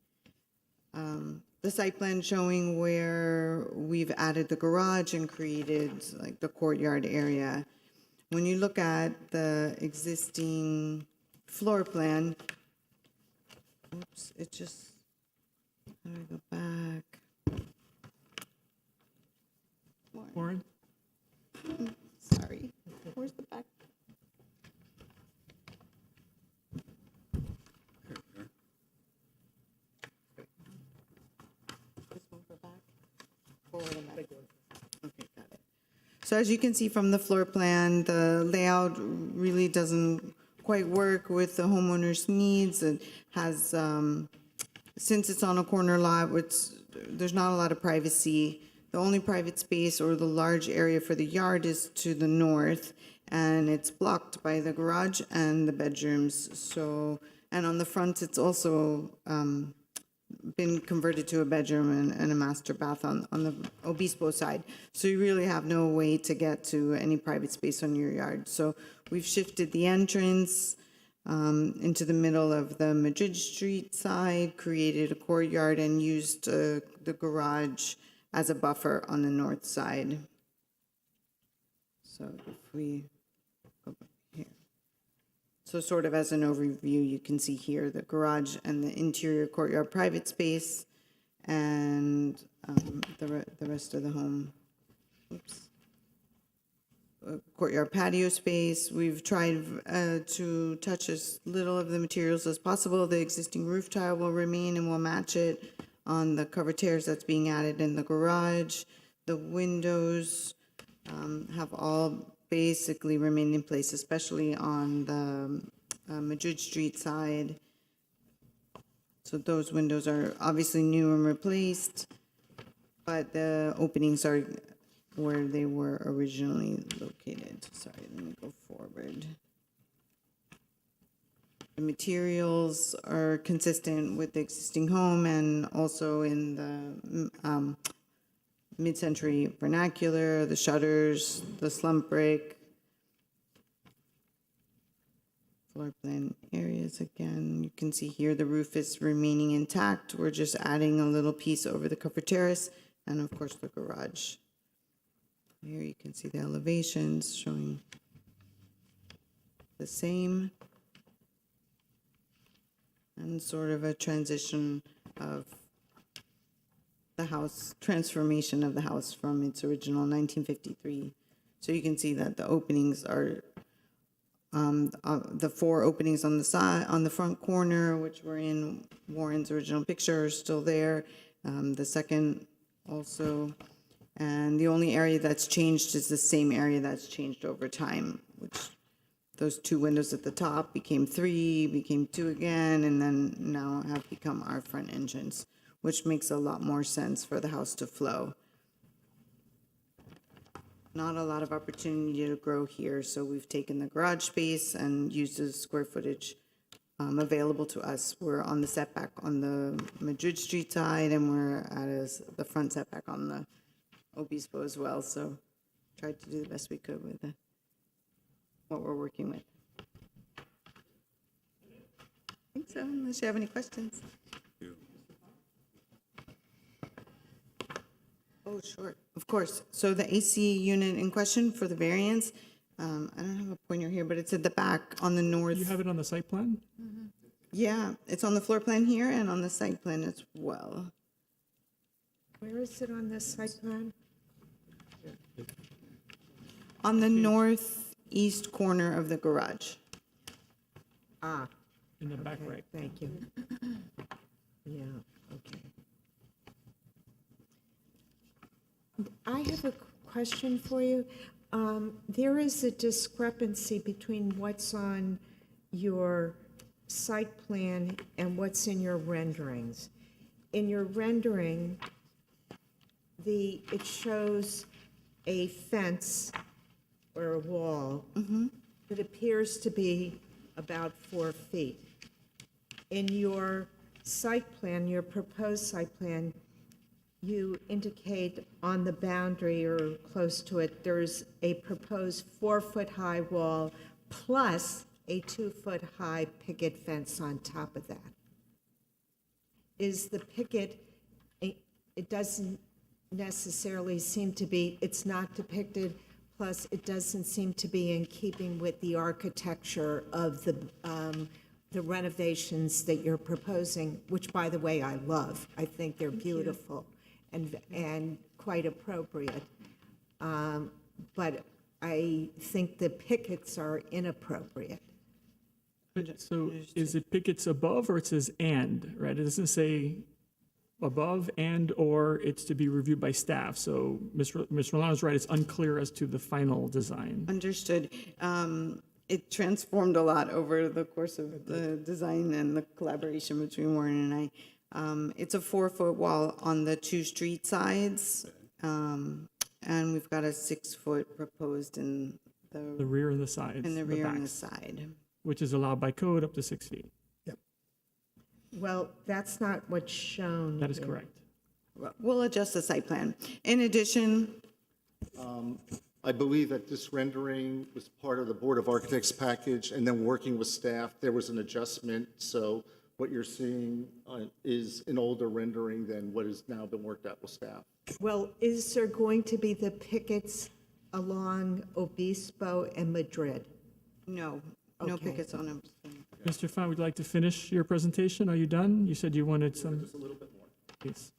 The site plan showing where we've added the garage and created like the courtyard area. When you look at the existing floor plan, oops, it just, how do I go back? Warren? Sorry, where's the back? This one for back? Forward and back. Okay, got it. So as you can see from the floor plan, the layout really doesn't quite work with the homeowner's needs. It has, since it's on a corner lot, there's not a lot of privacy. The only private space or the large area for the yard is to the north, and it's blocked by the garage and the bedrooms. So, and on the front, it's also been converted to a bedroom and a master bath on the Obispo side. So you really have no way to get to any private space on your yard. So we've shifted the entrance into the middle of the Madrid Street side, created a courtyard, and used the garage as a buffer on the north side. So if we go back here. So sort of as an overview, you can see here the garage and the interior courtyard private space and the rest of the home. Oops. Courtyard patio space. We've tried to touch as little of the materials as possible. The existing roof tile will remain and we'll match it on the cover tears that's being added in the garage. The windows have all basically remained in place, especially on the Madrid Street side. So those windows are obviously new and replaced, but the openings are where they were originally located. Sorry, let me go forward. The materials are consistent with the existing home and also in the mid-century vernacular, the shutters, the slump brick, floor plan areas again. You can see here the roof is remaining intact. We're just adding a little piece over the covered terrace and of course the garage. Here you can see the elevations showing the same. And sort of a transition of the house, transformation of the house from its original 1953. So you can see that the openings are, the 4 openings on the side, on the front corner, which were in Warren's original picture, are still there. The second also, and the only area that's changed is the same area that's changed over time, which those 2 windows at the top became 3, became 2 again, and then now have become our front entrance, which makes a lot more sense for the house to flow. Not a lot of opportunity to grow here, so we've taken the garage space and used the square footage available to us. We're on the setback on the Madrid Street side, and we're at the front setback on the Obispo as well, so tried to do the best we could with it. what we're working with. I think so, unless you have any questions. Oh, sure, of course. So the AC unit in question for the variance, I don't have a pointer here, but it's at the back on the north. You have it on the site plan? Yeah, it's on the floor plan here and on the site plan as well. Where is it on this site plan? On the northeast corner of the garage. Ah, In the back okay, right. thank you. Yeah, okay. I have a question for you. There is a discrepancy between what's on your site plan and what's in your renderings. In your rendering, it shows a fence or a wall that appears to be about 4 feet. In your site plan, your proposed site plan, you indicate on the boundary or close to it, there's a proposed 4-foot-high wall plus a 2-foot-high picket fence on top of that. Is the picket, it doesn't necessarily seem to be, it's not depicted, plus it doesn't seem to be in keeping with the architecture of the renovations that you're proposing, which, by the way, I love. I think they're beautiful and quite appropriate. But I think the pickets are inappropriate. But so is it pickets above or it says and, right? It doesn't say above and or it's to be reviewed by staff. So Ms. Rolano's right, it's unclear as to the final design. Understood. It transformed a lot over the course of the design and the collaboration between Warren and I. It's a 4-foot wall on the 2 street sides, and we've got a 6-foot proposed in The rear and the sides. in the rear and the backs, side. which is allowed by code up to 6 feet. Well, that's not what's shown. That is here. correct. We'll adjust the site plan. In addition, I believe that this rendering was part of the Board of Architects package, and then working with staff, there was an adjustment. So what you're seeing is an older rendering than what has now been worked out with staff. Well, is there going to be the pickets along Obispo and Madrid? no Okay. pickets on them. Mr. Fine, would you like to finish your presentation? Are you done? You said you wanted some. Just a little bit more. Please.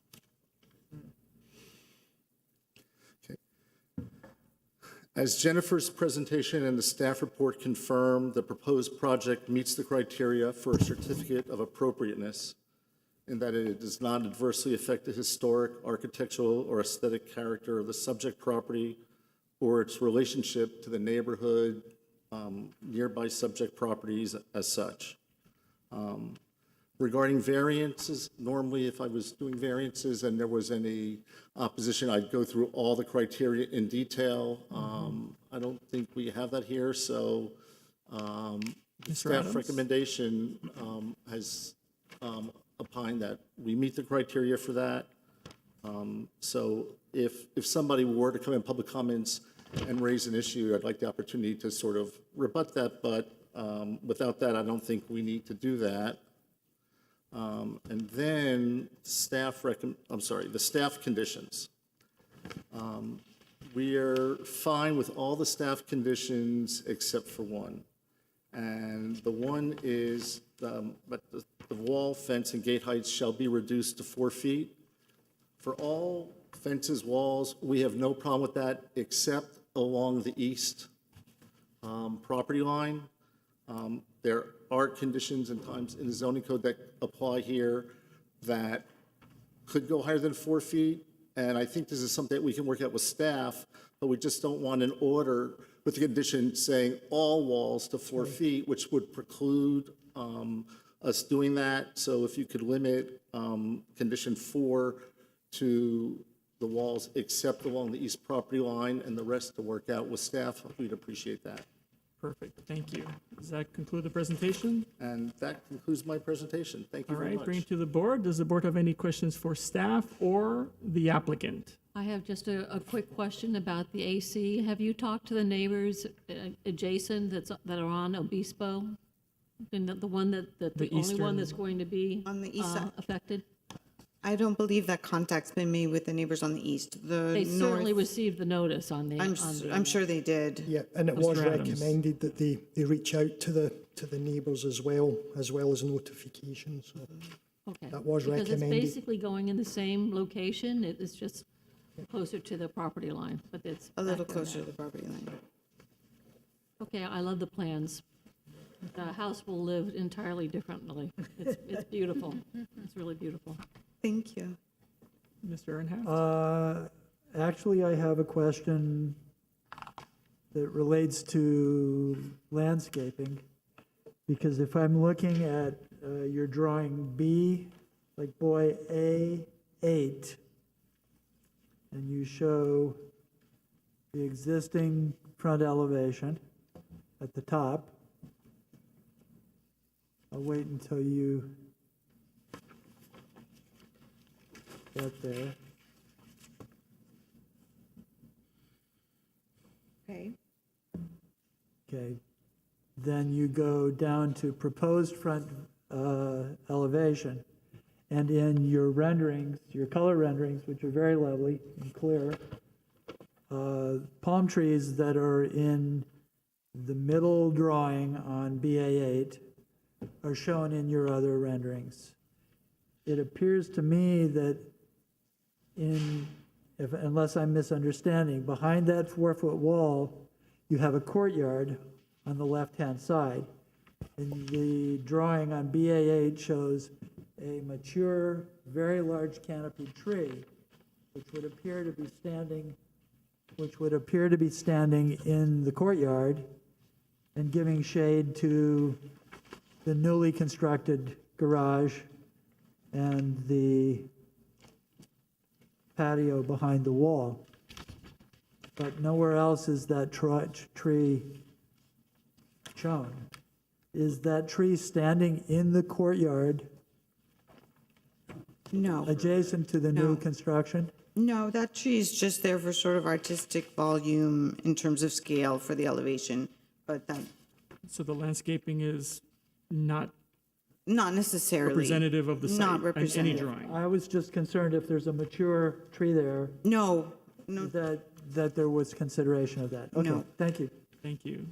As Jennifer's presentation and the staff report confirm, the proposed project meets the criteria for a certificate of appropriateness in that it does not adversely affect the historic, architectural, or aesthetic character of the subject property or its relationship to the neighborhood, nearby subject properties as such. Regarding variances, normally if I was doing variances and there was any opposition, I'd go through all the criteria in detail. I don't think we have that here, so the Mr. staff Adams? recommendation has opined that we meet the criteria for that. So if somebody were to come in public comments and raise an issue, I'd like the opportunity to sort of rebut that, but without that, I don't think we need to do that. And then the staff conditions. We are fine with all the staff conditions except for one. And the one is, but the wall, fence, and gate heights shall be reduced to 4 feet. For all fences, walls, we have no problem with that except along the east property line. There are conditions and times in the zoning code that apply here that could go higher than 4 feet. And I think this is something that we can work out with staff, but we just don't want an order with the condition saying all walls to 4 feet, which would preclude us doing that. So if you could limit condition 4 to the walls except along the east property line and the rest to work out with staff, we'd appreciate that. Perfect. Thank you. Does that conclude the presentation? And that concludes my presentation. Thank you All very right, much. bring it to the board. Does the board have any questions for staff or the applicant? I have just a quick question about the AC. Have you talked to the neighbors adjacent that are on Obispo? And the one the only one that's going to be On the east side. affected? I don't believe that contact's been made with the neighbors on the east. The They certainly north, received the notice on the. I'm sure they did. Yeah, and it was Mr. Adams. recommended that they reach out to the neighbours as well as notification, so Okay. that was Because it's recommended. basically going in the same location. It's just closer to the property line, but it's. A little back there closer now. to the property line. Okay, I love the plans. The house will live entirely differently. It's beautiful. It's really beautiful. Thank you. Mr. Earnhardt? Actually, I have a question that relates to landscaping, because if I'm looking at your drawing B, like boy A8, and you show the existing front elevation at the top, I'll wait until you get there. Okay. Okay, then you go down to proposed front elevation, and in your renderings, your color renderings, which are very lovely and clear, palm trees that are in the middle drawing on BA8 are shown in your other renderings. It appears to me that unless I'm misunderstanding, behind that 4-foot wall, you have a courtyard on the left-hand side. And the drawing on BA8 shows a mature, very large canopied tree, which would appear to be standing in the courtyard and giving shade to the newly constructed garage and the patio behind the wall. But nowhere else is that tree shown. Is that tree standing in the courtyard No, adjacent to the new No. construction? no, that tree is just there for sort of artistic volume in terms of scale for the elevation, but that, So the landscaping is not not necessarily. representative of the site Not on any representative. drawing? I was just concerned if there's a mature tree there, No, no, that there was consideration of that. Okay, No. thank you. Thank you.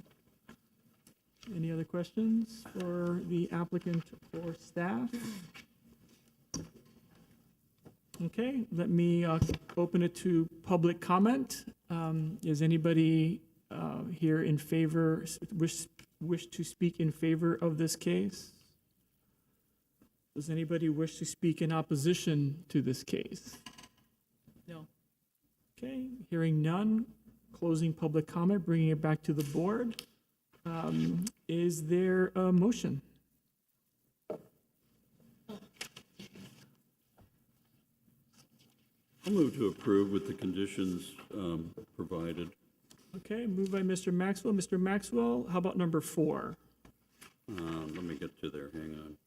Any other questions for the applicant or staff? Okay, let me open it to public comment. Is anybody here in favor, wish to speak in favor of this case? Does anybody wish to speak in opposition to this case? No. Okay, hearing none, closing public comment, bringing it back to the board. Is there a motion? I'll move to approve with the conditions provided. Okay, moved by Mr. Maxwell. Mr. Maxwell, how about number 4? Let me get to there, hang on.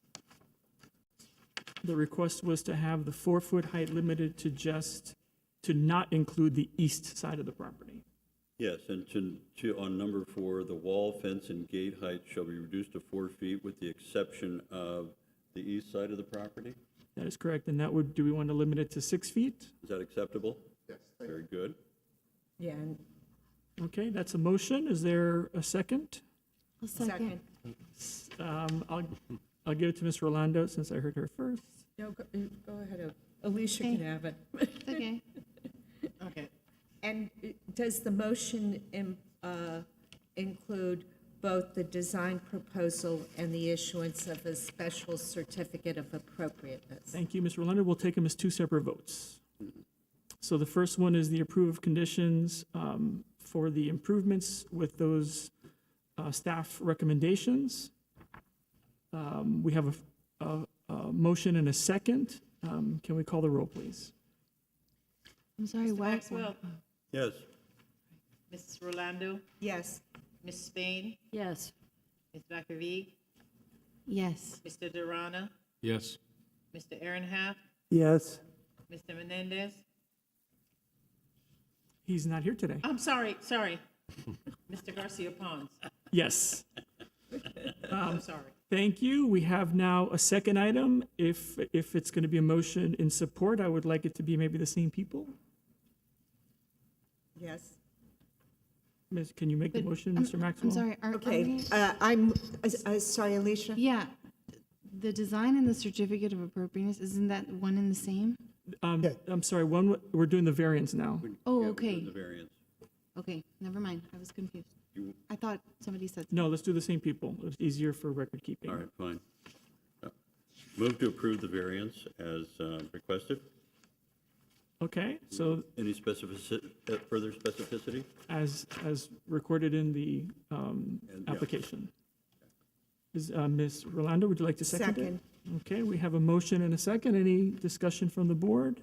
The request was to have the 4-foot height limited to not include the east side of the property. Yes, and on number 4, the wall, fence, and gate height shall be reduced to 4 feet with the exception of the east side of the property. That is correct, and that would, do we want to limit it to 6 feet? Is that acceptable? Yes. Very good. Yeah, and Okay, that's a motion. Is there a second? A second. I'll give it to Ms. Rolando since I heard her first. no, go ahead, Alicia can have it. It's okay. Okay. And does the motion include both the design proposal and the issuance of a special certificate of appropriateness? Thank you, Ms. Rolando. We'll take them as 2 separate votes. So the first one is the approve of conditions for the improvements with those staff recommendations. We have a motion and a second. Can we call the roll, please? I'm sorry, Mr. what? Maxwell, Yes. Mrs. Rolando, Yes. Ms. Spain, Yes. Ms. Vacaville, Yes. Mr. Durana, Yes. Mr. Ehrenhaft, Yes, Mr. Menendez, He's not here today. I'm sorry. Mr. Garcia Pons. Yes. I'm sorry. Thank you. We have now a second item. If it's going to be a motion in support, I would like it to be maybe the same people. Yes. Miss, can you make the motion, Mr. Maxwell? I'm sorry, are Okay, we- sorry, Alicia? Yeah, the design and the certificate of appropriateness, isn't that one and the same? I'm sorry, we're doing the variance now. Oh, Yeah, okay. The variance. Okay, never mind, I was confused. I thought somebody said. No, let's do the same people. It's easier for record keeping. All right, fine. Move to approve the variance as requested. Okay, so Any further specificity? as recorded in the yeah. application. Is Ms. Rolando, would you like to second it? Second. Okay, we have a motion and a second. Any discussion from the board?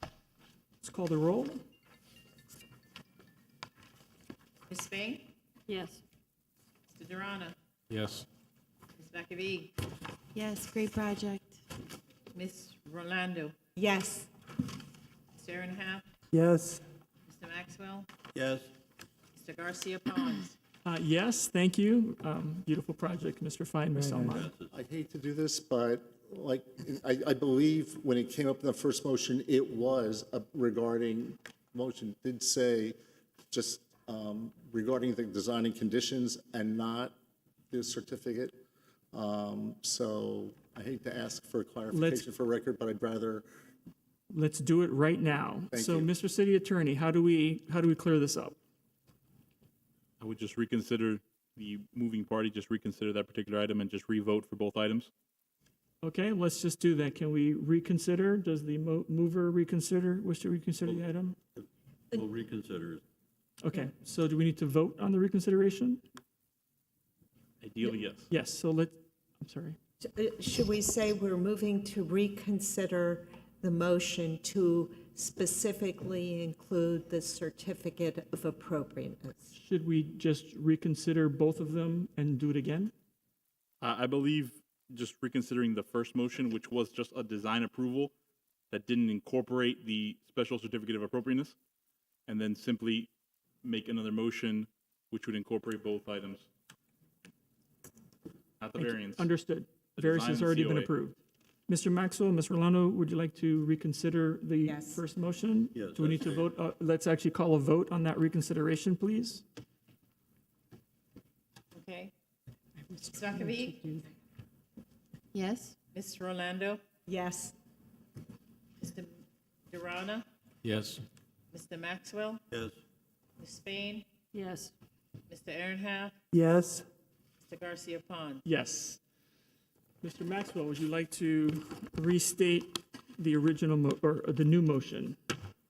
Let's call the roll. Ms. Spain? Yes. Mr. Durana? Yes. Ms. Vacaville? Yes, great project. Ms. Rolando? Yes. Mr. Aaronhout? Yes, Mr. Maxwell? Yes. Mr. Garcia Pons? Yes, thank you. Beautiful project, Mr. Fine, Ms. Salman. I hate to do this, but like, I believe when it came up in the first motion, it was regarding, motion did say just regarding the design and conditions and not the certificate. So I hate to ask for clarification for record, but I'd rather. Let's do it right now. Thank So, you. Mr. City Attorney, how do we clear this up? I would just reconsider the moving party, just reconsider that particular item and just re-vote for both items. Okay, let's just do that. Can we reconsider? Does the mover wish to reconsider the item? We'll reconsider. Okay, so do we need to vote on the reconsideration? Ideally, yes. Yes, so I'm sorry. Should we say we're moving to reconsider the motion to specifically include the certificate of appropriateness? Should we just reconsider both of them and do it again? I believe just reconsidering the first motion, which was just a design approval that didn't incorporate the special certificate of appropriateness, and then simply make another motion which would incorporate both items. Not the Thank you. variance. Understood. The Variance design has and already been COA. approved. Mr. Maxwell, Ms. Rolando, would you like to reconsider the Yes. first motion? Yes, Do we need to vote? Let's actually call a vote on that reconsideration, please. Okay. Ms. Vacaville? Yes? Ms. Rolando? Yes. Mr. Durana? Yes. Mr. Maxwell? Yes. Ms. Spain? Yes. Mr. Aaronhout? yes, Mr. Garcia Pons? Yes. Mr. Maxwell, would you like to restate the original, or the new motion?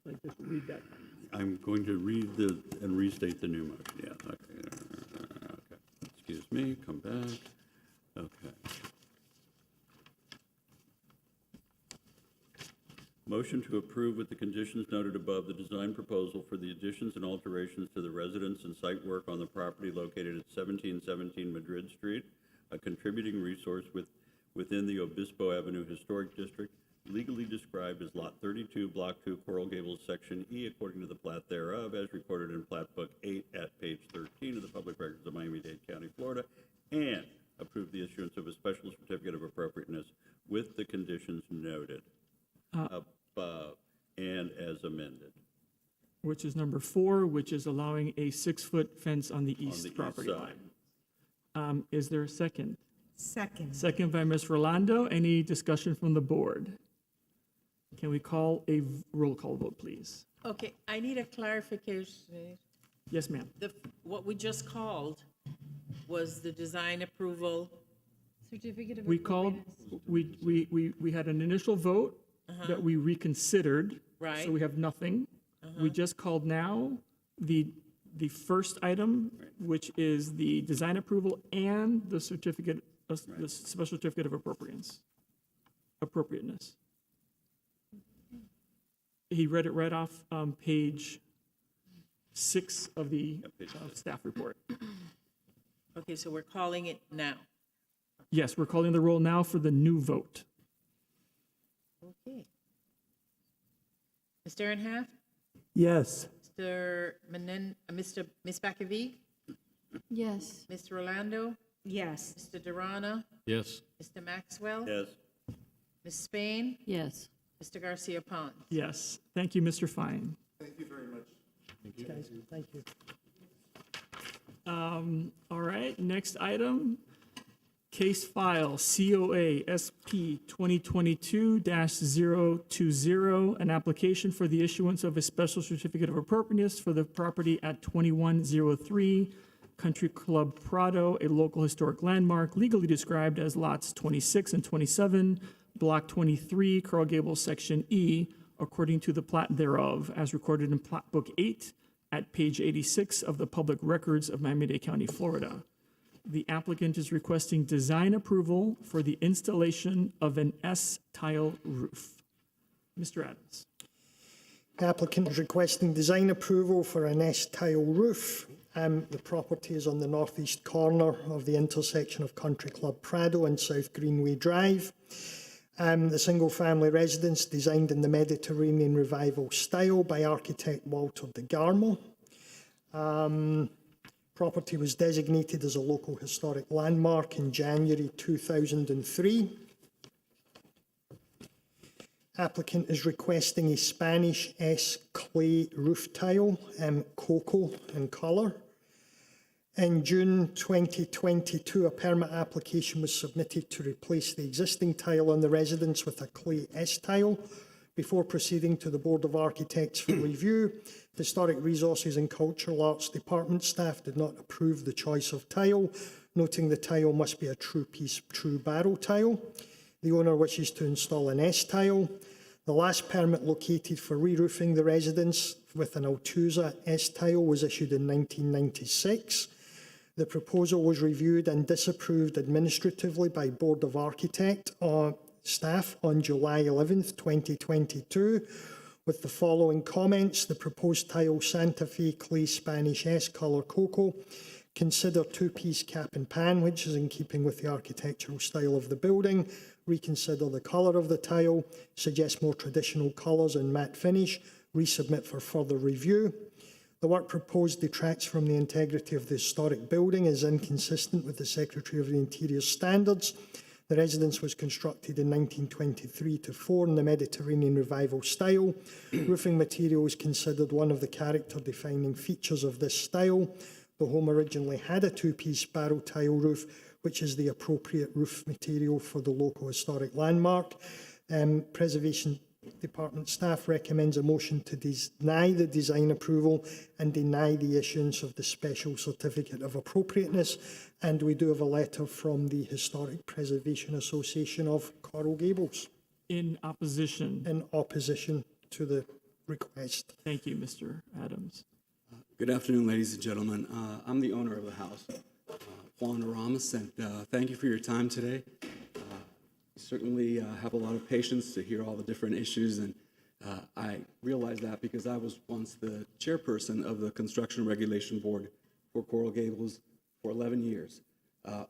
Like, just read that. I'm going to read and restate the new motion, yeah, okay. Excuse me, come back, okay. Motion to approve with the conditions noted above the design proposal for the additions and alterations to the residence and site work on the property located at 1717 Madrid Street, a contributing resource within the Obispo Avenue Historic District, legally described as Lot 32, Block 2, Coral Gables, Section E, according to the plat thereof, as recorded in Plat Book 8 at page 13 of the Public Records of Miami-Dade County, Florida, and approve the issuance of a special certificate of appropriateness with the conditions noted above and as amended. Which is number 4, which is allowing a 6-foot fence on the On east the east property side. line. Is there a second? Second. Second by Ms. Rolando. Any discussion from the board? Can we call a roll call vote, please? Okay, I need a clarification. Yes, ma'am. What we just called was the design approval. Certificate of We called, appropriateness. we had an initial vote that we reconsidered. Right. So we have nothing. We just called now the first item, which is the design approval and the certificate, the special certificate of appropriateness. He read it right off page 6 of the staff report. Okay, so we're calling it now. Yes, we're calling the roll now for the new vote. Okay. Mr. Aaronhout? yes, Mr. Ms. Bakovic, Yes. Mr. Orlando, Yes. Mr. Durana, Yes. Mr. Maxwell, Yes. Ms. Spain, Yes. Mr. Garcia Pons. Yes. Thank you, Mr. Fine. Guys, thank you. All right, next item, case file COA SP 2022-020, an application for the issuance of a special certificate of appropriateness for the property at 2103 Country Club Prado, a local historic landmark legally described as lots 26 and 27, block 23, Coral Gables, section E, according to the plat thereof, as recorded in Plat Book 8 at page 86 of the Public Records of Miami-Dade County, Florida. The applicant is requesting design approval for the installation of an S-tile roof. Mr. Adams. Applicant is requesting design approval for an S-tile roof. The property is on the northeast corner of the intersection of Country Club Prado and South Greenway Drive. The single-family residence designed in the Mediterranean Revival style by architect Walter de Garmo. Property was designated as a local historic landmark in January 2003. Applicant is requesting a Spanish S clay roof tile, cocoa in colour. In June 2022, a permit application was submitted to replace the existing tile on the residence with a clay S tile. Before proceeding to the Board of Architects for review, Historic Resources and Cultural Arts Department staff did not approve the choice of tile, noting the tile must be a true barrel tile. The owner wishes to install an S tile. The last permit located for re-roofing the residence with an Altuza S tile was issued in 1996. The proposal was reviewed and disapproved administratively by Board of Architect staff on July 11th, 2022, with the following comments. The proposed tile Santa Fe clay Spanish S color cocoa. Consider two-piece cap and pan, which is in keeping with the architectural style of the building. Reconsider the colour of the tile. Suggest more traditional colours and matte finish. Resubmit for further review. The work proposed detracts from the integrity of the historic building, is inconsistent with the Secretary of the Interior standards. The residence was constructed in 1923-4 in the Mediterranean Revival style. Roofing material is considered one of the character-defining features of this style. The home originally had a two-piece barrel tile roof, which is the appropriate roof material for the local historic landmark. Preservation Department staff recommends a motion to deny the design approval and deny the issuance of the special certificate of appropriateness. And we do have a letter from the Historic Preservation Association of Coral Gables. In opposition. In opposition to the request. Thank you, Mr. Adams. Good afternoon, ladies and gentlemen. I'm the owner of the house, Juan Ramos, and thank you for your time today. Certainly have a lot of patience to hear all the different issues, and I realize that because I was once the chairperson of the Construction Regulation Board for Coral Gables for 11 years.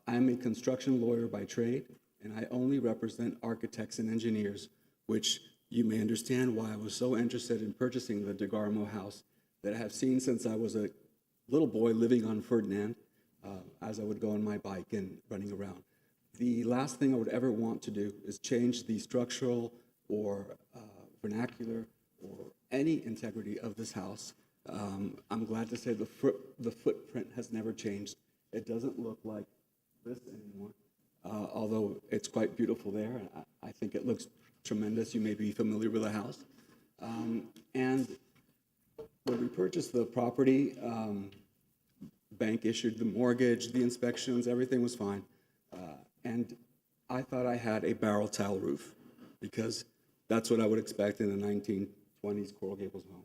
I'm a construction lawyer by trade, and I only represent architects and engineers, which you may understand why I was so interested in purchasing the DeGarmo house that I have seen since I was a little boy living on Ferdinand, as I would go on my bike and running around. The last thing I would ever want to do is change the structural or vernacular or any integrity of this house. I'm glad to say the footprint has never changed. It doesn't look like this anymore, although it's quite beautiful there. I think it looks tremendous. You may be familiar with the house. And when we purchased the property, bank issued the mortgage, the inspections, everything was fine. And I thought I had a barrel tile roof because that's what I would expect in a 1920s Coral Gables home.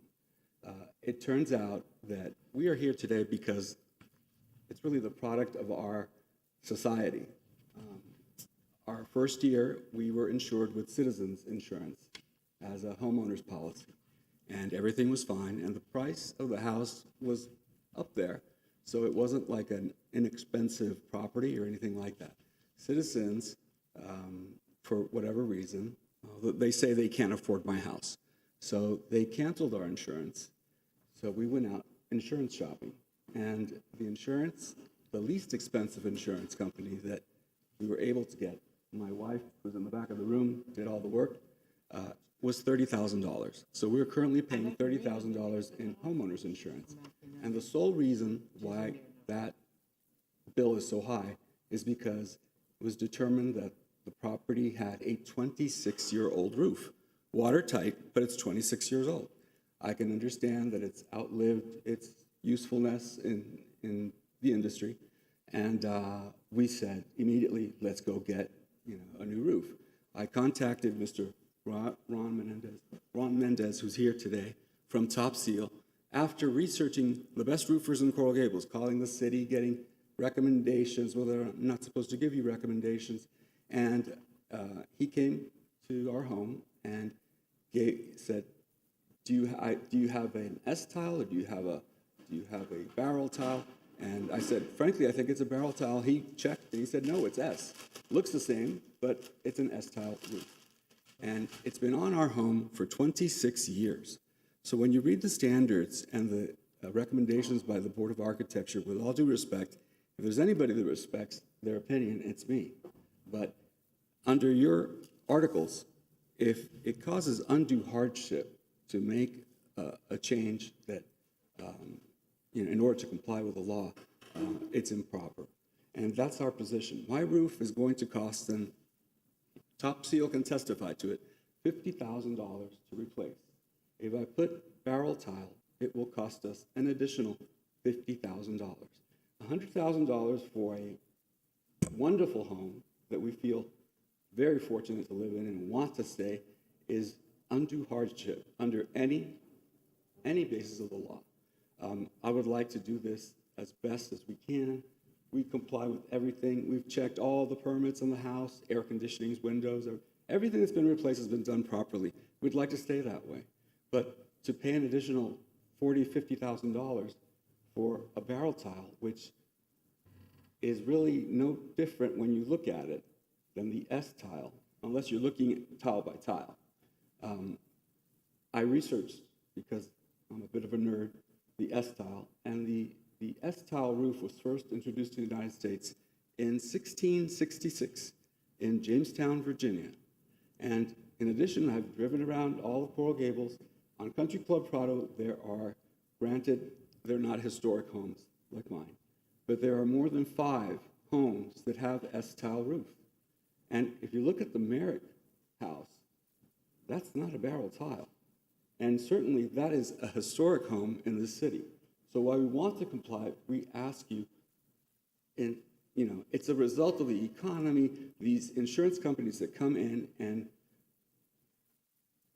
It turns out that we are here today because it's really the product of our society. Our first year, we were insured with Citizens Insurance as a homeowner's policy, and everything was fine, and the price of the house was up there, so it wasn't like an inexpensive property or anything like that. Citizens, for whatever reason, they say they can't afford my house. So they canceled our insurance. So we went out insurance shopping, and the least expensive insurance company that we were able to get, my wife, who's in the back of the room, did all the work, was $30,000. So we're currently paying $30,000 in homeowners insurance. And the sole reason why that bill is so high is because it was determined that the property had a 26-year-old roof. Watertight, but it's 26 years old. I can understand that it's outlived its usefulness in the industry. And we said immediately, let's go get a new roof. I contacted Mr. Ron Mendez, who's here today, from Top Seal, after researching the best roofers in Coral Gables, calling the city, getting recommendations, well, they're not supposed to give you recommendations. And he came to our home and said, do you have an S tile or do you have a barrel tile? And I said, frankly, I think it's a barrel tile. He checked and he said, no, it's S. Looks the same, but it's an S tile roof. And it's been on our home for 26 years. So when you read the standards and the recommendations by the Board of Architecture, with all due respect, if there's anybody that respects their opinion, it's me. But under your articles, if it causes undue hardship to make a change that, in order to comply with the law, it's improper. And that's our position. My roof is going to cost them, Top Seal can testify to it, $50,000 to replace. If I put barrel tile, it will cost us an additional $50,000. $100,000 for a wonderful home that we feel very fortunate to live in and want to stay is undue hardship under any basis of the law. I would like to do this as best as we can. We comply with everything. We've checked all the permits in the house, air conditionings, windows, everything that's been replaced has been done properly. We'd like to stay that way. But to pay an additional $40,000, $50,000 for a barrel tile, which is really no different when you look at it than the S tile, unless you're looking at tile by tile. I researched, because I'm a bit of a nerd, the S tile, and the S tile roof was first introduced to the United States in 1666 in Jamestown, Virginia. And in addition, I've driven around all of Coral Gables. On Country Club Prado, they're not historic homes like mine, but there are more than 5 homes that have S-tile roof. And if you look at the Merrick house, that's not a barrel tile. And certainly that is a historic home in the city. So while we want to comply, we ask you, it's a result of the economy, these insurance companies that come in and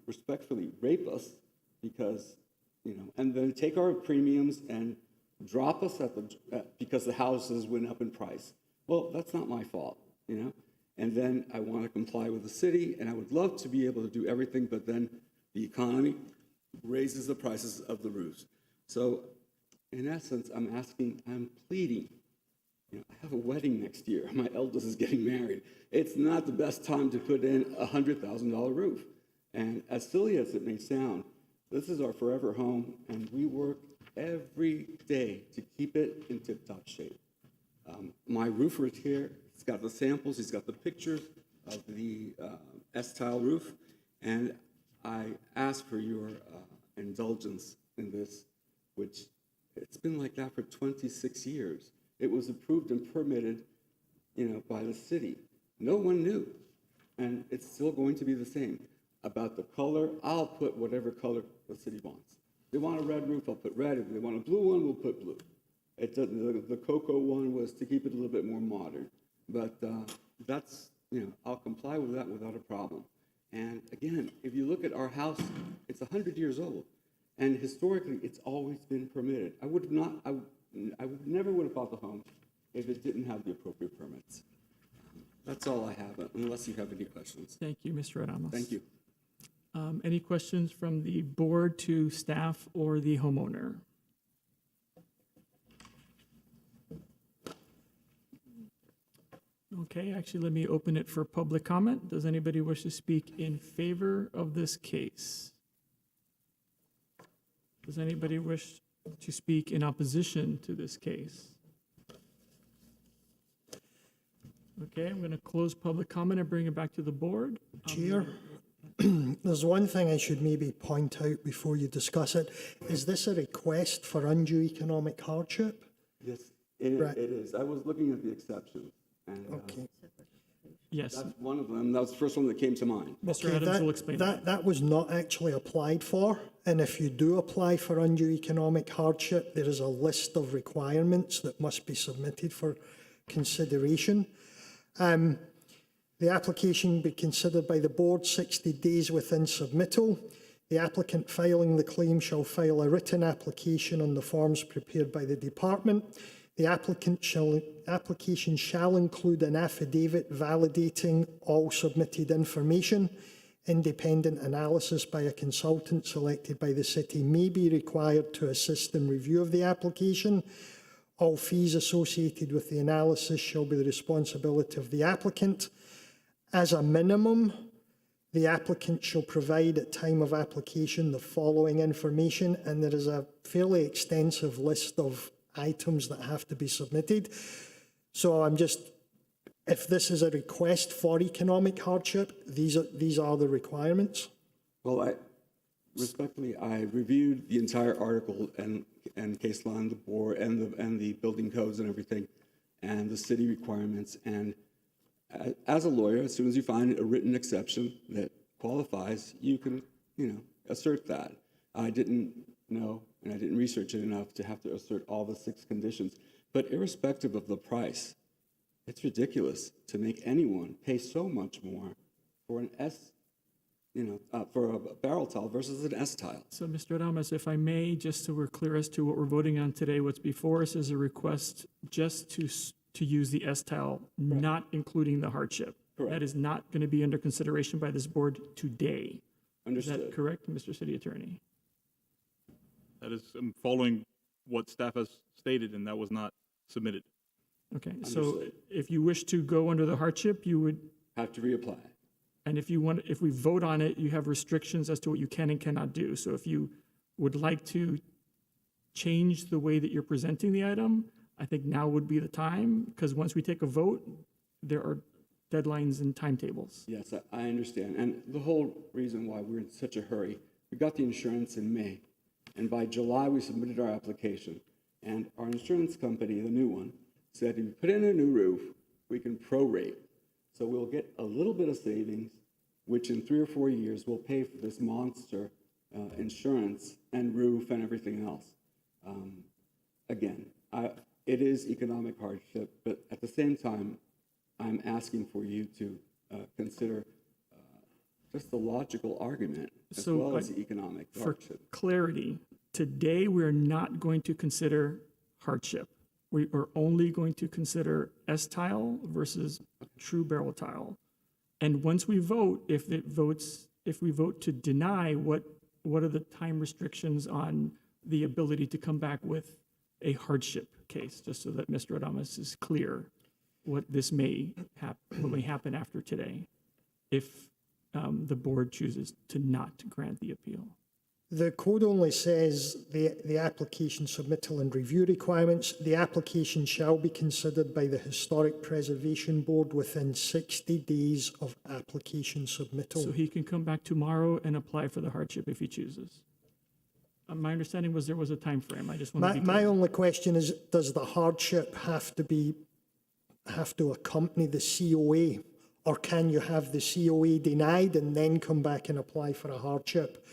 respectfully rape us because, and then take our premiums and drop us because the houses went up in price. Well, that's not my fault, And then I want to comply with the city, and I would love to be able to do everything, but then the economy raises the prices of the roofs. So in essence, I'm pleading. I have a wedding next year. My eldest is getting married. It's not the best time to put in a $100,000 roof. And as silly as it may sound, this is our forever home, and we work every day to keep it in tip-top shape. My roofer is here. He's got the samples. He's got the pictures of the S-tile roof. And I ask for your indulgence in this, which it's been like that for 26 years. It was approved and permitted, by the city. No one knew, and it's still going to be the same. About the color, I'll put whatever color the city wants. If they want a red roof, I'll put red. If they want a blue one, we'll put blue. The cocoa one was to keep it a little bit more modern. But that's, I'll comply with that without a problem. And again, if you look at our house, it's 100 years old. And historically, it's always been permitted. I would never would have bought the home if it didn't have the appropriate permits. That's all I have, unless you have any questions. Thank you, Mr. Ramos. Thank you. Any questions from the board to staff or the homeowner? Okay, actually, let me open it for public comment. Does anybody wish to speak in favor of this case? Does anybody wish to speak in opposition to this case? Okay, I'm going to close public comment and bring it back to the board. Chair, there's one thing I should maybe point out before you discuss it. Is this a request for undue economic hardship? Yes, Right. it is. I was looking at the exceptions, and Okay. Yes, that's one of them. That was the first one that came to mind. Mr. Okay, Adams will explain that. That was not actually applied for, and if you do apply for undue economic hardship, there is a list of requirements that must be submitted for consideration. The application be considered by the board 60 days within submittal. The applicant filing the claim shall file a written application on the forms prepared by the department. The application shall include an affidavit validating all submitted information. Independent analysis by a consultant selected by the city may be required to assist in review of the application. All fees associated with the analysis shall be the responsibility of the applicant. As a minimum, the applicant shall provide at time of application the following information, and there is a fairly extensive list of items that have to be submitted. So if this is a request for economic hardship, these are the requirements. Well, respectfully, I reviewed the entire article and case law and the board and the building codes and everything, and the city requirements. And as a lawyer, as soon as you find a written exception that qualifies, you can, assert that. I didn't know, and I didn't research it enough to have to assert all the 6 conditions. But irrespective of the price, it's ridiculous to make anyone pay so much more for an for a barrel tile versus an S tile. So, Mr. Adamas, if I may, just so we're clear as to what we're voting on today, what's before us is a request just to use the S tile, not including the hardship. Correct. That is not going to be under consideration by this board today. Understood. Is that correct, Mr. City Attorney? That is, I'm following what staff has stated, and that was not submitted. Okay, so Understood. if you wish to go under the hardship, you would, Have to reapply. and if we vote on it, you have restrictions as to what you can and cannot do. So if you would like to change the way that you're presenting the item, I think now would be the time, because once we take a vote, there are deadlines and timetables. Yes, I understand. And the whole reason why we're in such a hurry, we got the insurance in May, and by July, we submitted our application. And our insurance company, the new one, said if you put in a new roof, we can prorate. So we'll get a little bit of savings, which in 3 or 4 years will pay for this monster insurance and roof and everything else. Again, it is economic hardship, but at the same time, I'm asking for you to consider just the logical argument as well as the economic For hardship. clarity, today we're not going to consider hardship. We are only going to consider S-tile versus true barrel tile. And once we vote, if we vote to deny, what are the time restrictions on the ability to come back with a hardship case, just so that Mr. Adamas is clear what this may happen after today, if the board chooses to not grant the appeal. The code only says the application submittal and review requirements. The application shall be considered by the Historic Preservation Board within 60 days of application submittal. So he can come back tomorrow and apply for the hardship if he chooses. My understanding was there was a time frame. I just want to be My clear. only question is, does the hardship have to accompany the COA? Or can you have the COA denied and then come back and apply for a hardship?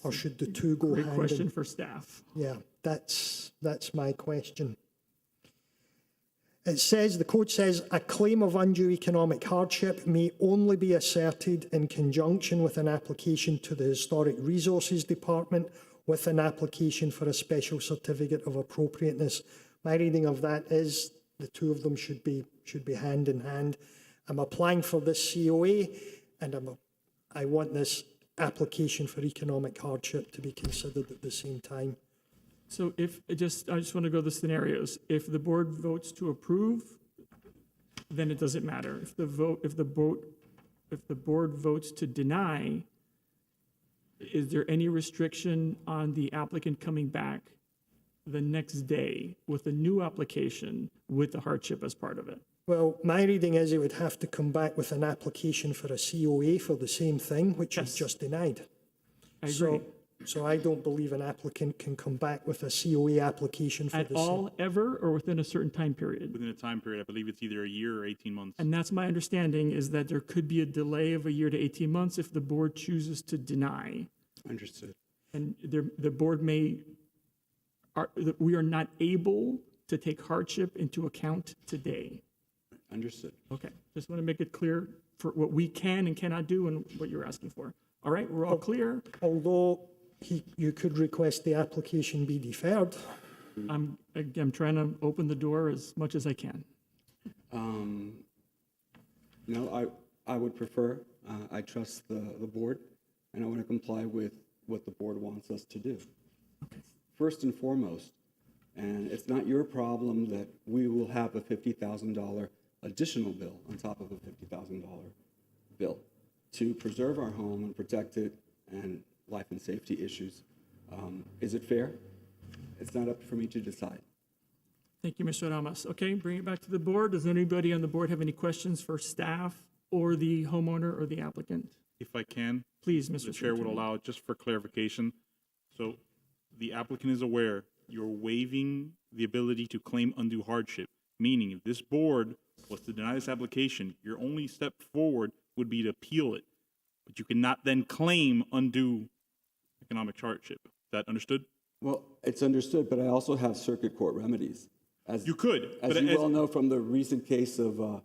Or should the two go Great hand question in? for staff. Yeah, that's my question. It says, the code says, a claim of undue economic hardship may only be asserted in conjunction with an application to the Historic Resources Department with an application for a special certificate of appropriateness. My reading of that is the two of them should be hand in hand. I'm applying for this COA, and I want this application for economic hardship to be considered at the same time. So I just want to go the scenarios. If the board votes to approve, then it doesn't matter. If the board votes to deny, is there any restriction on the applicant coming back the next day with a new application with the hardship as part of it? Well, my reading is he would have to come back with an application for a COA for the same thing, which was just denied. I agree. So I don't believe an applicant can come back with a COA application for At the same. all, ever, or within a certain time period? Within a time period, I believe it's either a year or 18 months. And that's my understanding, is that there could be a delay of a year to 18 months if the board chooses to deny. Understood. And the board we are not able to take hardship into account today. Understood. Okay, just want to make it clear for what we can and cannot do and what you're asking for. All right, we're all clear. Although you could request the application be deferred. I'm trying to open the door as much as I can. No, I would prefer, I trust the board, and I want to comply with what the board wants us to do. First and foremost, and it's not your problem that we will have a $50,000 additional bill on top of a $50,000 bill to preserve our home and protect it and life and safety issues. Is it fair? It's not up for me to decide. Thank you, Mr. Ramos. Okay, bring it back to the board. Does anybody on the board have any questions for staff or the homeowner or the applicant? If I can. Please, Mr. The chair would Attorney. allow, just for clarification. So the applicant is aware you're waiving the ability to claim undue hardship, meaning if this board was to deny this application, your only step forward would be to appeal it. But you cannot then claim undue economic hardship. Is that understood? Well, it's understood, but I also have circuit court remedies. You could. As you well know from the recent case of.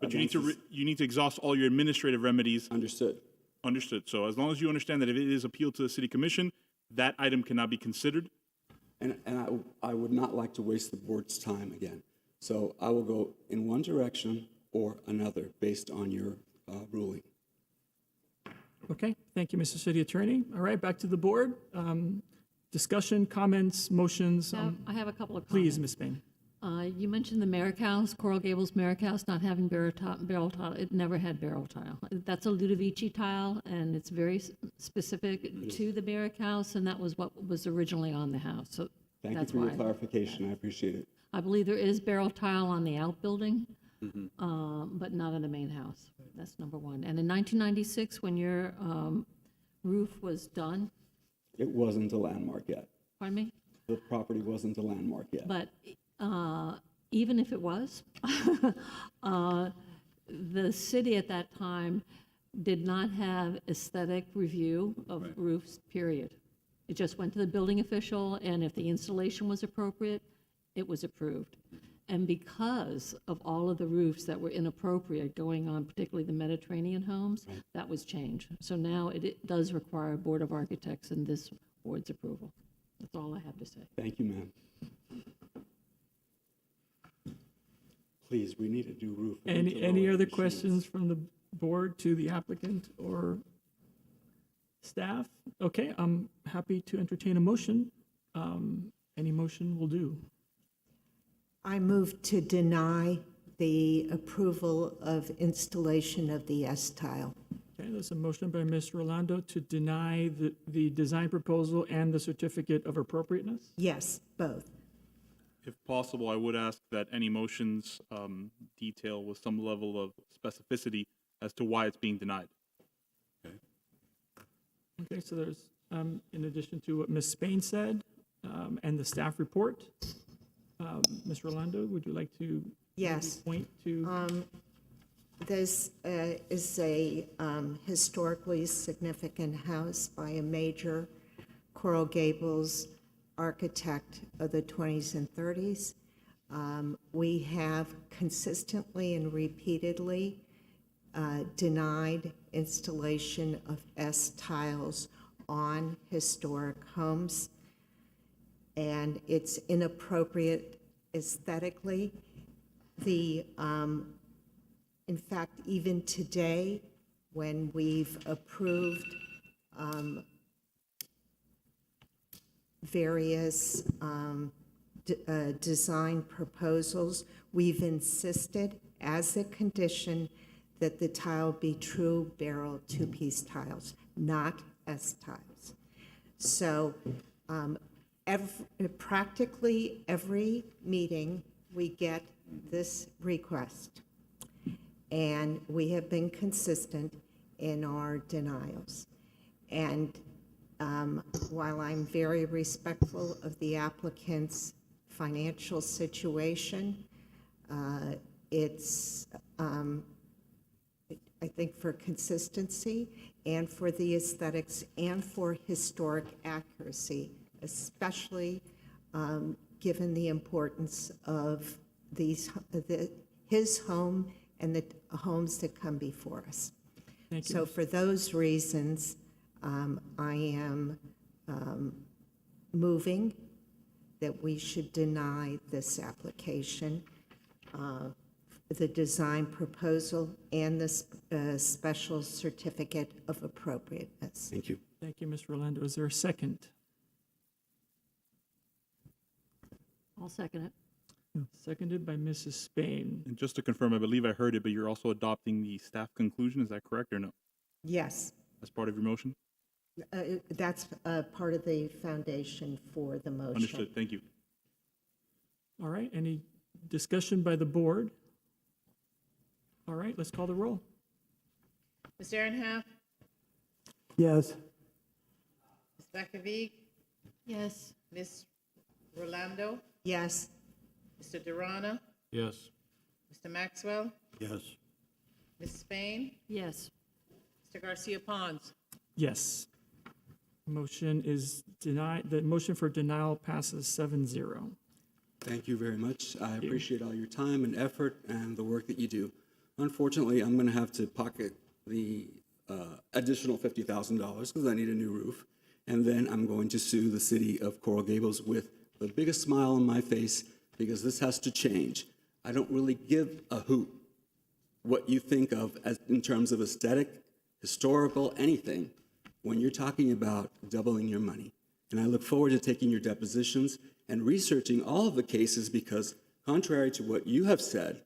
But you need to exhaust all your administrative remedies. Understood. Understood. So as long as you understand that if it is appealed to the city commission, that item cannot be considered. And I would not like to waste the board's time again. So I will go in one direction or another based on your ruling. Okay, thank you, Mr. City Attorney. All right, back to the board. Discussion, comments, motions. I have a couple of comments. Please, Ms. Bain. You mentioned the Merrick House, Coral Gables Merrick House, not having barrel tile. It never had barrel tile. That's a Ludovici tile, and it's very specific to the Merrick House, and that was what was originally on the house. So Thank you that's for your why. clarification. I appreciate it. I believe there is barrel tile on the outbuilding, but not in the main house. That's number one. And in 1996, when your roof was done, It wasn't a landmark yet. pardon me? The property wasn't a landmark yet. But even if it was, the city at that time did not have aesthetic review of roofs, period. It just went to the building official, and if the installation was appropriate, it was approved. And because of all of the roofs that were inappropriate going on, particularly the Mediterranean homes, that was changed. So now it does require a Board of Architects and this board's approval. That's all I have to say. Thank you, ma'am. Please, we need a new roof. We need to Any lower other the questions from the board to the applicant or staff? Okay, I'm happy to entertain a motion. Any motion will do. I move to deny the approval of installation of the S-tile. Okay, there's a motion by Ms. Rolando to deny the design proposal and the certificate of appropriateness. Yes, both. If possible, I would ask that any motions detail with some level of specificity as to why it's being denied. Okay, so there's, in addition to what Ms. Spain said and the staff report, Ms. Rolando, would you like to Yes. point to? This is a historically significant house by a major Coral Gables architect of the 20s and 30s. We have consistently and repeatedly denied installation of S-tiles on historic homes, and it's inappropriate aesthetically. In fact, even today, when we've approved various design proposals, we've insisted as a condition that the tile be true barrel two-piece tiles, not S-tiles. So practically every meeting, we get this request. And we have been consistent in our denials. And while I'm very respectful of the applicant's financial situation, it's, I think for consistency and for the aesthetics and for historic accuracy, especially given the importance of his home and the homes that come before us. Thank you. So for those reasons, I am moving that we should deny this application, the design proposal, and the special certificate of appropriateness. Thank you. Thank you, Mr. Orlando. Is there a second? I'll second it. Seconded by Mrs. Spain. And just to confirm, I believe I heard it, but you're also adopting the staff conclusion, is that correct or no? Yes, As part of your motion? that's part of the foundation for the motion. Understood, thank you. All right, any discussion by the board? All right, let's call the roll. Ms. Ehrenhaft? Yes. Ms. Bakovic? Yes. Ms. Rolando? Yes, Mr. Durana? Yes. Mr. Maxwell? Yes. Ms. Spain? Yes. Mr. Garcia Pons? Yes. Motion is denied. The motion for denial passes 7-0. Thank you very much. I appreciate all your time and effort and the work that you do. Unfortunately, I'm going to have to pocket the additional $50,000 because I need a new roof. And then I'm going to sue the city of Coral Gables with the biggest smile on my face because this has to change. I don't really give a hoot what you think of as in terms of aesthetic, historical, anything, when you're talking about doubling your money. And I look forward to taking your depositions and researching all of the cases because contrary to what you have said,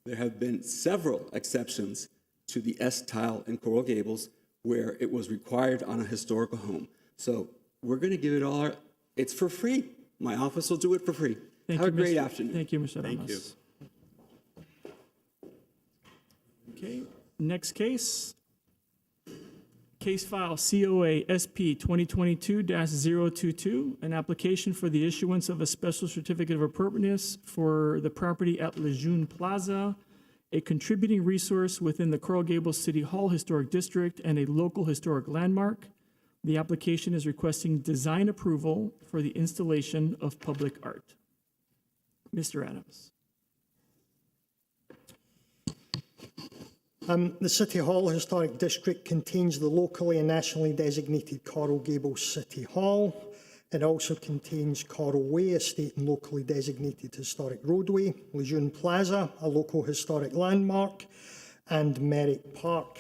there have been several exceptions to the S-tile in Coral Gables where it was required on a historical home. So we're going to give it all, it's for free. My office will do it for free. Have a great afternoon. Thank you, Mr. Thank Ramos. Okay, next case. Case file COA SP 2022-022, an application for the issuance of a special certificate of appropriateness for the property at Lejeune Plaza, a contributing resource within the Coral Gables City Hall Historic District and a local historic landmark. The application is requesting design approval for the installation of public art. Mr. Adams. The City Hall Historic District contains the locally and nationally designated Coral Gables City Hall. It also contains Coral Way, a state and locally designated historic roadway, Lejeune Plaza, a local historic landmark, and Merrick Park.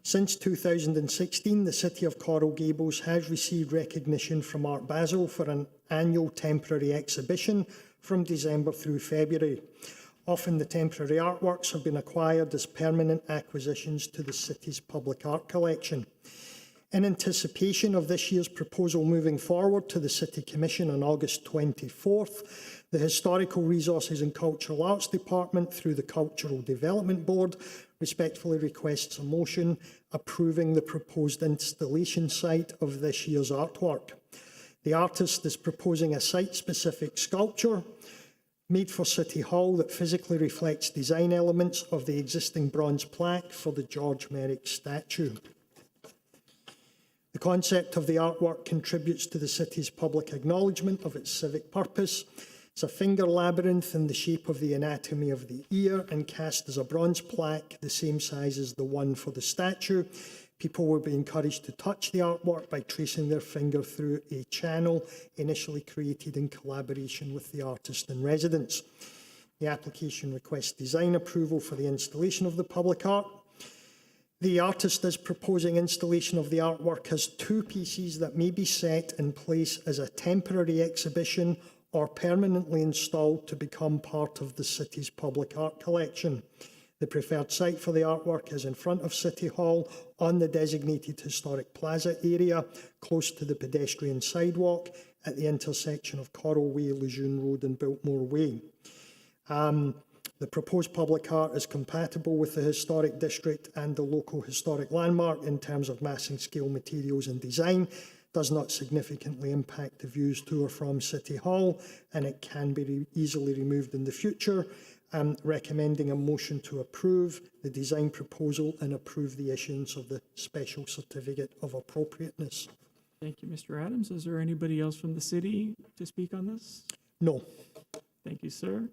Since 2016, the City of Coral Gables has received recognition from Art Basel for an annual temporary exhibition from December through February. Often the temporary artworks have been acquired as permanent acquisitions to the city's public art collection. In anticipation of this year's proposal moving forward to the City Commission on August 24th, the Historical Resources and Cultural Arts Department, through the Cultural Development Board, respectfully requests a motion approving the proposed installation site of this year's artwork. The artist is proposing a site-specific sculpture made for City Hall that physically reflects design elements of the existing bronze plaque for the George Merrick statue. The concept of the artwork contributes to the city's public acknowledgement of its civic purpose. It's a finger labyrinth in the shape of the anatomy of the ear and cast as a bronze plaque, the same size as the one for the statue. People will be encouraged to touch the artwork by tracing their finger through a channel initially created in collaboration with the artist in residence. The application requests design approval for the installation of the public art. The artist is proposing installation of the artwork as two pieces that may be set in place as a temporary exhibition or permanently installed to become part of the city's public art collection. The preferred site for the artwork is in front of City Hall on the designated historic plaza area, close to the pedestrian sidewalk at the intersection of Coral Way, Lejeune Road and Biltmore Way. The proposed public art is compatible with the historic district and the local historic landmark in terms of massing scale, materials and design, does not significantly impact the views to or from City Hall, and it can be easily removed in the future. Recommending a motion to approve the design proposal and approve the issuance of the special certificate of appropriateness. Thank you, Mr. Adams. Is there anybody else from the city to speak on this? No. Thank you, sir.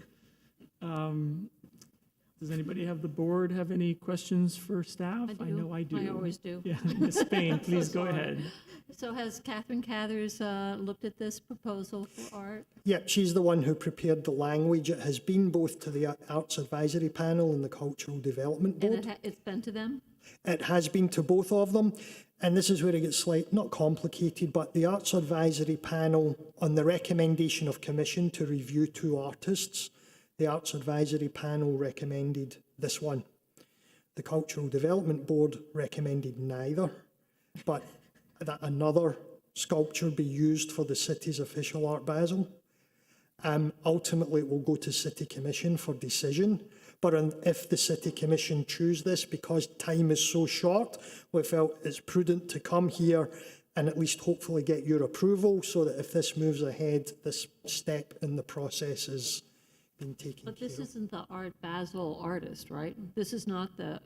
Does anybody have the board have any questions for staff? I do. I know I do. I always do. Yeah, Ms. Spain, please go Sorry. ahead. So has Catherine Cathers looked at this proposal for art? Yep, she's the one who prepared the language. It has been both to the Arts Advisory Panel and the Cultural Development Board. And it's been to them? It has been to both of them. And this is where it gets not complicated, but the Arts Advisory Panel, on the recommendation of commission to review 2 artists, the Arts Advisory Panel recommended this one. The Cultural Development Board recommended neither, but that another sculpture be used for the city's official Art Basel. Ultimately, it will go to City Commission for decision. But if the City Commission choose this, because time is so short, we felt it's prudent to come here and at least hopefully get your approval so that if this moves ahead, this step in the process is being taken But this care of. isn't the Art Basel artist, right? This is not the,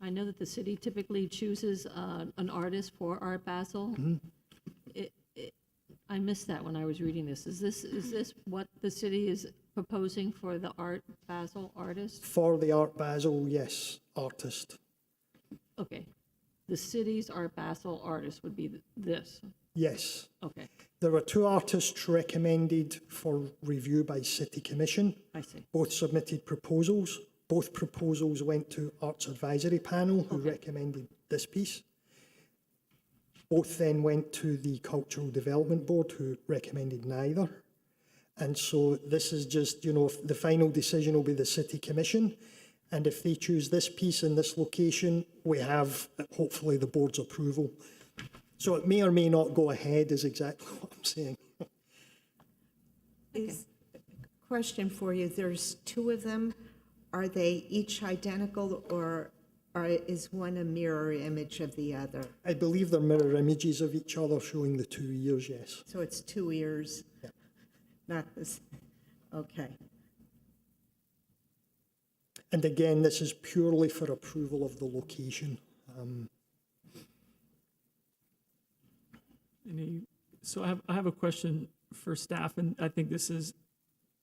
I know that the city typically chooses an artist for Art Basel. I missed that when I was reading this. Is this what the city is proposing for the Art Basel artist? For the Art Basel, yes, artist. Okay. The city's Art Basel artist would be this. Yes. Okay, There were 2 artists recommended for review by City Commission. I see. Both submitted proposals. Both proposals went to Arts Advisory Panel, who recommended this piece. Both then went to the Cultural Development Board, who recommended neither. And so this is just, the final decision will be the City Commission. And if they choose this piece in this location, we have hopefully the board's approval. So it may or may not go ahead is exactly what I'm saying. Question for you, there's 2 of them. Are they each identical or is one a mirror image of the other? I believe they're mirror images of each other showing the 2 ears, yes. So it's 2 ears? Yeah. Not this, okay. And again, this is purely for approval of the location. So I have a question for staff, and I think this is,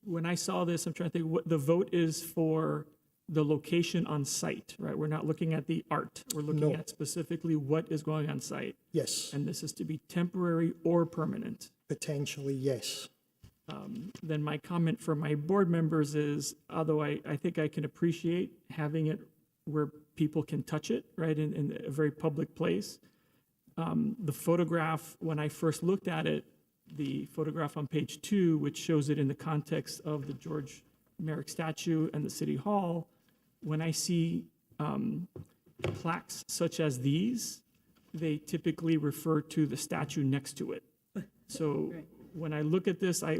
when I saw this, I'm trying to think what the vote is for the location on site, right? We're not looking at the art. We're looking at specifically what is going on site. Yes. And this is to be temporary or permanent. Potentially, yes. Then my comment for my board members is, although I think I can appreciate having it where people can touch it, right, in a very public place. The photograph, when I first looked at it, the photograph on page 2, which shows it in the context of the George Merrick statue and the City Hall, when I see plaques such as these, they typically refer to the statue next to it. So when I look at this, I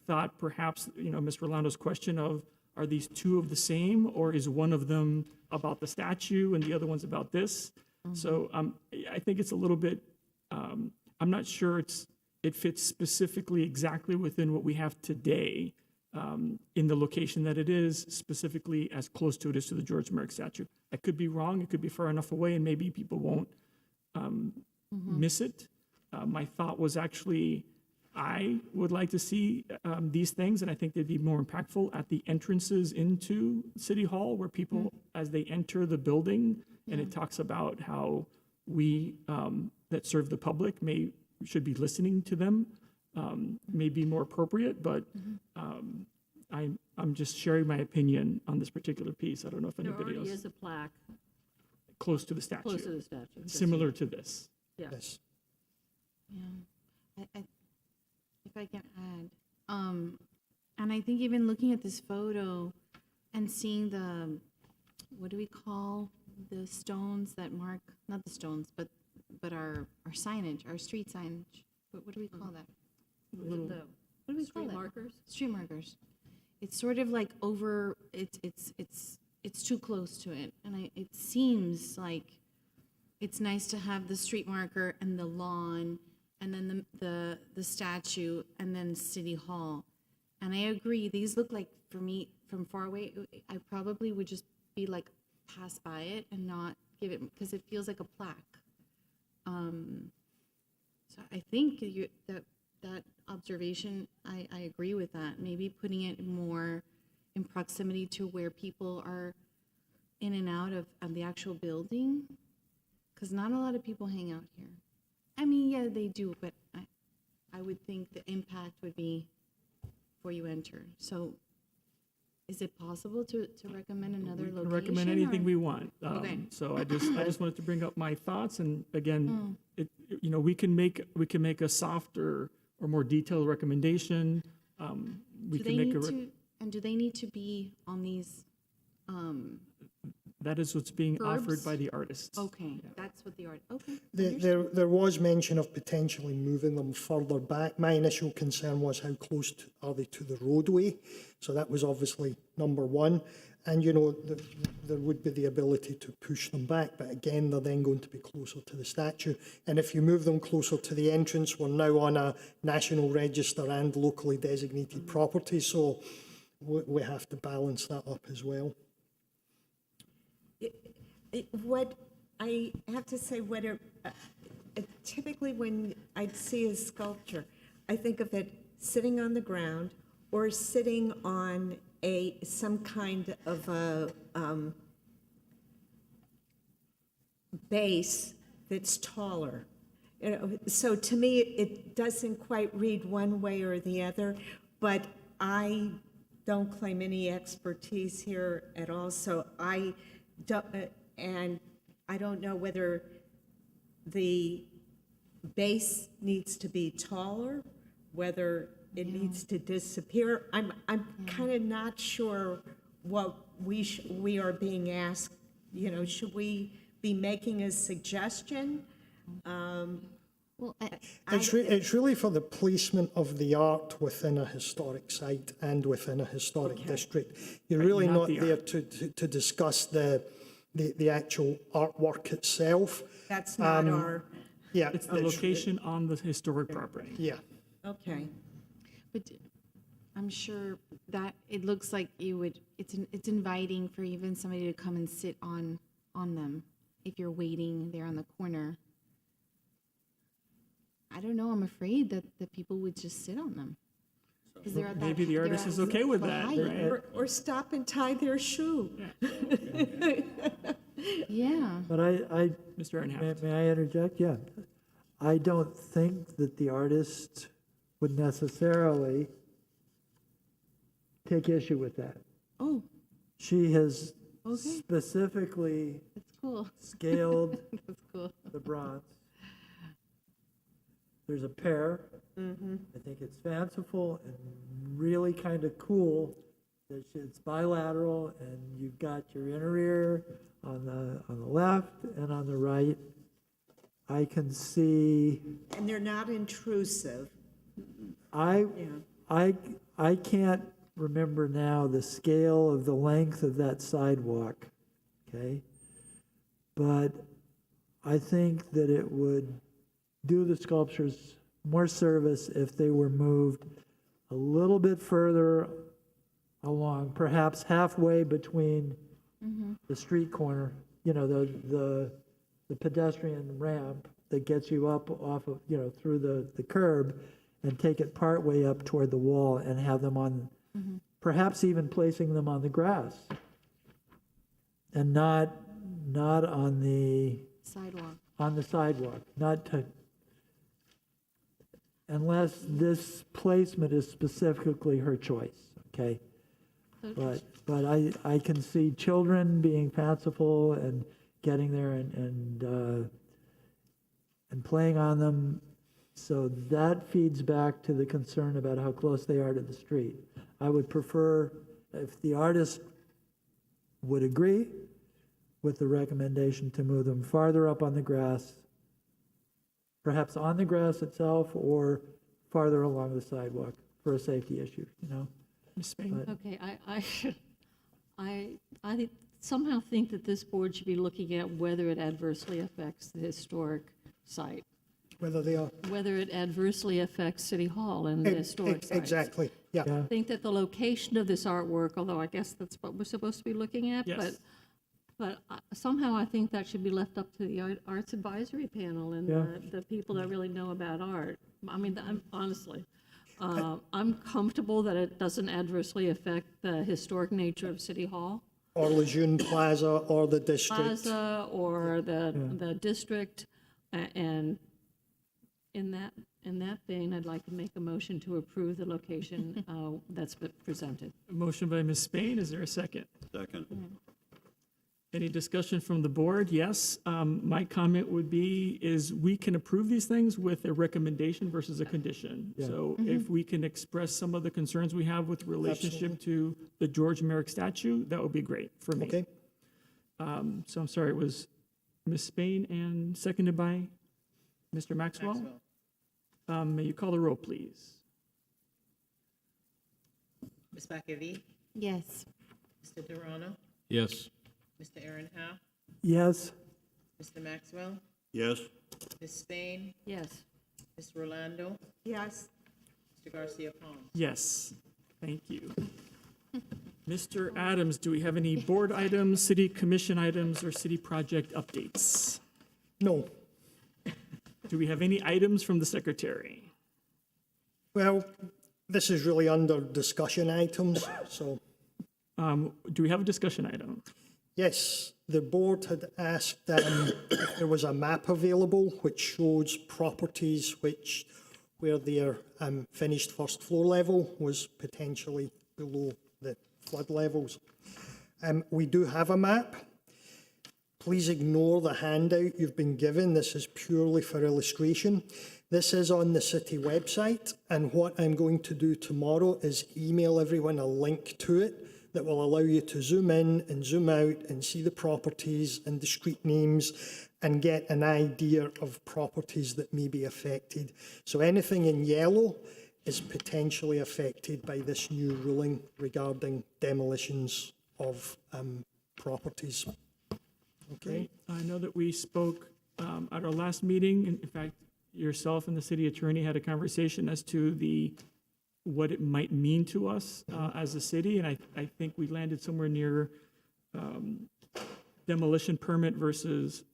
thought perhaps, Mr. Rolando's question of, are these 2 of the same, or is one of them about the statue and the other one's about this? So I think it's a little bit, I'm not sure it fits specifically exactly within what we have today in the location that it is, specifically as close to it as to the George Merrick statue. I could be wrong, it could be far enough away, and maybe people won't miss it. My thought was actually, I would like to see these things, and I think they'd be more impactful at the entrances into City Hall, where people, as they enter the building, and it talks about how we that serve the public should be listening to them, may be more appropriate, but I'm just sharing my opinion on this particular piece. I don't know if There anybody already else. is a plaque Close to the statue. close to the statue. Similar to this. Yeah. Yes. Yeah. If I can add, and And I think even looking at this photo and seeing the, what do we call the stones that mark, not the stones, but our signage, our street signage. What do we call that? What What do we call street that? markers? Street markers. It's sort of like over, it's too close to it. And it seems like it's nice to have the street marker and the lawn and then the statue and then City Hall. And I agree, these look like, for me, from far away, I probably would just be like, pass by it and not give it, because it feels like a plaque. So I think that observation, I agree with that. Maybe putting it more in proximity to where people are in and out of the actual building, because not a lot of people hang out here. I mean, yeah, they do, but I would think the impact would be before you enter. So is it possible to recommend another We can location? recommend anything or- we want. Okay. So I just wanted to bring up my thoughts, and again, we can make a softer or more detailed recommendation. We Do can they make need a, to, and do they need to be on these, that is what's being offered Curbs? by the artists. okay, that's what the art, okay. There was mention of potentially moving them further back. My initial concern was how close are they to the roadway? So that was obviously number one. And, there would be the ability to push them back, but again, they're then going to be closer to the statue. And if you move them closer to the entrance, we're now on a national register and locally designated property, so we have to balance that up as well. What I have to say, typically when I see a sculpture, I think of it sitting on the ground or sitting on some kind of a base that's taller. So to me, it doesn't quite read one way or the other, but I don't claim any expertise here at all, so I don't, and I don't know whether the base needs to be taller, whether it needs to disappear. I'm kind of not sure what we are being asked. Should we be making a suggestion? Well, It's really for the placement of the art within a historic site and within a historic district. You're really not not the there to discuss the actual artwork itself. That's not our, Yeah. It's the location on the historic property. Yeah. okay. But I'm sure that it looks like it's inviting for even somebody to come and sit on them if you're waiting there on the corner. I don't know, I'm afraid that the people would just sit on them. 'Cause they're at that- Maybe the they're artist at is okay with the that, height. right? Or stop and tie their shoe. Yeah. But I, Mr. may Earnhardt. may I interject? Yeah. I don't think that the artist would necessarily take issue with that. Oh, She has okay, specifically that's cool. scaled That's cool. the bronze. There's a pair. I think it's fanciful and really kind of cool that it's bilateral and you've got your inner ear on the left and on the right. I can see, And they're not intrusive. I Yeah. can't remember now the scale of the length of that sidewalk, okay? But I think that it would do the sculptures more service if they were moved a little bit further along, perhaps halfway between the street corner, the pedestrian ramp that gets you up off of, through the curb, and take it partway up toward the wall and have them on, perhaps even placing them on the grass. And not on the Sidewalk. not to, unless this placement is specifically her choice, okay? But I can see children being fanciful and getting there and playing on them. So that feeds back to the concern about how close they are to the street. I would prefer if the artist would agree with the recommendation to move them farther up on the grass, perhaps on the grass itself or farther along the sidewalk for a safety issue, you know? Ms. Spain? Okay, I somehow think that this board should be looking at whether it adversely affects the historic site, Whether they are. whether it adversely affects City Hall and the historic sites. Exactly, yeah. I think that the location of this artwork, although I guess that's what we're supposed to be looking at, Yes. but somehow I think that should be left up to the Arts Advisory Panel and Yeah. the people that really know about art. I mean, honestly, I'm comfortable that it doesn't adversely affect the historic nature of City Hall, Or Lejeune Plaza or the district. Plaza, or the district, and in that vein, I'd like to make a motion to approve the location that's been presented. A motion by Ms. Spain, is there a second? Second. Any discussion from the board? Yes. My comment would be, is we can approve these things with a recommendation versus a condition. Yeah. So if we can express some of the concerns we have with relationship to the George Merrick statue, that would be great for me. Okay. So I'm sorry, it was Ms. Spain and seconded by Mr. Maxwell? May you call the roll, please? Ms. Bakevi? Yes. Mr. Durano? Yes. Mr. Aaron Howe? Yes, Mr. Maxwell? Yes? Ms. Spain? Yes. Ms. Rolando? Yes. Mr. Garcia Palms? Yes, thank you. Mr. Adams, do we have any board items, city commission items, or city project updates? No. Do we have any items from the secretary? Well, this is really under discussion items, so. Do we have a discussion item? Yes, the board had asked if there was a map available which shows properties where their finished first floor level was potentially below the flood levels. We do have a map. Please ignore the handout you've been given. This is purely for illustration. This is on the city website, and what I'm going to do tomorrow is email everyone a link to it that will allow you to zoom in and zoom out and see the properties and the street names and get an idea of properties that may be affected. So anything in yellow is potentially affected by this new ruling regarding demolitions of properties. Okay. I know that we spoke at our last meeting. In fact, yourself and the city attorney had a conversation as to what it might mean to us as a city, and I think we landed somewhere near demolition permit versus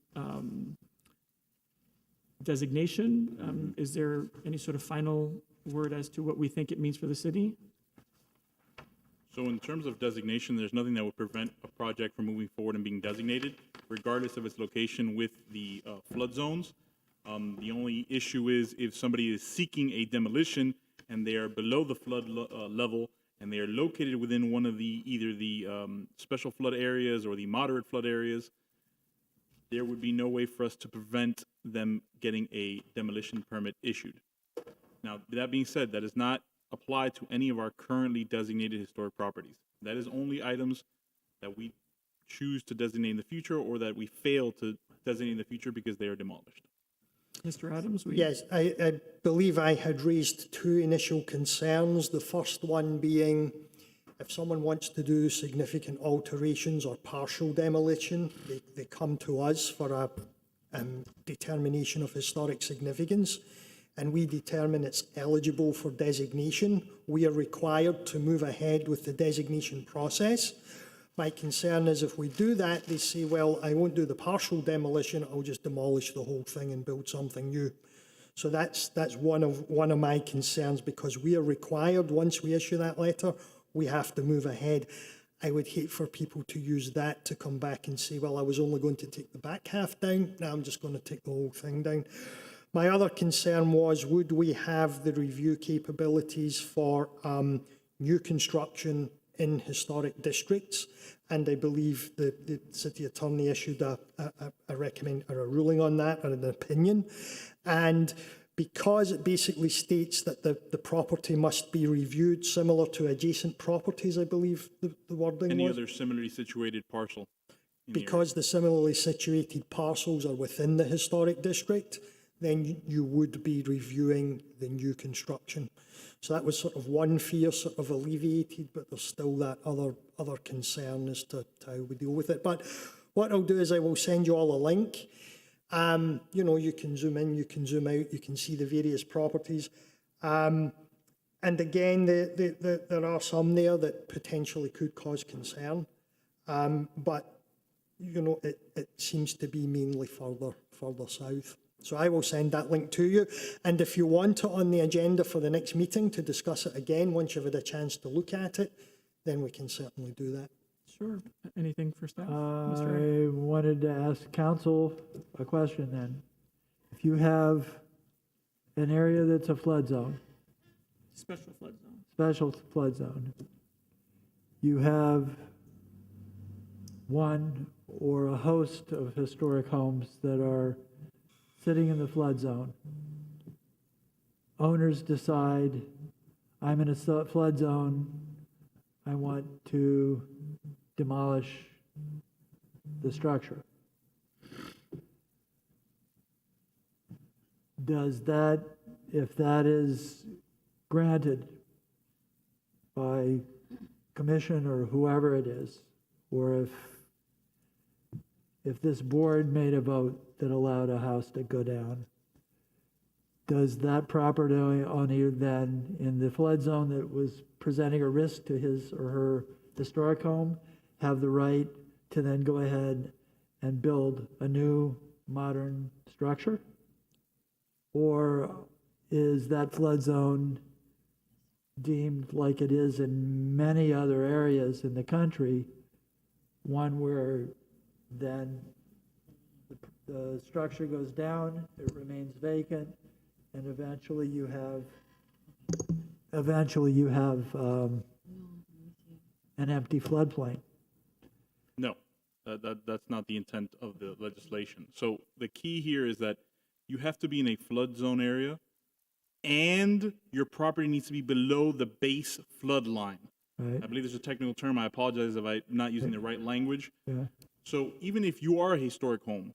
designation. Is there any sort of final word as to what we think it means for the city? So in terms of designation, there's nothing that would prevent a project from moving forward and being designated, regardless of its location with the flood zones. The only issue is if somebody is seeking a demolition and they are below the flood level and they are located within one of either the special flood areas or the moderate flood areas, there would be no way for us to prevent them getting a demolition permit issued. Now, that being said, that does not apply to any of our currently designated historic properties. That is only items that we choose to designate in the future or that we fail to designate in the future because they are demolished. Mr. Adams? Yes, I believe I had raised two initial concerns. The first one being if someone wants to do significant alterations or partial demolition, they come to us for a determination of historic significance, and we determine it's eligible for designation. We are required to move ahead with the designation process. My concern is if we do that, they say, well, I won't do the partial demolition, I'll just demolish the whole thing and build something new. So that's one of my concerns, because we are required, once we issue that letter, we have to move ahead. I would hate for people to use that to come back and say, well, I was only going to take the back half down, now I'm just going to take the whole thing down. My other concern was, would we have the review capabilities for new construction in historic districts? And I believe the city attorney issued a ruling on that, or an opinion. And because it basically states that the property must be reviewed similar to adjacent properties, I believe the wording Any was. other similarly situated parcel? in the area. Because the similarly situated parcels are within the historic district, then you would be reviewing the new construction. So that was sort of one fear sort of alleviated, but there's still that other concern as to how we deal with it. But what I'll do is I will send you all a link. You know, you can zoom in, you can zoom out, you can see the various properties. And again, there are some there that potentially could cause concern. But, you know, it seems to be mainly further south. So I will send that link to you. And if you want it on the agenda for the next meeting to discuss it again, once you've had a chance to look at it, then we can certainly do that. Sure. Anything for staff? Mr. I wanted to ask council a question then. If you have an area that's a flood zone, Special flood zone. special flood zone, you have one or a host of historic homes that are sitting in the flood zone. Owners decide, I'm in a flood zone, I want to demolish the structure. Does that, if that is granted by commission or whoever it is, or if this board made a vote that allowed a house to go down, does that property owner then, in the flood zone that was presenting a risk to his or her historic home, have the right to then go ahead and build a new modern structure? Or is that flood zone deemed, like it is in many other areas in the country, one where then the structure goes down, it remains vacant, and eventually you have an empty floodplain? No, that's not the intent of the legislation. So the key here is that you have to be in a flood zone area, and your property needs to be below the base flood line. Right. I believe there's a technical term. I apologize if I'm not using the right language. Yeah. So even if you are a historic home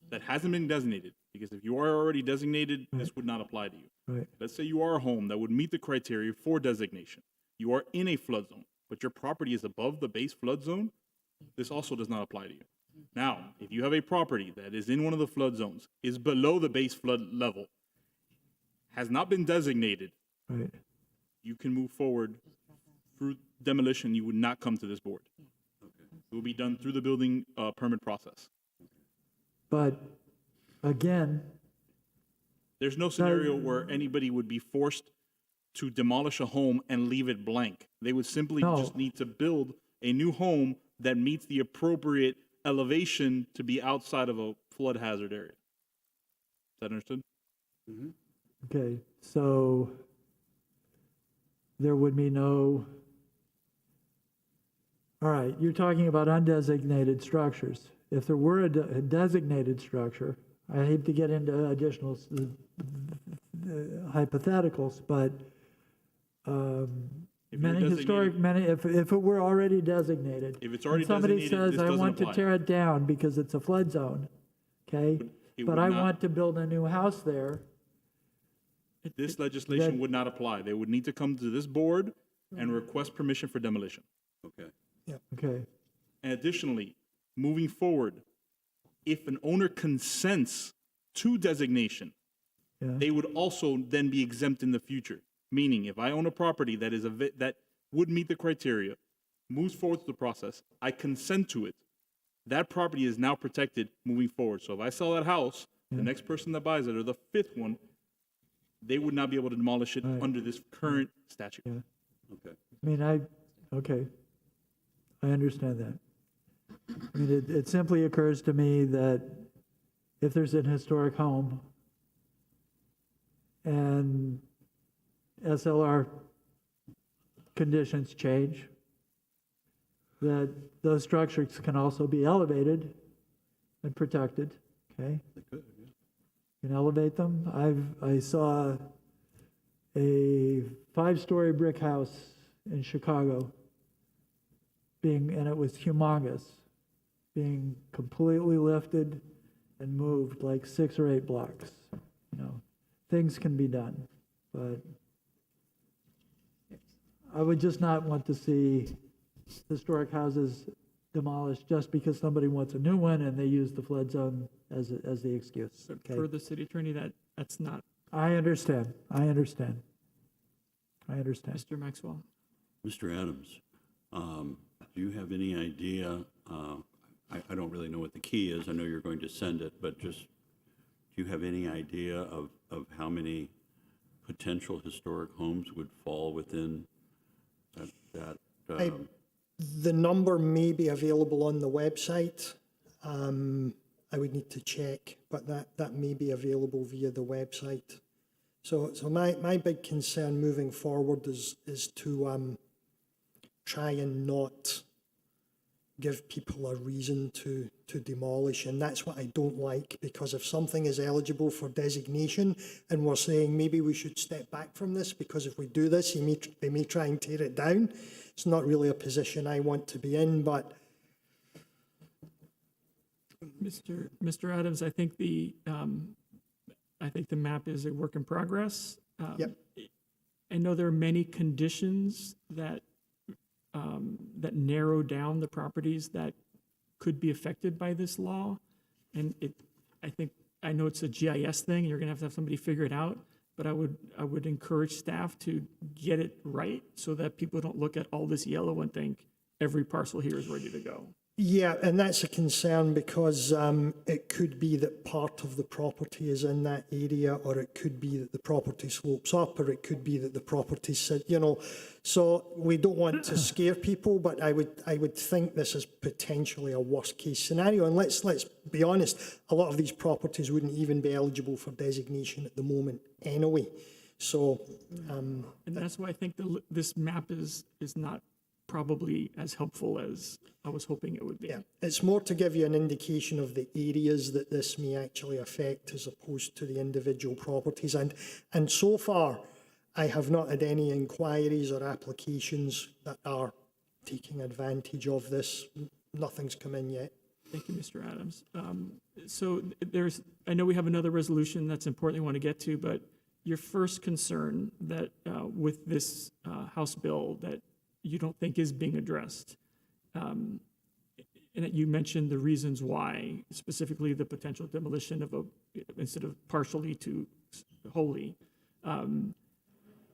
that hasn't been designated, because if you are already designated, this would not apply to you. Right. Let's say you are a home that would meet the criteria for designation. You are in a flood zone, but your property is above the base flood zone. This also does not apply to you. Now, if you have a property that is in one of the flood zones, is below the base flood level, has not been designated, Right. you can move forward through demolition. You would not come to this board. It will be done through the building permit process. But again, There's no scenario where anybody would be forced to demolish a home and leave it blank. They would simply No. just need to build a new home that meets the appropriate elevation to be outside of a flood hazard area. Is that understood? okay, so there would be no, all right, you're talking about undesignated structures. If there were a designated structure, I hate to get into additional hypotheticals, but If you're many historic, designated- if it were already designated. If it's already and somebody designated, says, this I doesn't want to apply." tear it down because it's a flood zone, okay? It But would I not- want to build a new house there. This legislation That- would not apply. They would need to come to this board and request permission for demolition. Okay. Okay, And additionally, moving forward, if an owner consents to designation, yeah, they would also then be exempt in the future. Meaning, if I own a property that is that would meet the criteria, moves forward through the process, I consent to it, that property is now protected moving forward. So if I sell that house, the next person that buys it, or the fifth one, they would not be able to demolish it Right. under this current statute. yeah. Okay. I mean, okay, I understand that. I mean, it simply occurs to me that if there's an historic home and SLR conditions change, that those structures can also be elevated and protected, okay? They could, can elevate them. I saw a 5-story brick house in Chicago and it was humongous, being completely lifted and moved like 6 or 8 blocks. You know, things can be done, but I would just not want to see historic houses demolished just because somebody wants a new one and they use the flood zone as the excuse. Okay? For the city attorney, that's not. I understand. Mr. Maxwell. Mr. Adams, do you have any idea, I don't really know what the key is, I know you're going to send it, but just, do you have any idea of how many potential historic homes would fall within that? The number may be available on the website. I would need to check, but that may be available via the website. So my big concern moving forward is to try and not give people a reason to demolish, and that's what I don't like, because if something is eligible for designation and we're saying maybe we should step back from this because if we do this they may try and tear it down, it's not really a position I want to be in. But Mr. Adams, I think the map is a work in progress. Yep. I know there are many conditions that narrow down the properties that could be affected by this law. And I know it's a GIS thing, and you're gonna have to have somebody figure it out, but I would encourage staff to get it right so that people don't look at all this yellow and think every parcel here is ready to go. yeah, and that's a concern because it could be that part of the property is in that area, or it could be that the property slopes up, or it could be that the property so we don't want to scare people, but I would think this is potentially a worst case scenario. And let's be honest, a lot of these properties wouldn't even be eligible for designation at the moment anyway. So and that's why I think this map is not probably as helpful as I was hoping it would be. yeah, it's more to give you an indication of the areas that this may actually affect as opposed to the individual properties. And so far, I have not had any inquiries or applications that are taking advantage of this. Nothing's come in yet. Thank you, Mr. Adams. So I know we have another resolution that's important we want to get to, but your first concern that with this House bill that you don't think is being addressed, and that you mentioned the reasons why, specifically the potential demolition of instead of partially to wholly.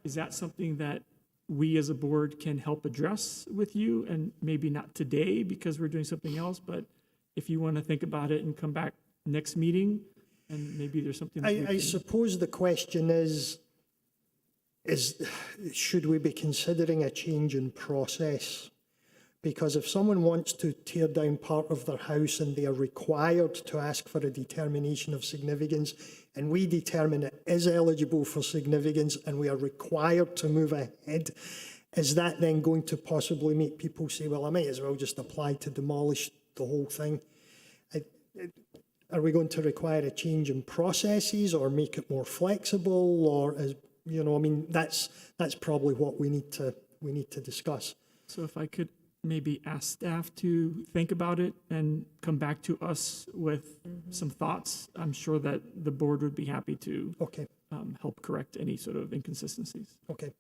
Is that something that we as a board can help address with you? And maybe not today because we're doing something else, but if you want to think about it and come back next meeting, and maybe there's something that I suppose the question is should we be considering a change in process? Because if someone wants to tear down part of their house and they are required to ask for a determination of significance, and we determine it is eligible for significance and we are required to move ahead, is that then going to possibly make people say, well, I might as well just apply to demolish the whole thing? Are we going to require a change in processes or make it more flexible, or that's probably what we need to discuss. So if I could maybe ask staff to think about it and come back to us with some thoughts, I'm sure that the board would be happy to help correct any sort of inconsistencies. Okay.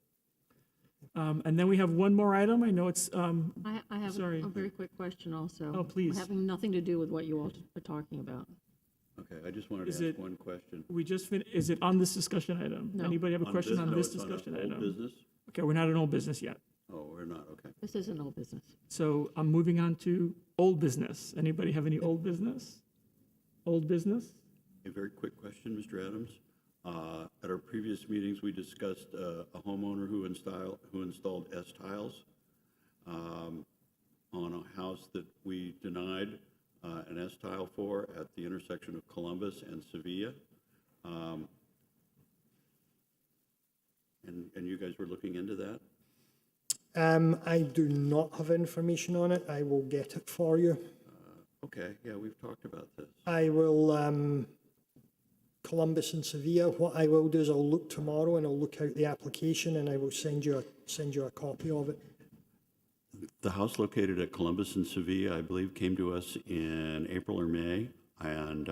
And then we have one more item. I know it's, I have sorry. a very quick question also. Oh, please. Having nothing to do with what you all are talking about. Okay, I just wanted to ask one question. We just is it on this discussion item? No. Anybody have a question on this it's on discussion old item? business? Okay, we're not in old business yet. Oh, we're not, okay. This isn't old business. So I'm moving on to old business. Anybody have any old business? Old business? A very quick question, Mr. Adams. At our previous meetings, we discussed a homeowner who installed S-tiles on a house that we denied an S-tile for at the intersection of Columbus and Sevilla. And you guys were looking into that? I do not have information on it. I will get it for you. Okay, yeah, we've talked about this. I will Columbus and Sevilla. What I will do is I'll look tomorrow and I'll look out the application and I will send you a copy of it. The house located at Columbus and Sevilla, I believe, came to us in April or May, and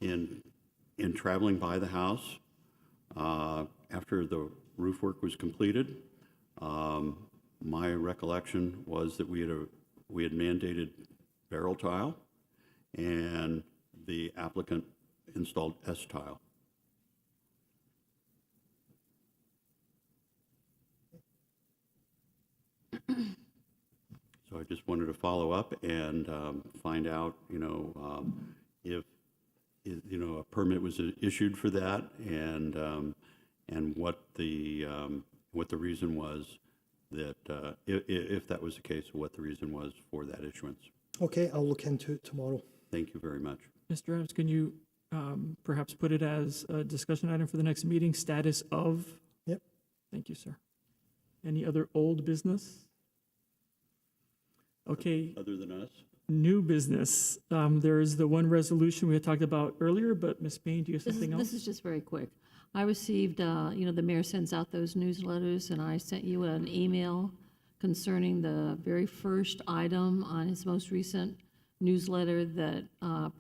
in traveling by the house, after the roof work was completed, my recollection was that we had mandated barrel tile, and the applicant installed S tile. So I just wanted to follow up and find out, if a permit was issued for that, and what the reason was that if that was the case, what the reason was for that issuance. Okay, I'll look into it tomorrow. Thank you very much. Mr. Adams, can you perhaps put it as a discussion item for the next meeting, status of? Yep. Thank you, sir. Any other old business? Okay. Other than us? New business. There is the one resolution we had talked about earlier, but Ms. Payne, do you have something else? This is just very quick. I received, the mayor sends out those newsletters, and I sent you an email concerning the very first item on his most recent newsletter that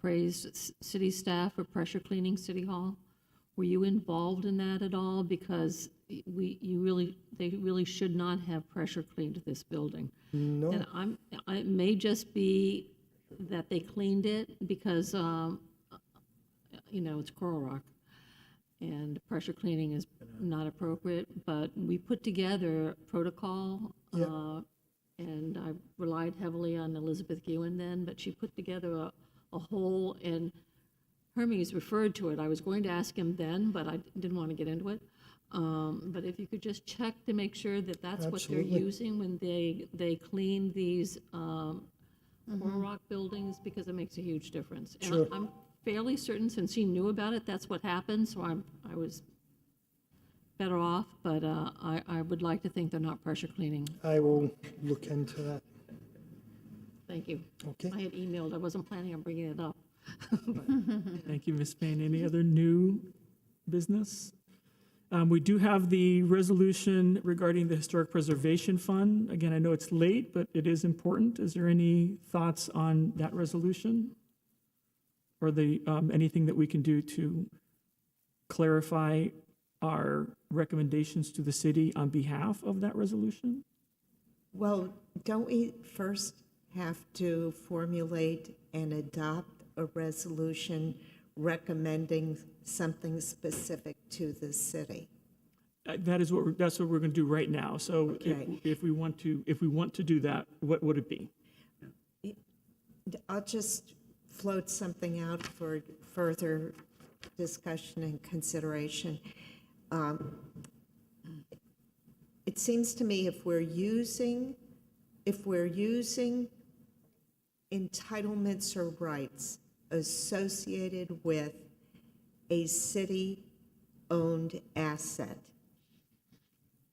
praised city staff for pressure cleaning City Hall. Were you involved in that at all? Because they really should not have pressure cleaned this building. No. And it may just be that they cleaned it because, it's Coral Rock, and pressure cleaning is not appropriate, but we put together a protocol, and I relied heavily on Elizabeth Ewan then, but she put together a whole, and Hermes referred to it. I was going to ask him then, but I didn't want to get into it. But if you could just check to make sure that that's what they're using when they clean these Coral Rock buildings, because it makes a huge difference. And Sure. I'm fairly certain, since he knew about it, that's what happened, so I was better off, but I would like to think they're not pressure cleaning. I will look into that. Thank you. Okay. I had emailed, I wasn't planning on bringing it up. Thank you, Ms. Payne. Any other new business? We do have the resolution regarding the Historic Preservation Fund. Again, I know it's late, but it is important. Is there any thoughts on that resolution? Or anything that we can do to clarify our recommendations to the city on behalf of that resolution? Well, don't we first have to formulate and adopt a resolution recommending something specific to the city? That's what we're going to do right now. So Okay. if we want to do that, what would it be? I'll just float something out for further discussion and consideration. It seems to me if we're using entitlements or rights associated with a city-owned asset,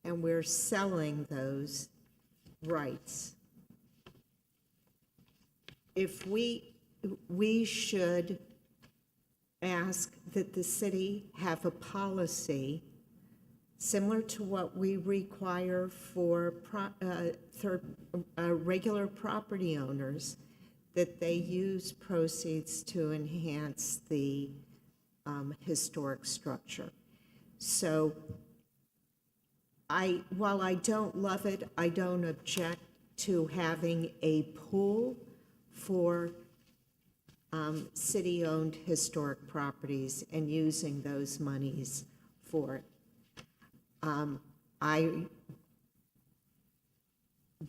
and we're selling those rights, if we should ask that the city have a policy similar to what we require for regular property owners, that they use proceeds to enhance the historic structure. So while I don't love it, I don't object to having a pool for city-owned historic properties and using those monies for it. I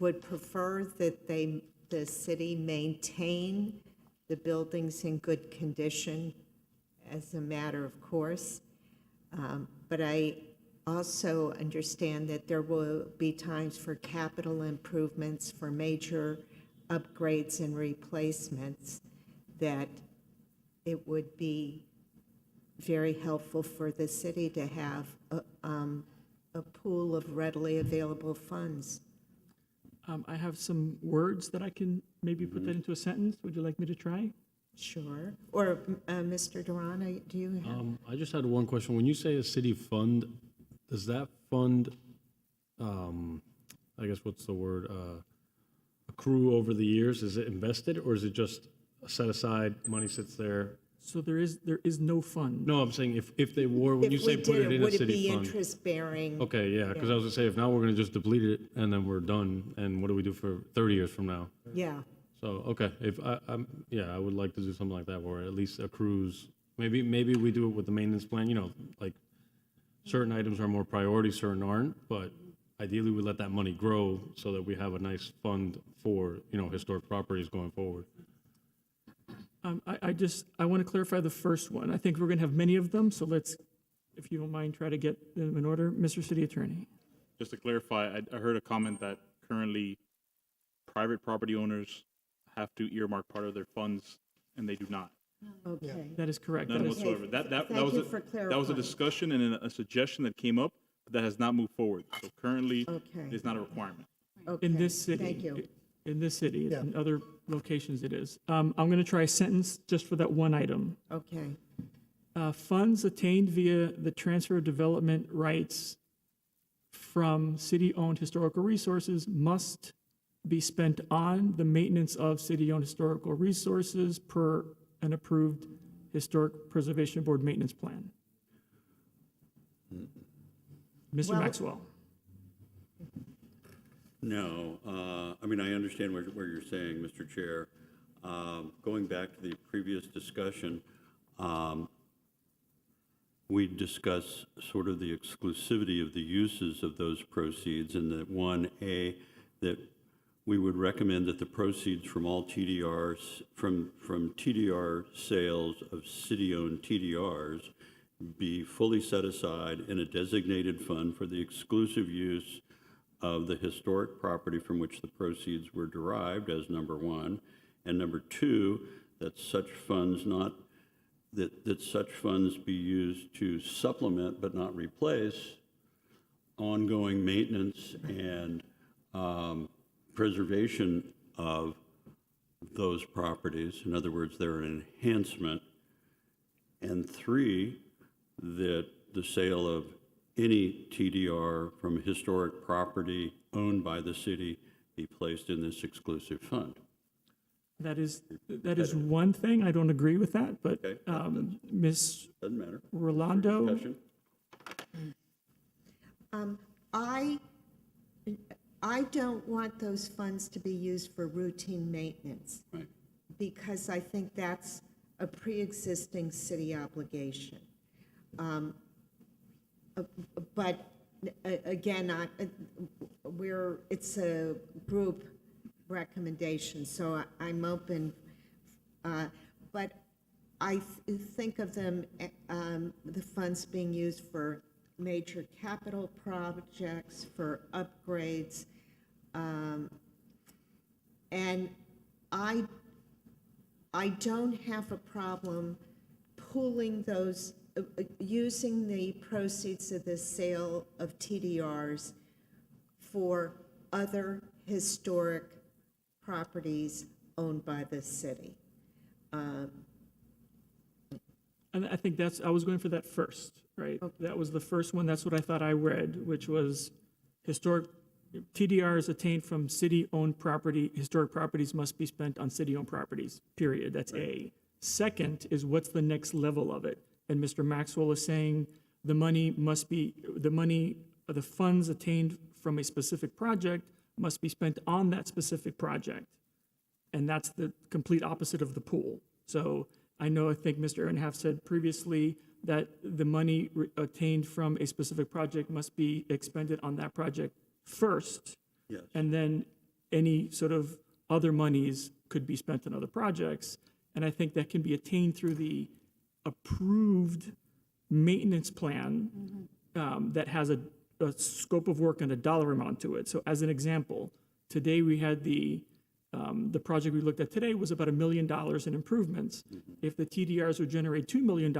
would prefer that the city maintain the buildings in good condition as a matter of course, but I also understand that there will be times for capital improvements, for major upgrades and replacements, that it would be very helpful for the city to have a pool of readily available funds. I have some words that I can maybe put that into a sentence. Would you like me to try? Sure. Or Mr. Durana, do you have? I just had one question. When you say a city fund, does that fund, I guess what's the word, accrue over the years? Is it invested or is it just set aside, money sits there? So there is no fund. No, I'm saying if they were, when you say put it in a Would it city be fund. interest-bearing? Okay, yeah, because I was gonna say, if now we're gonna just deplete it and then we're done, and what do we do for 30 years from now? Yeah. So, okay, if I would like to do something like that where at least accrues, maybe we do it with the maintenance plan, like certain items are more priority, certain aren't, but ideally we let that money grow so that we have a nice fund for, historic properties going forward. I want to clarify the first one. I think we're going to have many of them, so let's, if you don't mind, try to get them in order. Mr. City Attorney. Just to clarify, I heard a comment that currently private property owners have to earmark part of their funds, and they do not. Okay. That is correct. None That is- whatsoever. That Thank you was for that was a clarifying. discussion and a suggestion that came up, but that has not moved forward. So currently, Okay. it's not a requirement. Okay. In this city. Thank you. In this city, Yeah. in other locations it is. I'm going to try a sentence just for that one item. Okay. Funds attained via the transfer of development rights from city-owned historical resources must be spent on the maintenance of city-owned historical resources per an approved Historic Preservation Board maintenance plan. Mr. Well- Maxwell. No, I understand where you're saying, Mr. Chair. Going back to the previous discussion, we discussed sort of the exclusivity of the uses of those proceeds, and that 1A, that we would recommend that the proceeds from all TDRs, from TDR sales of city-owned TDRs be fully set aside in a designated fund for the exclusive use of the historic property from which the proceeds were derived, as number one, and number two, that such funds be used to supplement but not replace ongoing maintenance and preservation of those properties. In other words, they're an enhancement. And three, that the sale of any TDR from historic property owned by the city be placed in this exclusive fund. That is one thing. I don't agree with that, but Okay. Ms. Doesn't matter. Rolando, Discussion. I don't want those funds to be used for routine maintenance. Right. Because I think that's a pre-existing city obligation. But again, it's a group recommendation, so I'm open. But I think of them, the funds being used for major capital projects, for upgrades. And I don't have a problem pooling those, using the proceeds of the sale of TDRs for other historic properties owned by the city. and I think I was going for that first, right? That was the first one. That's what I thought I read, which was historic TDRs attained from city-owned property, historic properties must be spent on city-owned properties, period. That's A. Second is what's the next level of it? And Mr. Maxwell is saying the funds attained from a specific project must be spent on that specific project. And that's the complete opposite of the pool. So I think Mr. Ehrenhaft said previously that the money attained from a specific project must be expended on that project first. Yes. And then any sort of other monies could be spent on other projects. And I think that can be attained through the approved maintenance plan that has a scope of work and a dollar amount to it. So as an example, today we had the project we looked at today was about $1 million in improvements. If the TDRs would generate $2 million,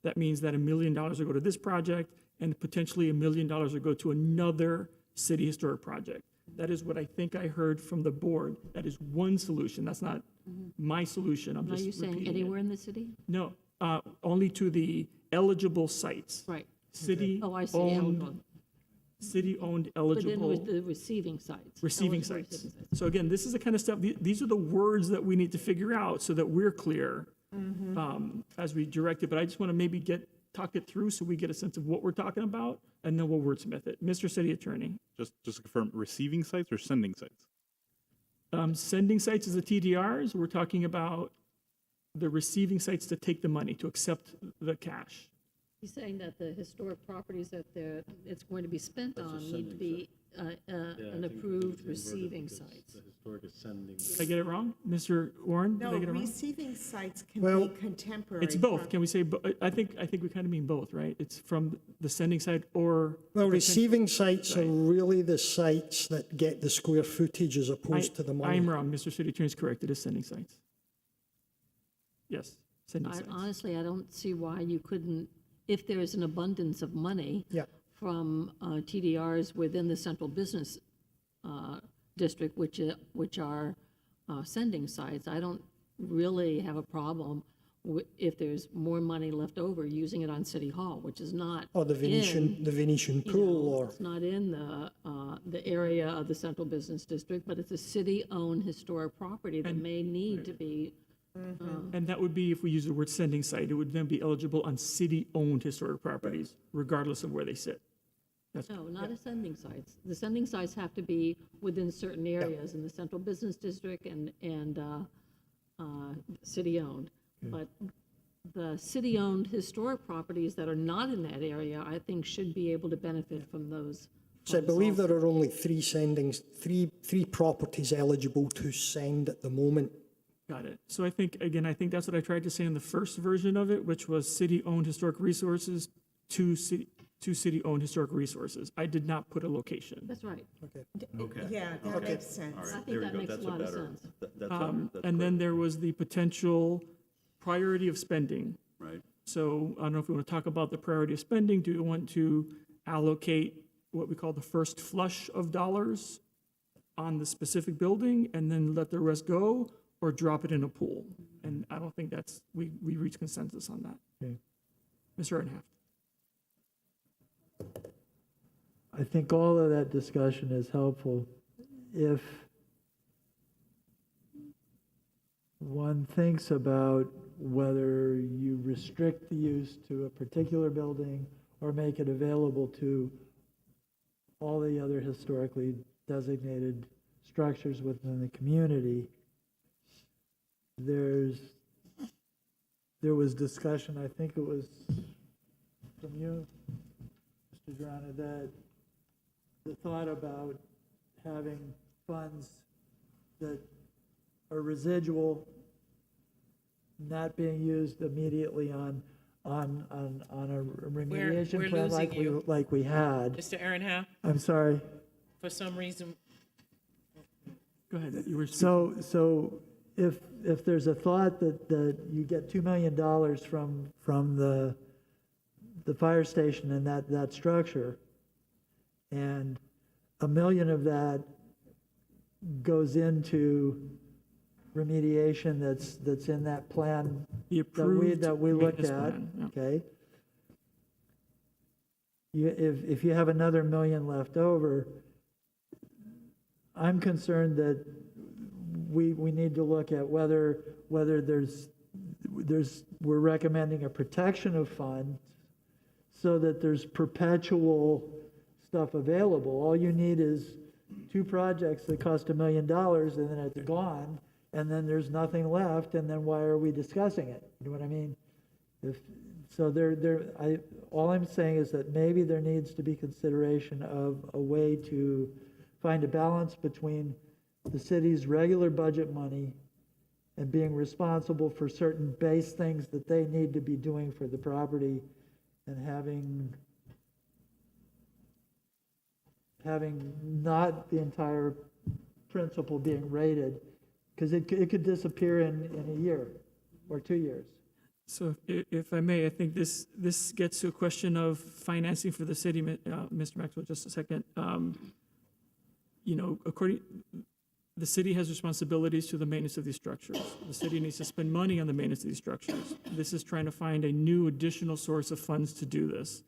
that means that $1 million will go to this project and potentially $1 million will go to another city historic project. That is what I think I heard from the board. That is one solution. That's not my solution. I'm Are just you saying repeating it. anywhere in the city? No, only to the eligible sites. Right. City Oh, I see. owned, Eligible. city-owned But then eligible. with the receiving sites. Receiving Eligible sites. receiving sites. So again, this is the kind of stuff, these are the words that we need to figure out so that we're clear as we direct it. But I just want to maybe talk it through so we get a sense of what we're talking about, and then we'll wordsmith it. Mr. City Attorney. Just to confirm, receiving sites or sending sites? Sending sites is the TDRs. We're talking about the receiving sites to take the money, to accept the cash. He's saying that the historic properties that it's going to be spent on need to be an approved receiving sites. The historic is sending. Did I get it wrong? Mr. Warren, did No, I get it wrong? receiving sites can Well, be contemporary. It's both. Can we say, I think we kind of mean both, right? It's from the sending side or. Well, receiving sites are really the sites that get the square footage as opposed to the money. I'm wrong. Mr. City Attorney is correct. It is sending sites. Yes, sending sites. Honestly, I don't see why you couldn't, if there is an abundance of money Yeah. from TDRs within the central business district, which are sending sites, I don't really have a problem if there's more money left over, using it on City Hall, which is not. Or the Venetian pool, or. It's not in the area of the central business district, but it's a city-owned historic property that may need to be. And that would be, if we use the word sending site, it would then be eligible on city-owned historic properties, regardless of where they sit. No, not as sending sites. The sending sites have to be within certain areas in the central business district and city-owned. But the city-owned historic properties that are not in that area, I think, should be able to benefit from those. So I believe there are only three properties eligible to send at the moment. Got it. So I think that's what I tried to say in the first version of it, which was city-owned historic resources to city-owned historic resources. I did not put a location. That's right. Okay. Yeah, that makes sense. All I right, think there we that go. makes a That's lot of better. sense. That's And then there was the potential priority of spending. right. So I don't know if we want to talk about the priority of spending. Do you want to allocate what we call the first flush of dollars on the specific building and then let the rest go, or drop it in a pool? And I don't think we reached consensus on that. Okay. Mr. Erdenhaft. I think all of that discussion is helpful. If one thinks about whether you restrict the use to a particular building or make it available to all the other historically designated structures within the community, there was discussion, I think it was from you, Mr. Durana, that the thought about having funds that are residual, not being used immediately on a remediation we're plan losing you. like we had. Mr. Ehrenhaft, I'm sorry. for some reason, Go ahead. You were So if there's a thought that you get $2 million from the fire station and that structure, and $1 million of that goes into remediation that's in that plan the approved that we looked maintenance at, plan, yeah. okay? If you have another $1 million left over, I'm concerned that we need to look at whether we're recommending a protection of funds so that there's perpetual stuff available. All you need is 2 projects that cost $1 million, and then it's gone, and then there's nothing left, and then why are we discussing it? You know what I mean? All I'm saying is that maybe there needs to be consideration of a way to find a balance between the city's regular budget money and being responsible for certain base things that they need to be doing for the property, and having not the entire principal being rated, because it could disappear in a year or 2 years. So if I may, I think this gets to a question of financing for the city, Mr. Maxwell, just a second. the city has responsibilities to the maintenance of these structures. The city needs to spend money on the maintenance of these structures. This is trying to find a new additional source of funds to do this.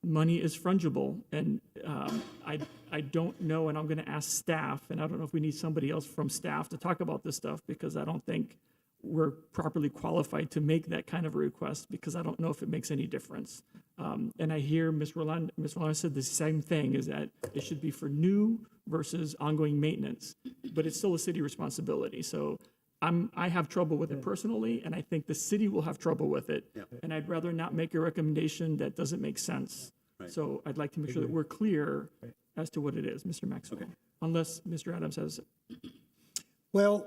Money is fungible, and I don't know, and I'm going to ask staff, and I don't know if we need somebody else from staff to talk about this stuff, because I don't think we're properly qualified to make that kind of a request, because I don't know if it makes any difference. And I hear Ms. Rolando said the same thing, is that it should be for new versus ongoing maintenance, but it's still a city responsibility. So I have trouble with it personally, and I think the city will have trouble with it. And I'd rather not make a recommendation that doesn't make sense. So I'd like to make sure that we're clear as to what it is, Mr. Maxwell, unless Mr. Adams has. Well,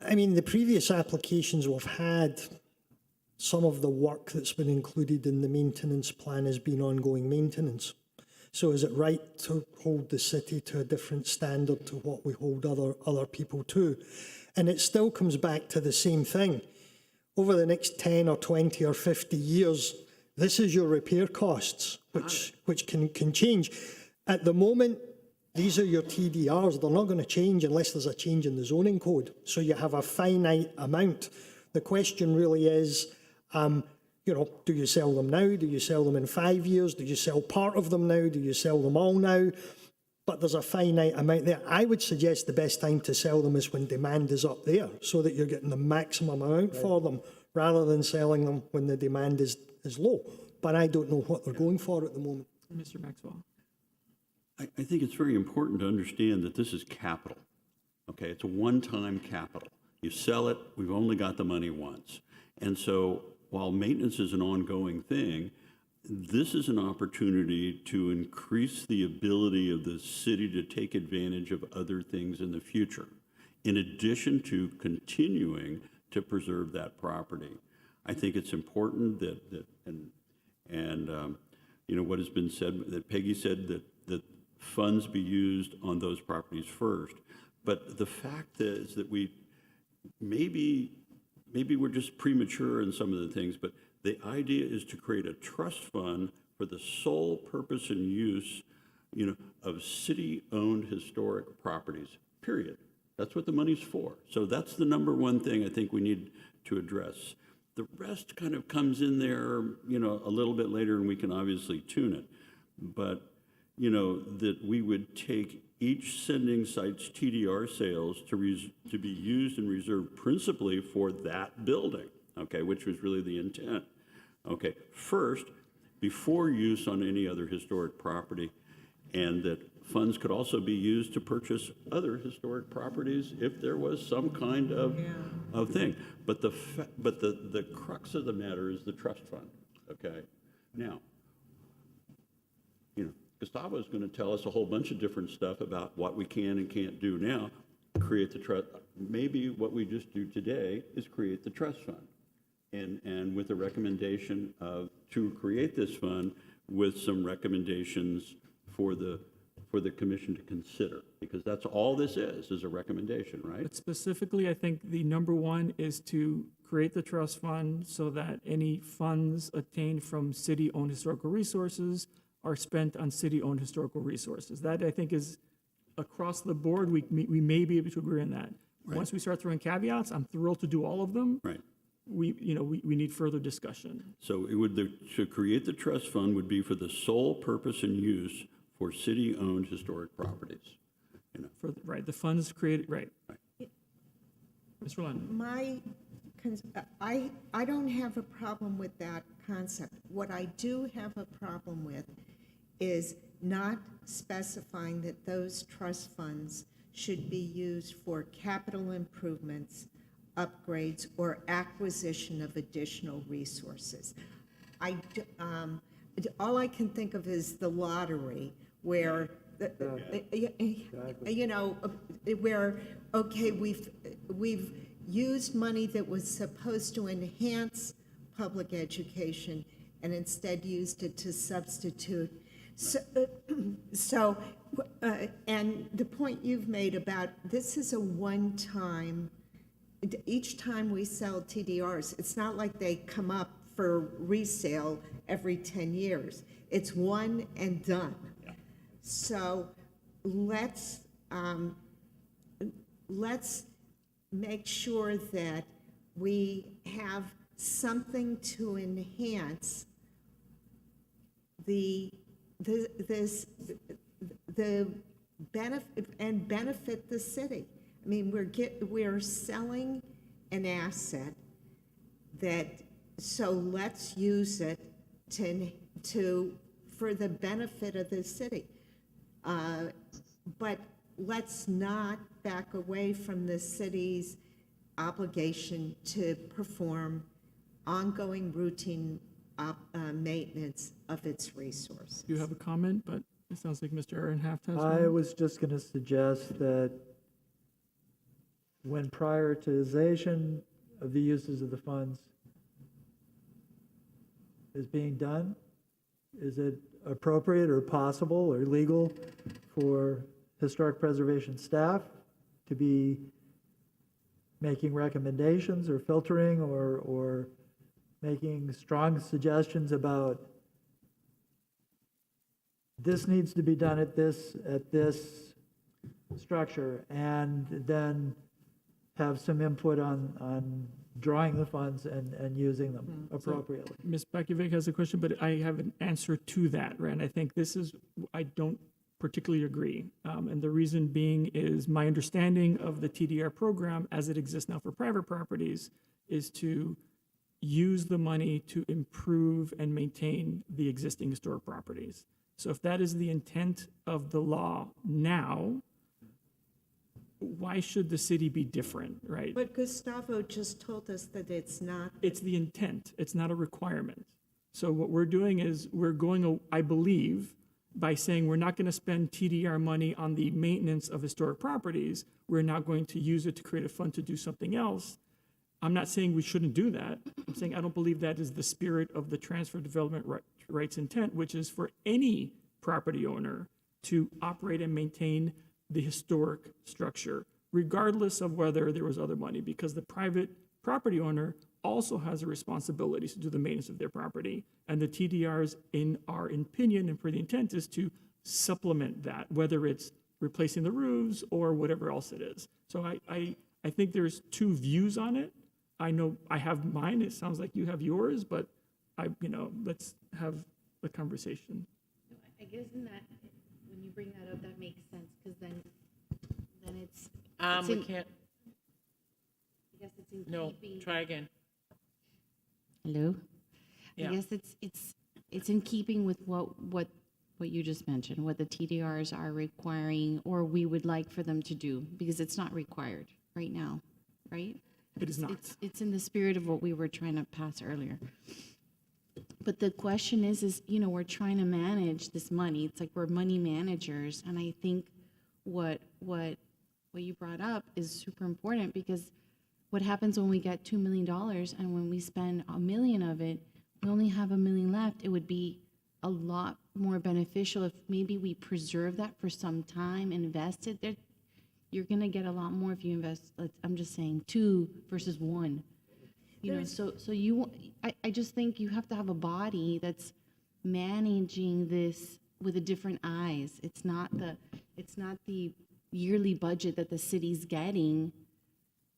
I mean, the previous applications we've had, some of the work that's been included in the maintenance plan has been ongoing maintenance. So is it right to hold the city to a different standard to what we hold other people to? And it still comes back to the same thing. Over the next 10 or 20 or 50 years, this is your repair costs, which can change. At the moment, these are your TDRs. They're not going to change unless there's a change in the zoning code. So you have a finite amount. The question really is, do you sell them now? Do you sell them in 5 years? Do you sell part of them now? Do you sell them all now? But there's a finite amount there. I would suggest the best time to sell them is when demand is up there, so that you're getting the maximum amount for them, rather than selling them when the demand is low. But I don't know what they're going for at the moment. Mr. Maxwell. I think it's very important to understand that this is capital. Okay, it's a one-time capital. You sell it, we've only got the money once. And so while maintenance is an ongoing thing, this is an opportunity to increase the ability of the city to take advantage of other things in the future, in addition to continuing to preserve that property. I think it's important that what has been said, that Peggy said that funds be used on those properties first. But the fact is that maybe we're just premature in some of the things, but the idea is to create a trust fund for the sole purpose and use, of city-owned historic properties, period. That's what the money's for. So that's the number one thing I think we need to address. The rest kind of comes in there, a little bit later, and we can obviously tune it. But, that we would take each sending site's TDR sales to be used and reserved principally for that building, okay, which was really the intent. Okay, first, before use on any other historic property, and that funds could also be used to purchase other historic properties if there was some kind of thing. But the crux of the matter is the trust fund, okay? Now, Gustavo is going to tell us a whole bunch of different stuff about what we can and can't do now. Create the trust. Maybe what we just do today is create the trust fund, and with a recommendation to create this fund with some recommendations for the commission to consider, because that's all this is a recommendation, right? But specifically, I think the number one is to create the trust fund so that any funds obtained from city-owned historical resources are spent on city-owned historical resources. That, I think, is across the board. We may be able to agree on that. Right. Once we start throwing caveats, I'm thrilled to do all of them. Right. We need further discussion. So it would to create the trust fund would be for the sole purpose and use for city-owned historic properties. The funds created, right. Ms. Rolando. I don't have a problem with that concept. What I do have a problem with is not specifying that those trust funds should be used for capital improvements, upgrades, or acquisition of additional resources. All I can think of is the lottery, where where we've used money that was supposed to enhance public education and instead used it to substitute. So, and the point you've made about this is a one-time, each time we sell TDRs, it's not like they come up for resale every 10 years. It's one and done. Yeah. So let's, let's make sure that we have something to enhance the benefit and benefit the city. I mean, we're selling an asset that, so let's use it for the benefit of the city. But let's not back away from the city's obligation to perform ongoing routine maintenance of its resources. You have a comment, but it sounds like Mr. Ehrenhaft has I one. was just going to suggest that when prioritization of the uses of the funds is being done, is it appropriate or possible or legal for historic preservation staff to be making recommendations or filtering or making strong suggestions about this needs to be done at this structure, and then have some input on drawing the funds and using them appropriately? Ms. Bakovic has a question, but I have an answer to that, right? And I think I don't particularly agree. And the reason being is my understanding of the TDR program as it exists now for private properties is to use the money to improve and maintain the existing historic properties. So if that is the intent of the law now, why should the city be different, right? But Gustavo just told us that it's not. It's the intent. It's not a requirement. So what we're doing is we're going, I believe, by saying we're not going to spend TDR money on the maintenance of historic properties. We're not going to use it to create a fund to do something else. I'm not saying we shouldn't do that. I'm saying I don't believe that is the spirit of the transfer development rights intent, which is for any property owner to operate and maintain the historic structure, regardless of whether there was other money, because the private property owner also has a responsibility to do the maintenance of their property. And the TDRs, in our opinion and for the intent, is to supplement that, whether it's replacing the roofs or whatever else it is. So I think there's two views on it. I know I have mine. It sounds like you have yours, but let's have the conversation. I guess in that, when you bring that up, that makes sense, because then it's. We can't, I guess it's in no, keeping. try again. Hello? Yeah. I guess it's in keeping with what you just mentioned, what the TDRs are requiring or we would like for them to do, because it's not required right now, right? It is not. It's in the spirit of what we were trying to pass earlier. But the question is, we're trying to manage this money. It's like we're money managers, and I think what you brought up is super important, because what happens when we get $2 million and when we spend $1 million of it, we only have $1 million left? It would be a lot more beneficial if maybe we preserve that for some time, invest it there. You're gonna get a lot more if you invest. I'm just saying 2 versus 1. I just think you have to have a body that's managing this with a different eyes. It's not the yearly budget that the city's getting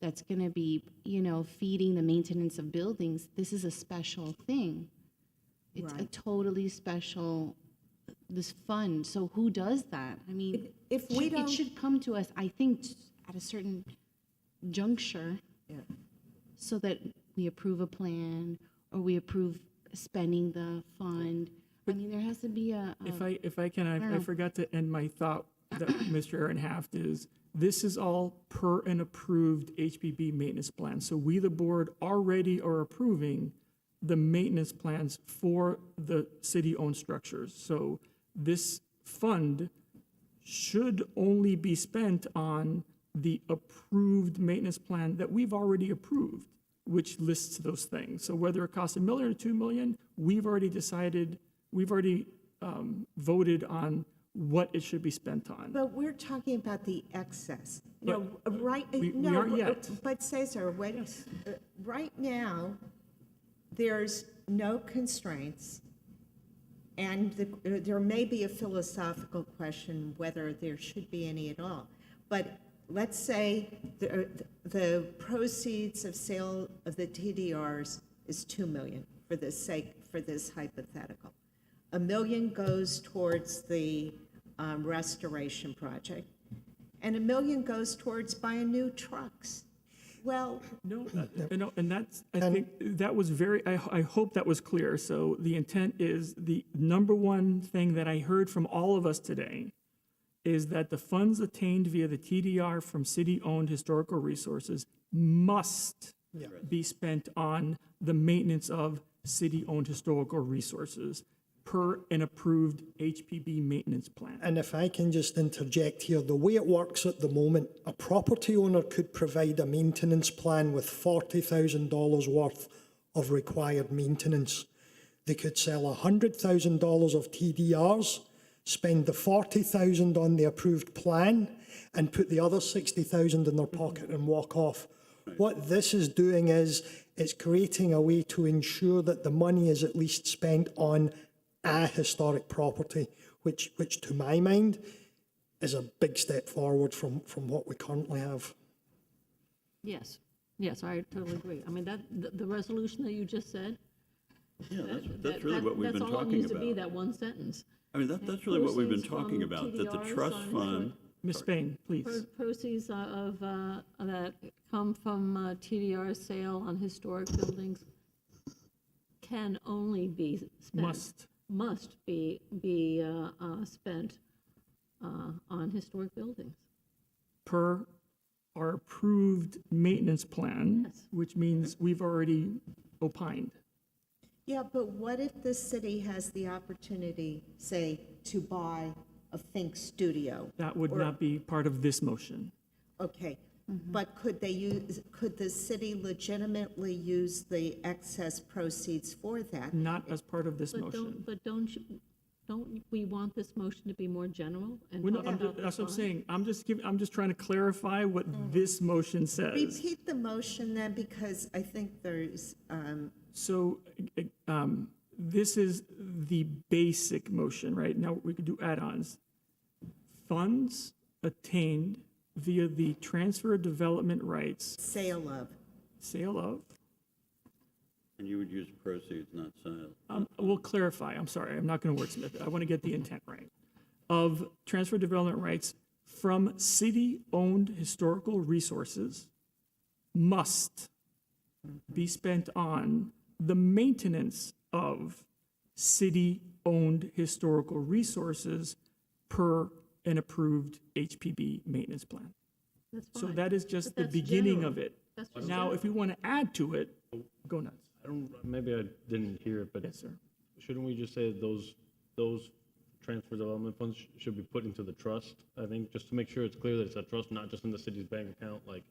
that's going to be, feeding the maintenance of buildings. This is a special thing. It's a totally special, this fund. So who does that? I mean, if we don't, it should come to us, I think, at a certain juncture, so that we approve a plan or we approve spending the fund. I mean, there has to be If I can, I forgot to end my thought that Mr. Ehrenhaft is, this is all per an approved HPB maintenance plan. So we, the board, already are approving the maintenance plans for the city-owned structures. So this fund should only be spent on the approved maintenance plan that we've already approved, which lists those things. So whether it costs $1 million or $2 million, we've already decided, we've already voted on what it should be spent on. but we're talking about the excess. But Right? we No, aren't yet. But Cesar, right now, there's no constraints And there may be a philosophical question whether there should be any at all. But let's say the proceeds of sale of the TDRs is 2 million for this hypothetical. $1 million goes towards the restoration project, and $1 million goes towards buying new trucks. Well, No, and that's, I think that was very, I hope that was clear. So the intent is, the number one thing that I heard from all of us today is that the funds attained via the TDR from city-owned historical resources must be spent on the maintenance of city-owned historical resources per an approved HPB maintenance plan. And if I can just interject here, the way it works at the moment, a property owner could provide a maintenance plan with $40,000 worth of required maintenance. They could sell $100,000 of TDRs, spend the $40,000 on the approved plan, and put the other $60,000 in their pocket and walk off. What this is doing is it's creating a way to ensure that the money is at least spent on a historic property, which to my mind is a big step forward from what we currently have. Yes, yes, I totally agree. I mean, the resolution that you just said. Yeah, that's really what we've been That's all it talking needs to be, about. that one sentence. I mean, that's really what we've been Proceeds talking from about, that the TDRs trust on fund. Ms. Spain, please. Proceeds of, that come from TDR sale on historic buildings can only be spent. Must be spent on historic buildings. Per our approved maintenance plan, which means we've already opined. yeah, but what if the city has the opportunity, say, to buy a Think Studio? That would not be part of this motion. Okay, but could the city legitimately use the excess proceeds for that? Not as part of this motion. But don't we want this motion to be more general? And Well, no, talk about the that's what I'm fund? saying. I'm just trying to clarify what this motion says. Repeat the motion then, because I think there's, So, this is the basic motion, right? Now, we could do add-ons. Funds attained via the transfer of development rights, sale of. And you would use proceeds, not sale. We'll clarify, I'm sorry, I'm not going to wordsmith it. I want to get the intent right. Of transfer of development rights from city-owned historical resources must be spent on the maintenance of city-owned historical resources per an approved HPB maintenance plan. That's So fine. that is just But the that's beginning general. of it. That's just Now, if we want to add to it, go nuts. I don't, maybe I didn't hear it, but Yes, sir. shouldn't we just say those transfer development funds should be put into the trust? I think, just to make sure it's clear that it's a trust, not just in the city's bank account, like,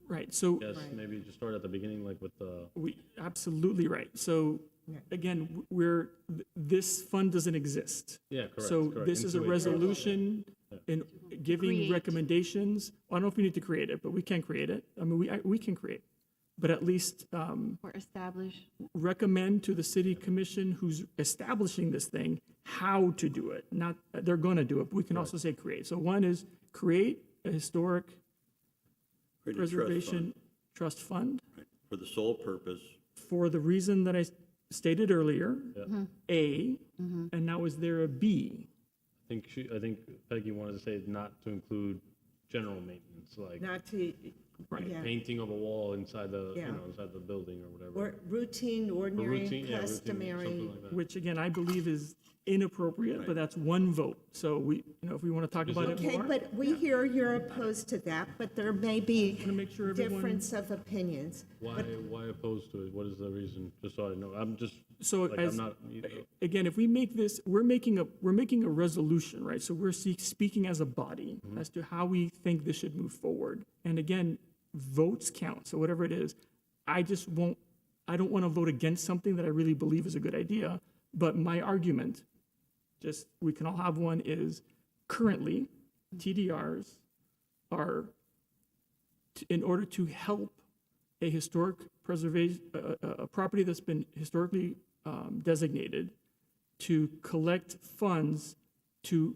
Right, so yes, maybe just start at the beginning, like with the, absolutely right. So again, this fund doesn't exist. yeah, correct. So correct. this is a Into resolution in giving Create. recommendations. I don't know if we need to create it, but we can create it. I mean, we can create. But at least Or establish. recommend to the city commission who's establishing this thing how to do it. Not, they're going to do it, but we can also say create. So one is create a historic Create a trust preservation fund, trust fund right, for the sole purpose. for the reason that I stated earlier, A, Mm-hmm. and now is there a B? I think Peggy wanted to say not to include general maintenance, like not to, Right. yeah, painting of a wall inside the, Yeah. inside the building or whatever. or routine, ordinary, routine, yeah, routine, customary. something like that. Which again, I believe is inappropriate, but that's one vote. So we, if we want to talk about it Okay, more. but we hear you're opposed to that, but there may be to make sure everyone- difference of opinions. Why opposed to it? What is the reason? Just so I know. I'm just, So like, as, I'm not, you know, again, if we make this, we're making a resolution, right? So we're speaking as a body as to how we think this should move forward. And again, votes count. So whatever it is, I don't want to vote against something that I really believe is a good idea. But my argument, just, we can all have one, is currently TDRs are, in order to help a historic preservation, a property that's been historically designated to collect funds to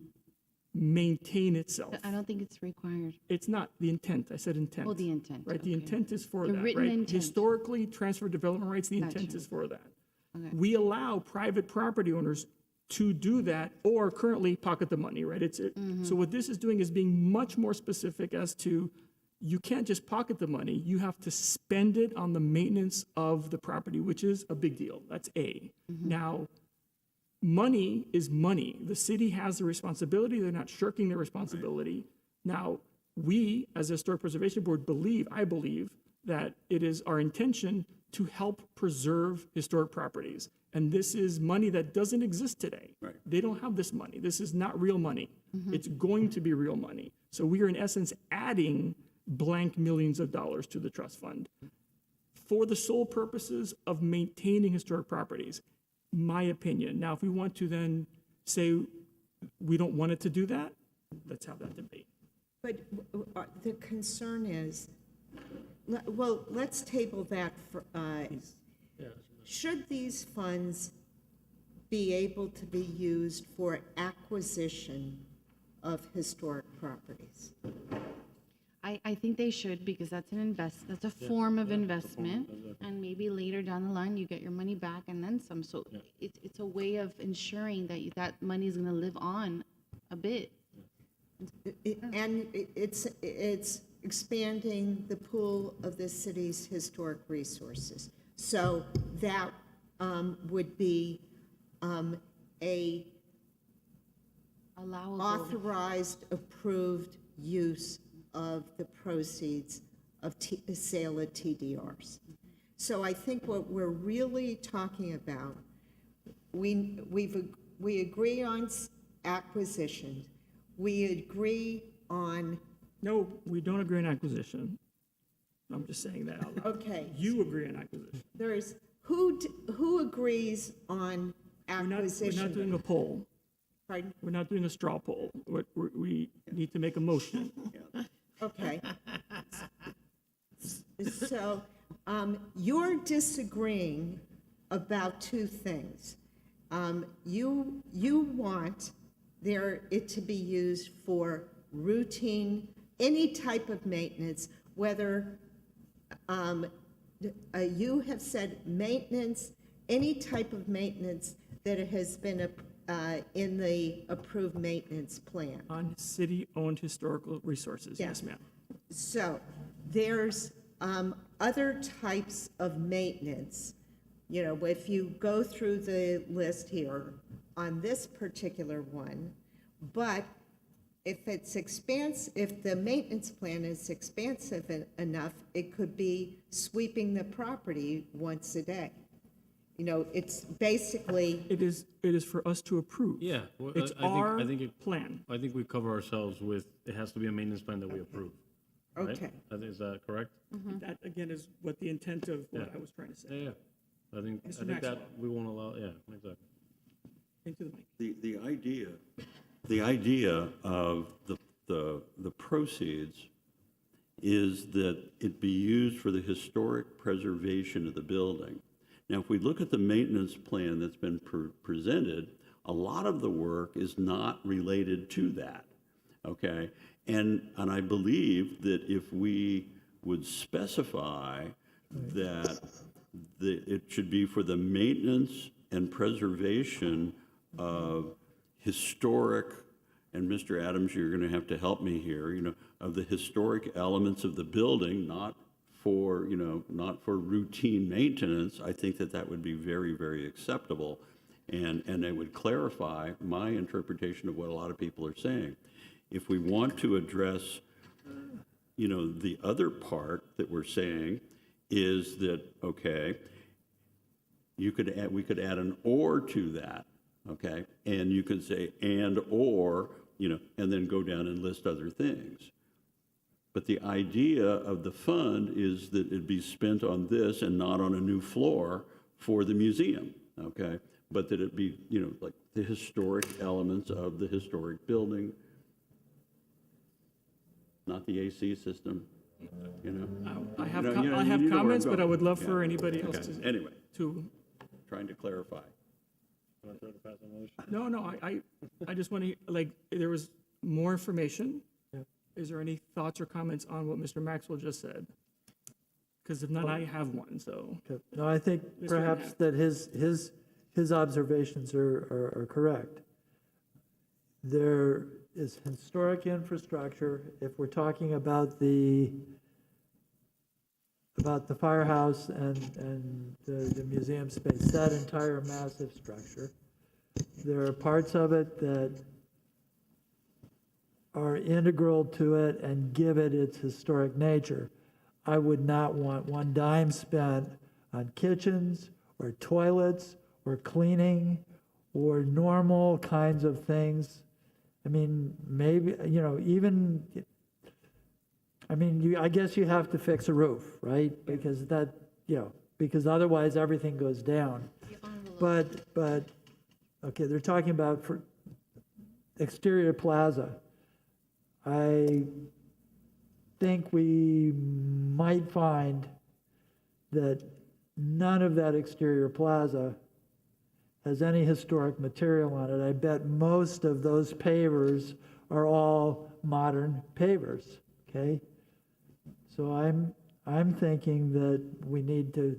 maintain itself. I don't think it's required. It's not the intent. I said intent. Oh, the intent. Right, the okay. intent is for The that, written right? intent. Historically, transfer development rights, the Gotcha. intent is for that. Okay. We allow private property owners to do that or currently pocket the money, right? So what this is doing is being much more specific as to you can't just pocket the money, you have to spend it on the maintenance of the property, which is a big deal. That's A. Now, money is money. The city has the responsibility. They're not shirking their responsibility. Now, we, as a Historic Preservation Board, I believe, that it is our intention to help preserve historic properties. And this is money that doesn't exist today. Right. They don't have this money. This is not real money. It's going to be real money. So we are, in essence, adding blank millions of dollars to the trust fund for the sole purposes of maintaining historic properties. My opinion. Now, if we want to then say we don't want it to do that, let's have that debate. But the concern is, well, let's table that for, should these funds be able to be used for acquisition of historic properties? I think they should, because that's that's a form of investment, and maybe later down the line, you get your money back and then some. So it's a way of ensuring that that money is gonna live on a bit. And it's expanding the pool of the city's historic resources. So that would be a Allowable. authorized, approved use of the proceeds of the sale of TDRs. So I think what we're really talking about, we agree on acquisition. We agree on. No, we don't agree on acquisition. I'm just saying that out loud. Okay. You agree on acquisition. There's, who agrees on acquisition? We're not doing a poll. Pardon? We're not doing a straw poll. We need to make a motion. Okay. So, you're disagreeing about two things. You want it to be used for routine, any type of maintenance, whether, you have said maintenance, any type of maintenance that has been in the approved maintenance plan. On city-owned historical resources, yes, ma'am. So there's other types of maintenance. You know, if you go through the list here on this particular one, but if the maintenance plan is expansive enough, it could be sweeping the property once a day. You know, it's basically. It is for us to approve. Yeah. Well, It's our plan. I think we cover ourselves with, it has to be a maintenance plan that we approve. Right? Okay. Is that correct? That, again, is what the intent of what I was trying to say. Yeah. I think Mr. that Maxwell. we won't allow, yeah, exactly. Into the mic. The idea of the proceeds is that it be used for the historic preservation of the building. Now, if we look at the maintenance plan that's been presented, a lot of the work is not related to that, okay? And I believe that if we would specify that it should be for the maintenance and preservation of historic, and Mr. Adams, you're going to have to help me here, you know, of the historic elements of the building, not for routine maintenance, I think that would be very, very acceptable. And it would clarify my interpretation of what a lot of people are saying. If we want to address, you know, the other part that we're saying is that, okay, we could add an or to that, okay? And you could say and or, you know, and then go down and list other things. But the idea of the fund is that it be spent on this and not on a new floor for the museum, okay? But that it be, you know, like the historic elements of the historic building, not the AC system, you know? I have You know- you know- I have you know where I'm comments, but I going. would love Yeah. for anybody else Okay. to. Anyway, To trying to clarify. No, I just want to, like, there was more information. Is there any thoughts or comments on what Mr. Maxwell just said? Because if not, I have one, so. Okay. No, I think Mr. perhaps Knapp. that his observations are correct. There is historic infrastructure, if we're talking about the firehouse and the museum space, that entire massive structure. There are parts of it that are integral to it and give it its historic nature. I would not want one dime spent on kitchens or toilets or cleaning or normal kinds of things. I mean, maybe, even, I guess you have to fix a roof, right? Because because otherwise everything goes down. But, okay, they're talking about for exterior plaza. I think we might find that none of that exterior plaza has any historic material on it. I bet most of those pavers are all modern pavers, okay? So I'm thinking that we need to,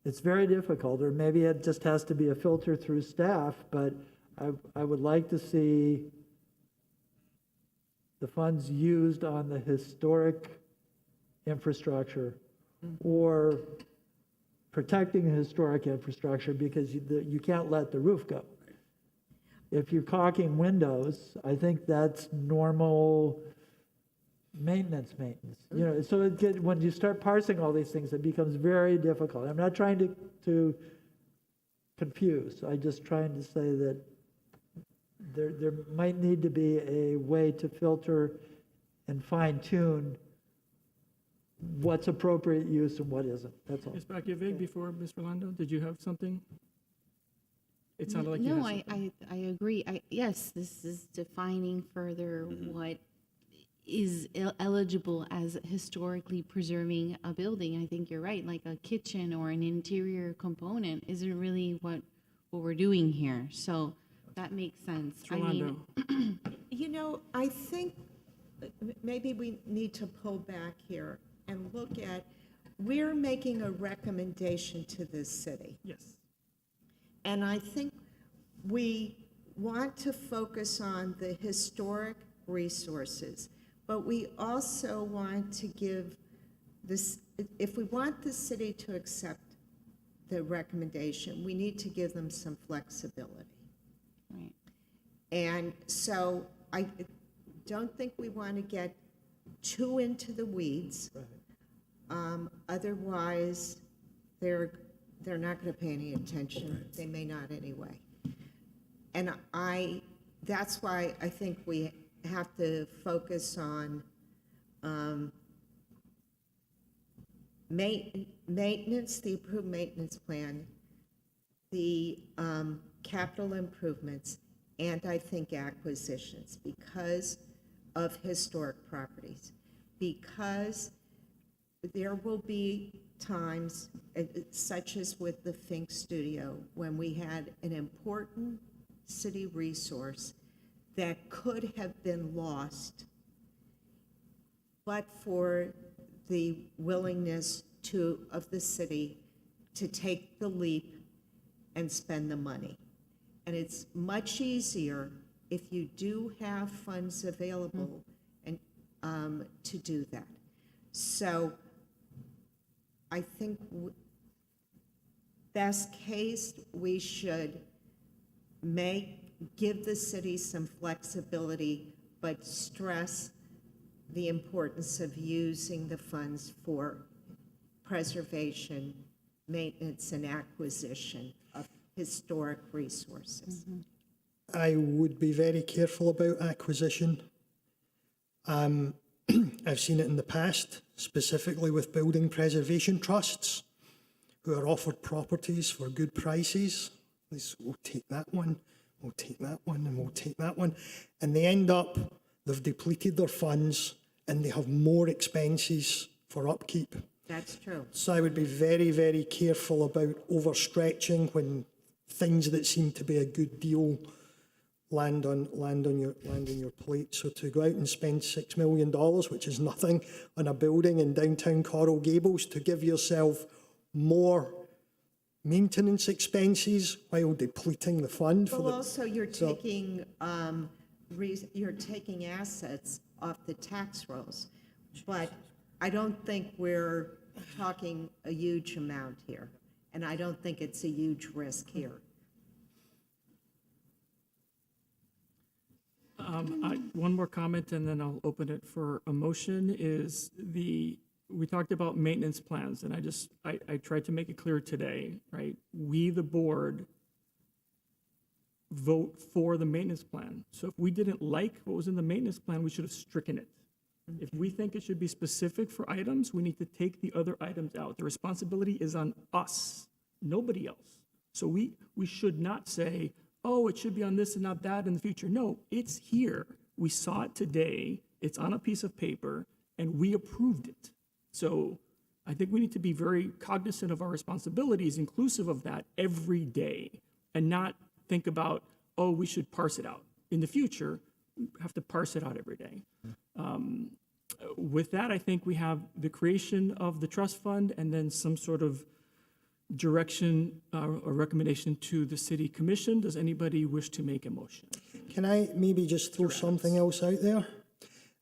it's very difficult, or maybe it just has to be a filter through staff, but I would like to see the funds used on the historic infrastructure or protecting the historic infrastructure, because you can't let the roof go. If you're caulking windows, I think that's normal maintenance. So when you start parsing all these things, it becomes very difficult. I'm not trying to confuse. I'm just trying to say that there might need to be a way to filter and fine tune what's appropriate use and what isn't. That's all. Ms. Bakievich, before Mr. Lando, did you have something? It sounded like you No, had something. I agree. Yes, this is defining further what is eligible as historically preserving a building. I think you're right, like a kitchen or an interior component isn't really what we're doing here. So that makes sense. Mr. Lando. I think maybe we need to pull back here and look at, we're making a recommendation to this city. Yes. And I think we want to focus on the historic resources, but we also want to give this, if we want the city to accept the recommendation, we need to give them some flexibility. Right. And so I don't think we want to get too into the weeds. Otherwise, they're not going to pay any attention. They may not anyway. And that's why I think we have to focus on maintenance, the approved maintenance plan, the capital improvements, and I think acquisitions because of historic properties. Because there will be times, such as with the Fink Studio, when we had an important city resource that could have been lost, but for the willingness of the city to take the leap and spend the money. And it's much easier if you do have funds available and to do that. So I think best case, we should give the city some flexibility, but stress the importance of using the funds for preservation, maintenance, and acquisition of historic resources. I would be very careful about acquisition. I've seen it in the past, specifically with building preservation trusts, who are offered properties for good prices. We'll take that one, we'll take that one, and we'll take that one. And they end up, they've depleted their funds, and they have more expenses for upkeep. That's true. So I would be very, very careful about overstretching when things that seem to be a good deal land on your plate. So to go out and spend $6 million, which is nothing, on a building in downtown Coral Gables, to give yourself more maintenance expenses while depleting the fund for Well, the. also, you're so- taking, you're taking assets off the tax rolls. But I don't think we're talking a huge amount here, and I don't think it's a huge risk here. One more comment, and then I'll open it for a motion, is we talked about maintenance plans, and I tried to make it clear today, right? We, the board, vote for the maintenance plan. So if we didn't like what was in the maintenance plan, we should have stricken it. If we think it should be specific for items, we need to take the other items out. The responsibility is on us, nobody else. So we should not say, oh, it should be on this and not that in the future. No, it's here. We saw it today. It's on a piece of paper, and we approved it. So I think we need to be very cognizant of our responsibilities, inclusive of that, every day, and not think about, oh, we should parse it out. In the future, we have to parse it out every day. With that, I think we have the creation of the trust fund and then some sort of direction or recommendation to the city commission. Does anybody wish to make a motion? Can I maybe just throw something else out there?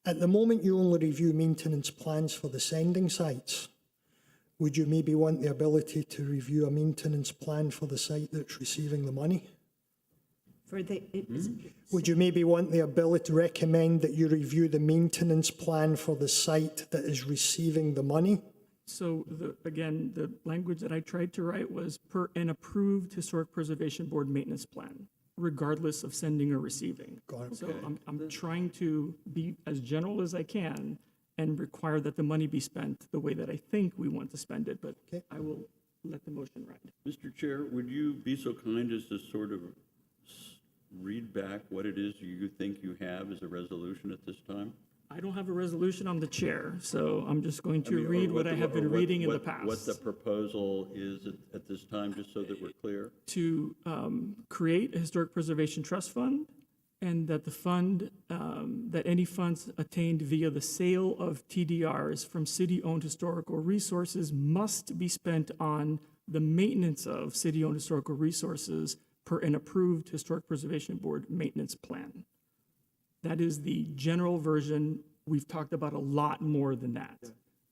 At the moment, you only review maintenance plans for the sending sites. Would you maybe want the ability to review a maintenance plan for the site that's receiving the money? Would you maybe want the ability to recommend that you review the maintenance plan for the site that is receiving the money? So again, the language that I tried to write was per an approved Historic Preservation Board maintenance plan, regardless of sending or receiving. Got it. So I'm trying to be as general as I can and require that the money be spent the way that I think we want to spend it, but I will let the motion ride. Mr. Chair, would you be so kind as to sort of read back what it is you think you have as a resolution at this time? I don't have a resolution on the chair, so I'm just going I to mean, or read what I have been reading in the what past. the proposal is at this time, just so that we're clear? To create a historic preservation trust fund, and that the fund, that any funds attained via the sale of TDRs from city-owned historical resources must be spent on the maintenance of city-owned historical resources per an approved Historic Preservation Board maintenance plan. That is the general version. We've talked about a lot more than that.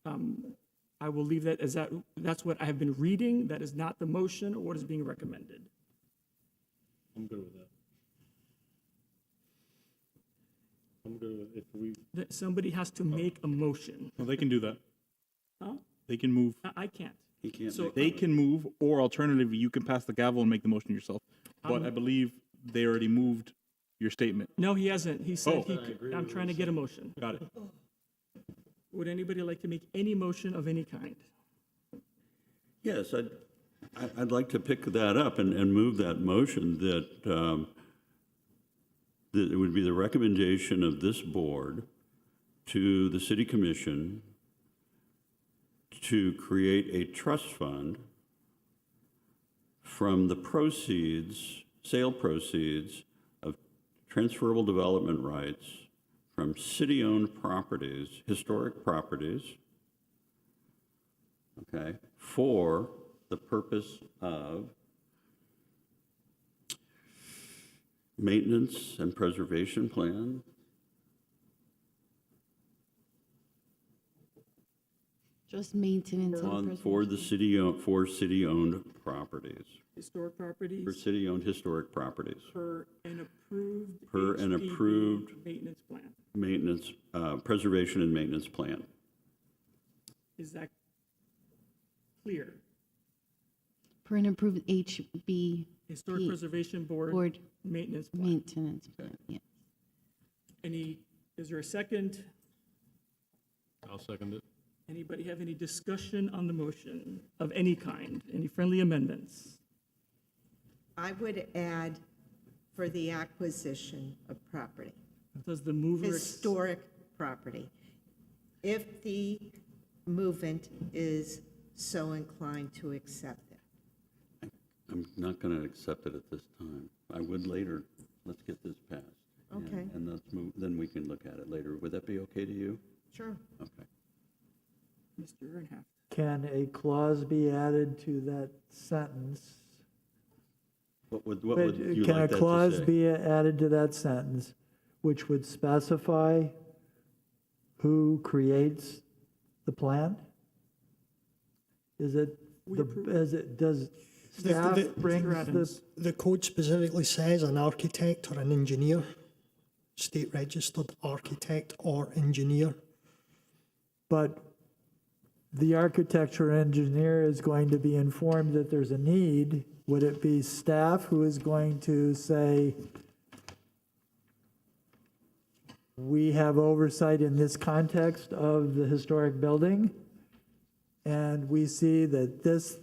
I will leave that as that. That's what I have been reading. That is not the motion or what is being recommended. I'm good with that. I'm good with if we. That somebody has to make a motion. Well, they can do that. Huh? They can move. I can't. He can't So make They can move, or alternatively, you can pass the gavel and make the motion yourself. But I believe they already moved your statement. No, he hasn't. He said Oh. I'm trying to get a motion. Got it. Would anybody like to make any motion of any kind? Yes, I'd like to pick that up and move that motion that, that it would be the recommendation of this board to the city commission to create a trust fund from the proceeds, sale proceeds of transferable development rights from city-owned properties, historic properties, okay, for the purpose of maintenance and preservation plan, Just maintenance and for the city-owned, for city-owned properties, Historic properties for city-owned historic properties, per an approved per an HPB approved maintenance plan. maintenance, preservation and maintenance plan. Is that clear? per an approved HB Historic Preservation Board Board maintenance plan. maintenance plan, yeah. Is there a second? I'll second it. Anybody have any discussion on the motion of any kind? Any friendly amendments? I would add for the acquisition of property, Does the mover? historic property, if the movement is so inclined to accept it. I'm not going to accept it at this time. I would later. Let's get this passed. Okay. And let's move, then we can look at it later. Would that be okay to you? Sure. Okay. Mr. Ernhaft. Can a clause be added to that sentence? What would you like Can a that to clause say? be added to that sentence which would specify who creates the plan? Is it, does staff brings The code specifically says an architect or an engineer, state registered architect or engineer. but the architecture engineer is going to be informed that there's a need. Would it be staff who is going to say, we have oversight in this context of the historic building, and we see that this,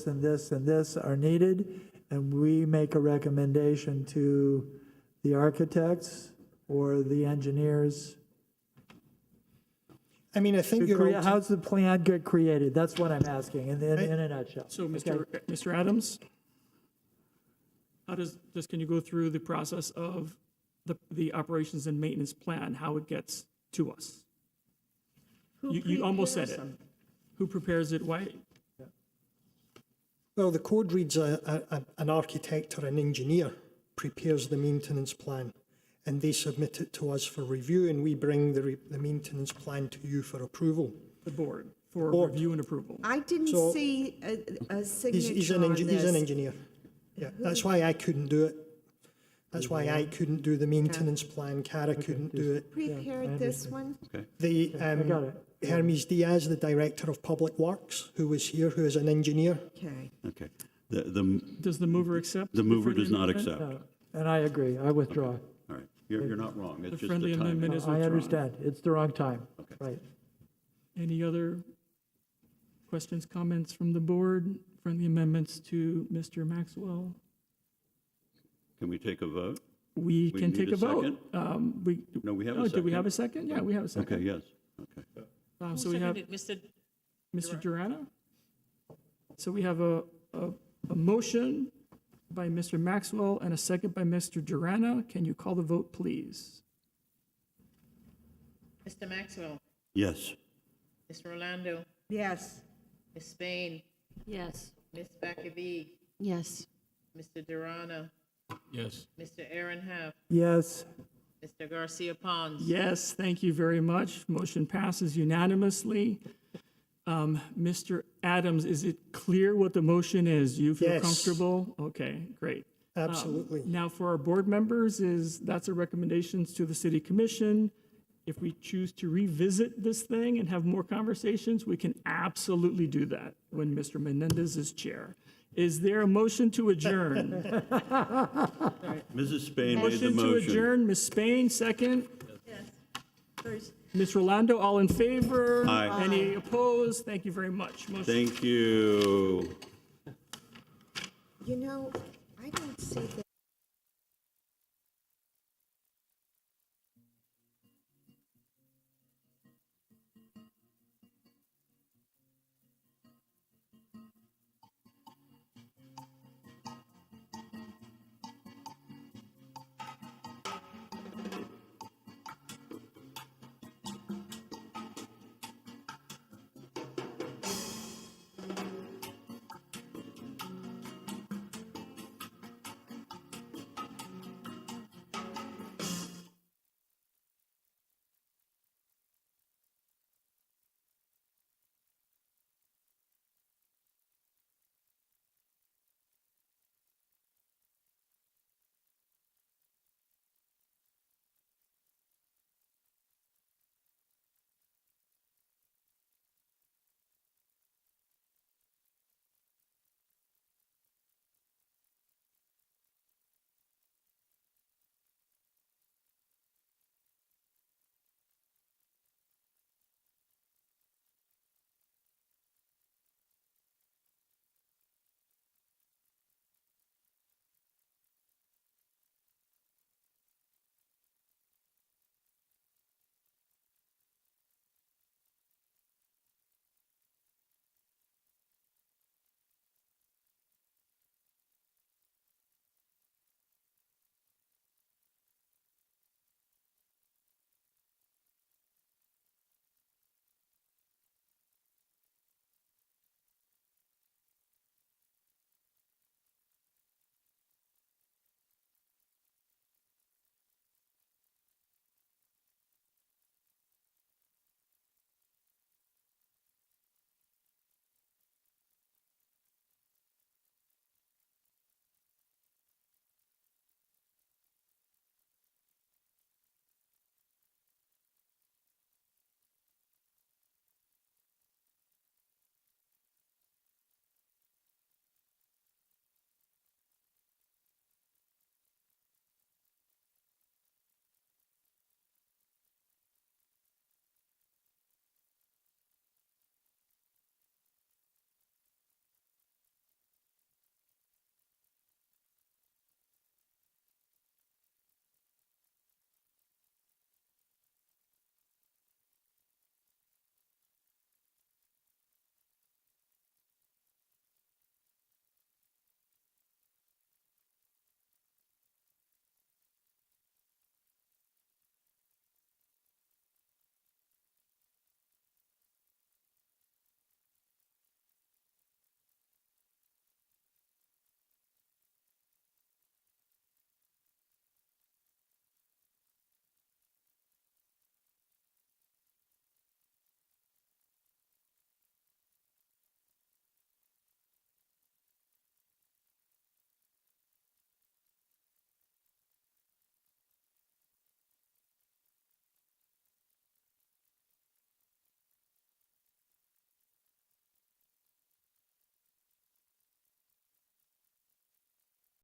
and this are needed, and we make a recommendation to the architects or the engineers? I mean, I think you're. How's the plan get created? That's what I'm asking in a nutshell. So, Okay. Mr. Adams, how can you go through the process of the operations and maintenance plan, how it gets to us? You almost said it. Who prepares it? Why? Well, the code reads an architect or an engineer prepares the maintenance plan, and they submit it to us for review, and we bring the maintenance plan to you for approval. The board, for review and approval. I didn't So, see a signature He's on an this. engineer. Yeah, that's why I couldn't do it. That's why I couldn't do the maintenance plan. Cara couldn't do it. Prepared this one? The got it. Hermes Diaz, the director of public works, who was here, who is an engineer. Okay. Okay. The Does the mover accept? the mover friendly does not amendment? accept. And I agree, I withdraw. All right. You're not wrong. It's The just friendly the amendment timing. is I withdrawn. understand, it's the wrong time. Right. Any other questions, comments from the board? Friendly amendments to Mr. Maxwell? Can we take a vote? We We can need take a a vote. No, we have a Oh, do we second. have a second? Yeah, we have a second. Okay, yes. Okay. Who So we have seconded? Mr. Mr. Durana? So we have a motion by Mr. Maxwell and a second by Mr. Durana. Can you call the vote, please? Mr. Maxwell, Yes. Mr. Orlando, Yes. Ms. Spain, Yes. Ms. Bakavy, Yes. Mr. Durana, Yes. Mr. Aaron Half, Yes, Mr. Garcia Pons. Yes, thank you very much. Motion passes unanimously. Mr. Adams, is it clear what the motion is? Do you feel Yes. comfortable? Okay, great. Absolutely. Now, for our board members, that's a recommendation to the city commission. If we choose to revisit this thing and have more conversations, we can absolutely do that when Mr. Menendez is chair. Is there a motion to adjourn? Mrs. Spain made the Motion to motion. adjourn, Ms. Spain, second. Ms. Rolando, all in favor? Aye. Any opposed? Thank you very much. Motion Thank you. You know, I don't see that.